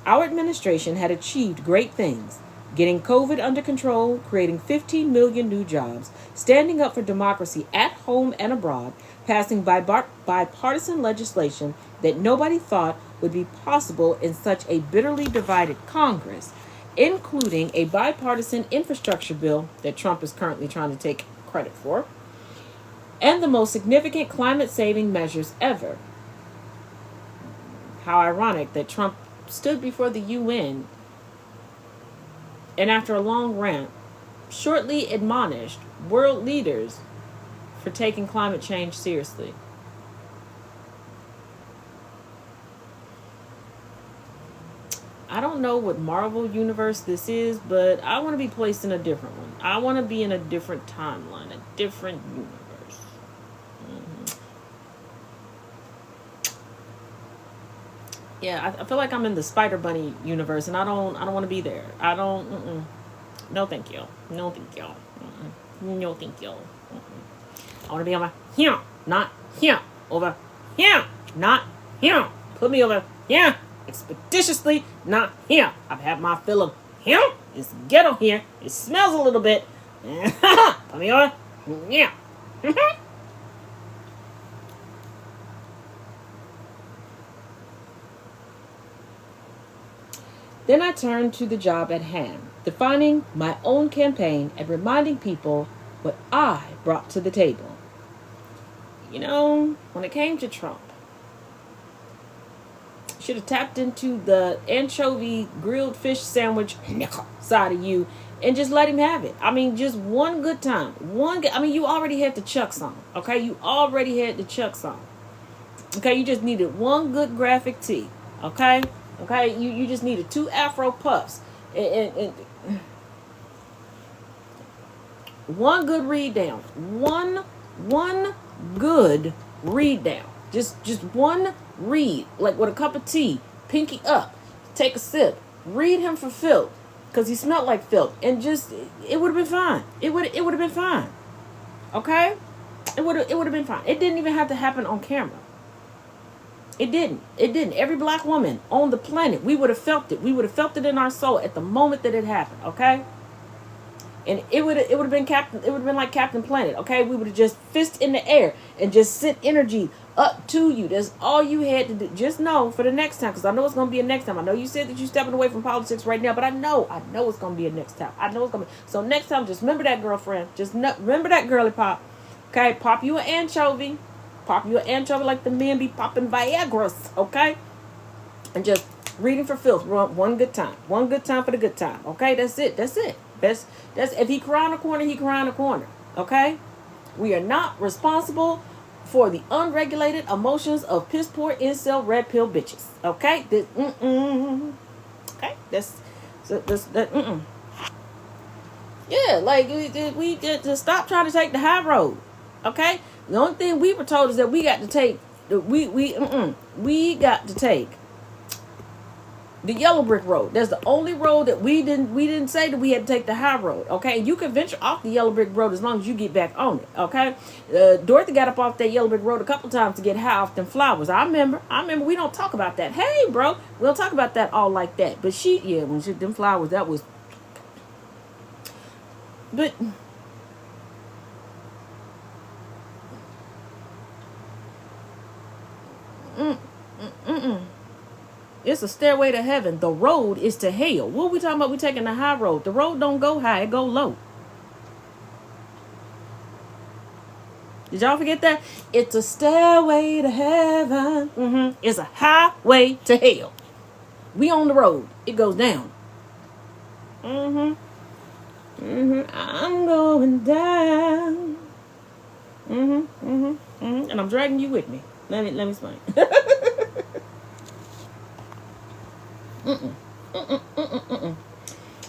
Our administration had achieved great things, getting COVID under control, creating 15 million new jobs, standing up for democracy at home and abroad, passing bipartisan legislation that nobody thought would be possible in such a bitterly divided Congress, including a bipartisan infrastructure bill that Trump is currently trying to take credit for, and the most significant climate-saving measures ever. How ironic that Trump stood before the UN and after a long rant, shortly admonished world leaders for taking climate change seriously. I don't know what Marvel universe this is, but I want to be placed in a different one. I want to be in a different timeline, a different universe. Yeah, I feel like I'm in the Spider Bunny universe, and I don't want to be there. I don't. No, thank you. No, thank you. No, thank you. I want to be over here, not here. Over here, not here. Put me over here. Expeditiously, not here. I've had my fill of here. It's ghetto here. It smells a little bit. Put me over. Yeah. Then I turned to the job at hand, defining my own campaign and reminding people what I brought to the table. You know, when it came to Trump, should have tapped into the anchovy grilled fish sandwich side of you and just let him have it. I mean, just one good time. You already had the chucks on, okay? You already had the chucks on. Okay, you just needed one good graphic tee, okay? Okay, you just needed 2 Afro puffs and one good read down. One good read down. Just one read, like with a cup of tea, pinky up, take a sip, read him for filth, because he smelled like filth, and just, it would have been fine. It would have been fine. Okay? It would have been fine. It didn't even have to happen on camera. It didn't. Every black woman on the planet, we would have felt it. We would have felt it in our soul at the moment that it happened, okay? And it would have been like Captain Planet, okay? We would have just fist in the air and just sent energy up to you. That's all you had to do. Just know for the next time, because I know it's going to be a next time. I know you said that you're stepping away from politics right now, but I know it's going to be a next time. I know it's going to be. So next time, just remember that, girlfriend. Remember that, girly pop. Okay? Pop you an anchovy. Pop you an anchovy like the men be popping Viagra's, okay? And just reading for filth. One good time. One good time for the good time. Okay? That's it. That's if he cry in a corner, he cry in a corner. Okay? We are not responsible for the unregulated emotions of piss poor incel red pill bitches. Okay, okay, that. Yeah, like we to stop trying to take the high road. Okay, the only thing we were told is that we got to take we got to take the yellow brick road. That's the only road that we didn't say that we had to take the high road. Okay, you can venture off the yellow brick road as long as you get back on it. Okay, Dorothy got up off that yellow brick road a couple times to get high off them flowers. I remember. We don't talk about that. Hey, bro, we don't talk about that all like that. But when she them flowers, that was. But. It's a stairway to heaven. The road is to hell. What are we talking about? We taking the high road. The road don't go high, it go low. Did y'all forget that? It's a stairway to heaven. It's a highway to hell. We on the road. It goes down. I'm going down. And I'm dragging you with me. Let me explain.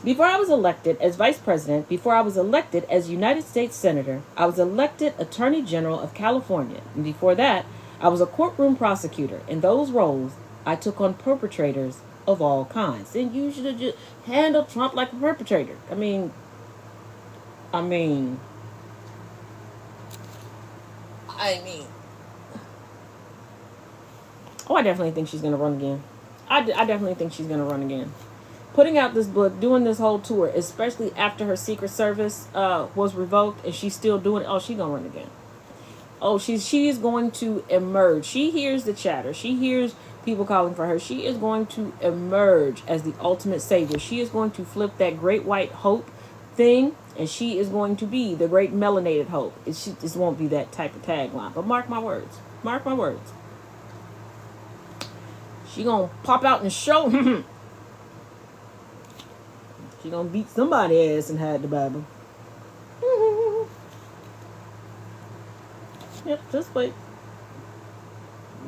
Before I was elected as vice president, before I was elected as United States Senator, I was elected Attorney General of California. And before that, I was a courtroom prosecutor. In those roles, I took on perpetrators of all kinds. And you should have just handled Trump like a perpetrator. I mean. Oh, I definitely think she's going to run again. I definitely think she's going to run again. Putting out this book, doing this whole tour, especially after her Secret Service was revoked and she's still doing it. Oh, she's going to run again. Oh, she is going to emerge. She hears the chatter. She hears people calling for her. She is going to emerge as the ultimate savior. She is going to flip that great white hope thing, and she is going to be the great melanated hope. This won't be that type of tagline, but mark my words. Mark my words. She gonna pop out and show. She gonna beat somebody's ass and hide the Bible. Yep, just wait.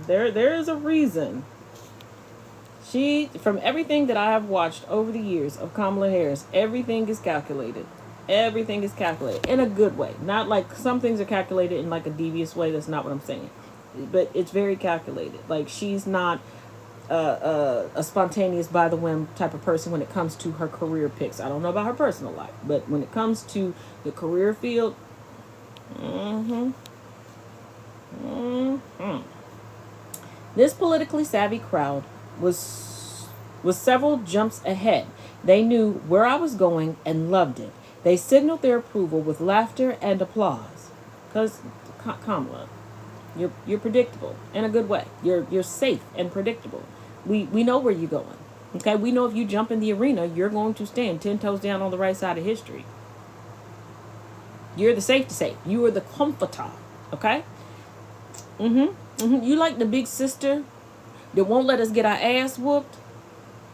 There is a reason. From everything that I have watched over the years of Kamala Harris, everything is calculated. Everything is calculated in a good way. Not like some things are calculated in like a devious way. That's not what I'm saying. But it's very calculated. Like she's not a spontaneous by the whim type of person when it comes to her career picks. I don't know about her personal life, but when it comes to the career field, this politically savvy crowd was several jumps ahead. They knew where I was going and loved it. They signaled their approval with laughter and applause. Because Kamala, you're predictable in a good way. You're safe and predictable. We know where you're going. Okay, we know if you jump in the arena, you're going to stand 10 toes down on the right side of history. You're the safe to safe. You are the comforter. Okay. You like the big sister that won't let us get our ass whooped,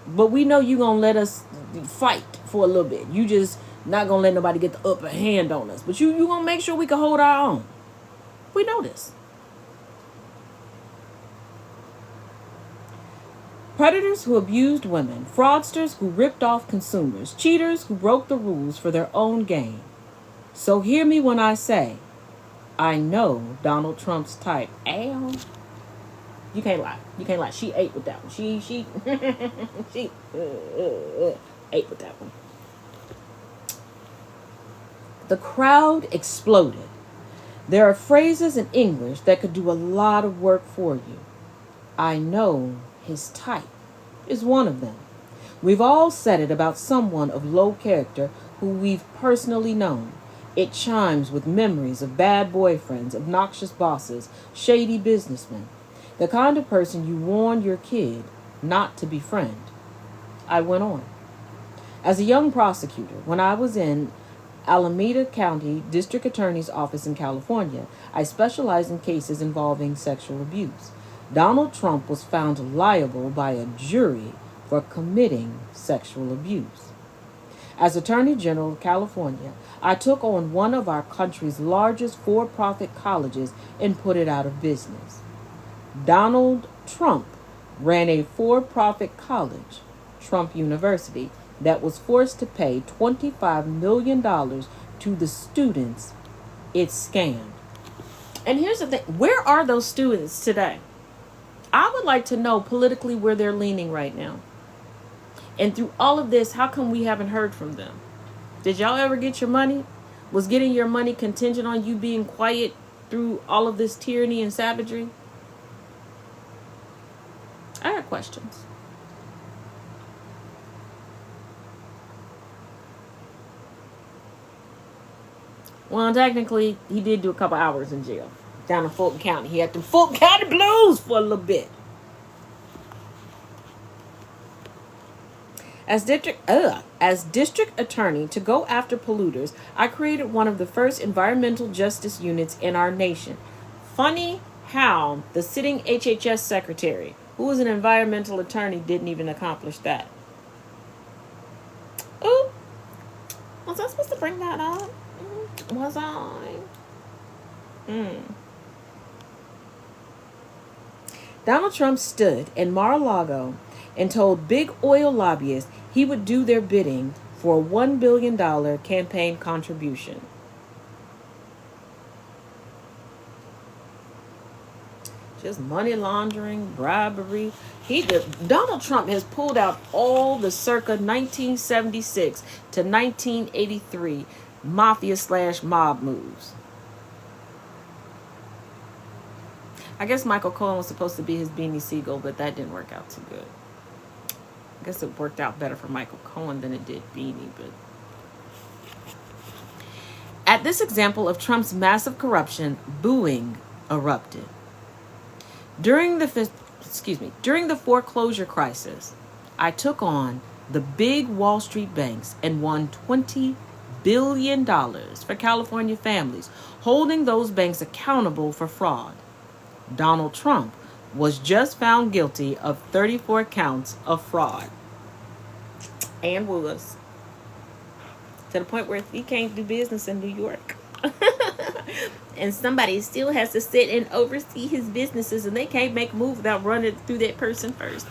but we know you gonna let us fight for a little bit. You just not gonna let nobody get the upper hand on us, but you gonna make sure we can hold our own. We know this. Predators who abused women, fraudsters who ripped off consumers, cheaters who broke the rules for their own gain. So hear me when I say, I know Donald Trump's type. Ow. You can't lie. You can't lie. She ate with that one. She ate with that one. The crowd exploded. There are phrases in English that could do a lot of work for you. I know his type is one of them. We've all said it about someone of low character who we've personally known. It chimes with memories of bad boyfriends, obnoxious bosses, shady businessmen. The kind of person you warned your kid not to befriend. I went on. As a young prosecutor, when I was in Alameda County District Attorney's Office in California, I specialized in cases involving sexual abuse. Donald Trump was found liable by a jury for committing sexual abuse. As Attorney General of California, I took on one of our country's largest for-profit colleges and put it out of business. Donald Trump ran a for-profit college, Trump University, that was forced to pay $25 million to the students it scammed. And here's the thing. Where are those students today? I would like to know politically where they're leaning right now. And through all of this, how come we haven't heard from them? Did y'all ever get your money? Was getting your money contingent on you being quiet through all of this tyranny and savagery? I got questions. Well, technically, he did do a couple hours in jail down in Fulton County. He had the Fulton County blues for a little bit. As district attorney to go after polluters, I created one of the first environmental justice units in our nation. Funny how the sitting HHS secretary, who was an environmental attorney, didn't even accomplish that. Ooh, was I supposed to bring that up? Was I? Donald Trump stood in Mar-a-Lago and told big oil lobbyists he would do their bidding for a $1 billion campaign contribution. Just money laundering, bribery. Donald Trump has pulled out all the circa 1976 to 1983 mafia/mob moves. I guess Michael Cohen was supposed to be his Beanie Siegel, but that didn't work out too good. I guess it worked out better for Michael Cohen than it did Beanie, but... At this example of Trump's massive corruption, booing erupted. During the foreclosure crisis, I took on the big Wall Street banks and won $20 billion for California families, holding those banks accountable for fraud. Donald Trump was just found guilty of 34 counts of fraud. And was. To the point where he can't do business in New York. And somebody still has to sit and oversee his businesses, and they can't make a move without running through that person first.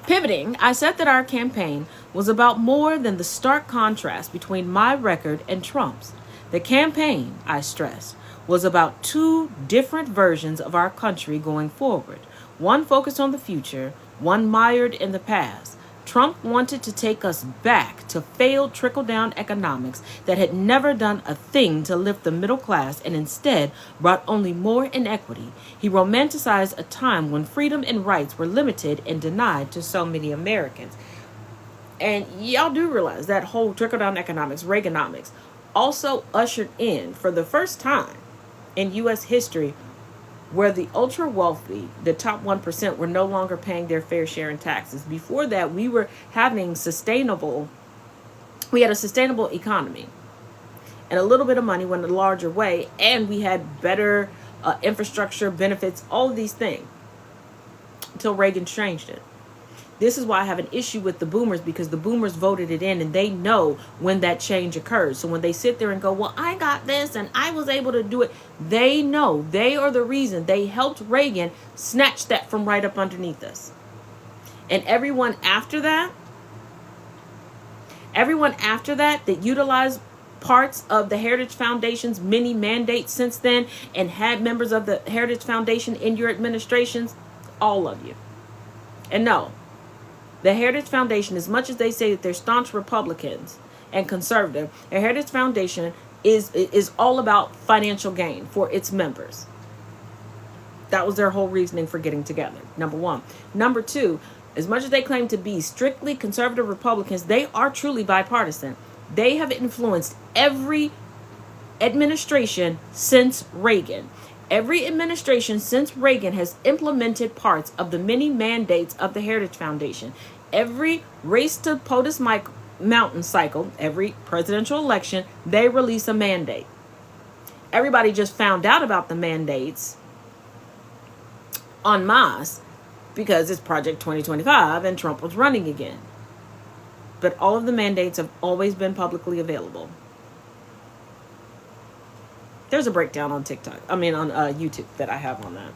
Pivoting, I said that our campaign was about more than the stark contrast between my record and Trump's. The campaign, I stressed, was about two different versions of our country going forward. One focused on the future, one mired in the past. Trump wanted to take us back to failed trickle-down economics that had never done a thing to lift the middle class and instead brought only more inequity. He romanticized a time when freedom and rights were limited and denied to so many Americans. And y'all do realize that whole trickle-down economics, Reaganomics, also ushered in, for the first time in U.S. history, where the ultra wealthy, the top 1%, were no longer paying their fair share in taxes. Before that, we had a sustainable economy, and a little bit of money went a larger way, and we had better infrastructure, benefits, all of these things, until Reagan changed it. This is why I have an issue with the boomers, because the boomers voted it in and they know when that change occurs. So when they sit there and go, well, I got this and I was able to do it, they know they are the reason. They helped Reagan snatch that from right up underneath us. And everyone after that that utilized parts of the Heritage Foundation's many mandates since then and had members of the Heritage Foundation in your administrations, all of you. And no, the Heritage Foundation, as much as they say that they're staunch Republicans and conservative, the Heritage Foundation is all about financial gain for its members. That was their whole reasoning for getting together, number one. Number two, as much as they claim to be strictly conservative Republicans, they are truly bipartisan. They have influenced every administration since Reagan. Every administration since Reagan has implemented parts of the many mandates of the Heritage Foundation. Every race to POTUS mountain cycle, every presidential election, they release a mandate. Everybody just found out about the mandates en masse because it's Project 2025 and Trump was running again. But all of the mandates have always been publicly available. There's a breakdown on on YouTube that I have on that.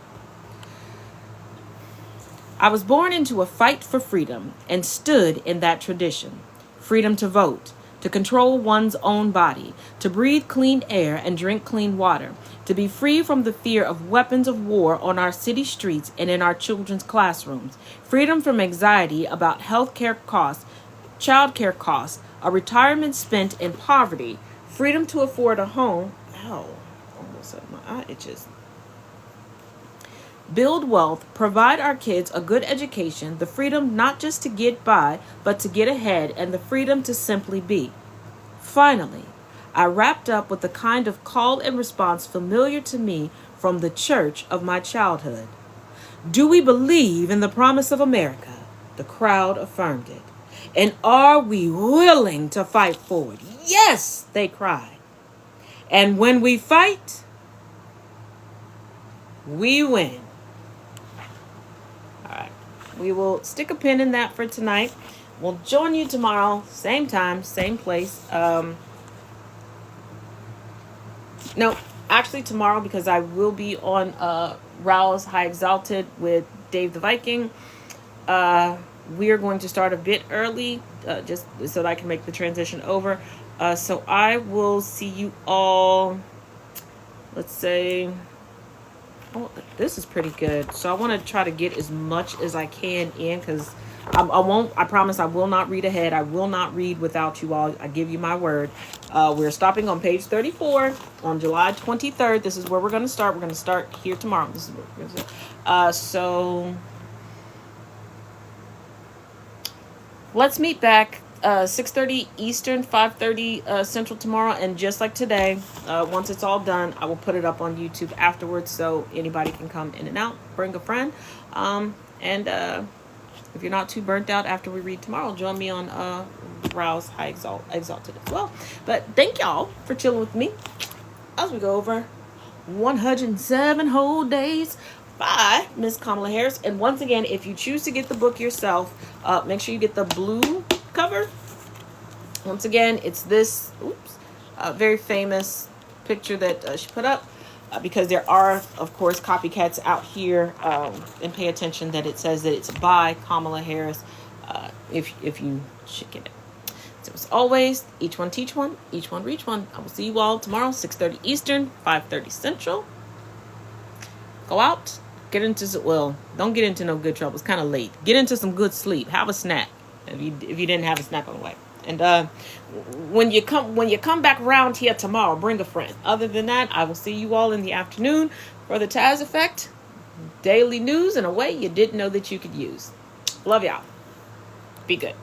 I was born into a fight for freedom and stood in that tradition. Freedom to vote, to control one's own body, to breathe clean air and drink clean water, to be free from the fear of weapons of war on our city streets and in our children's classrooms, freedom from anxiety about health care costs, child care costs, a retirement spent in poverty, freedom to afford a home. Ow, almost my eye itches. Build wealth, provide our kids a good education, the freedom not just to get by, but to get ahead, and the freedom to simply be. Finally, I wrapped up with the kind of call and response familiar to me from the church of my childhood. Do we believe in the promise of America? The crowd affirmed it. And are we willing to fight for it? Yes, they cried. And when we fight, we win. We will stick a pin in that for tonight. We'll join you tomorrow, same time, same place. No, actually tomorrow, because I will be on Rouse High Exalted with Dave the Viking. We are going to start a bit early, just so that I can make the transition over. So I will see you all, let's say... Oh, this is pretty good. So I want to try to get as much as I can in, because I promise I will not read ahead. I will not read without you all. I give you my word. We're stopping on page 34 on July 23rd. This is where we're going to start. We're going to start here tomorrow. This is where we're going to start. So let's meet back 6:30 Eastern, 5:30 Central tomorrow. And just like today, once it's all done, I will put it up on YouTube afterwards, so anybody can come in and out, bring a friend. And if you're not too burnt out after we read tomorrow, join me on Rouse High Exalted as well. But thank y'all for chilling with me as we go over 107 whole days by Miss Kamala Harris. And once again, if you choose to get the book yourself, make sure you get the blue cover. Once again, it's this very famous picture that she put up, because there are, of course, copycats out here, and pay attention that it says that it's by Kamala Harris, if you should get it. So as always, each one teach one, each one reach one. I will see you all tomorrow, 6:30 Eastern, 5:30 Central. Go out, get into don't get into no good trouble. It's kind of late. Get into some good sleep. Have a snack if you didn't have a snack on the way. And when you come back around here tomorrow, bring a friend. Other than that, I will see you all in the afternoon for the Taz Effect, daily news in a way you didn't know that you could use. Love y'all. Be good.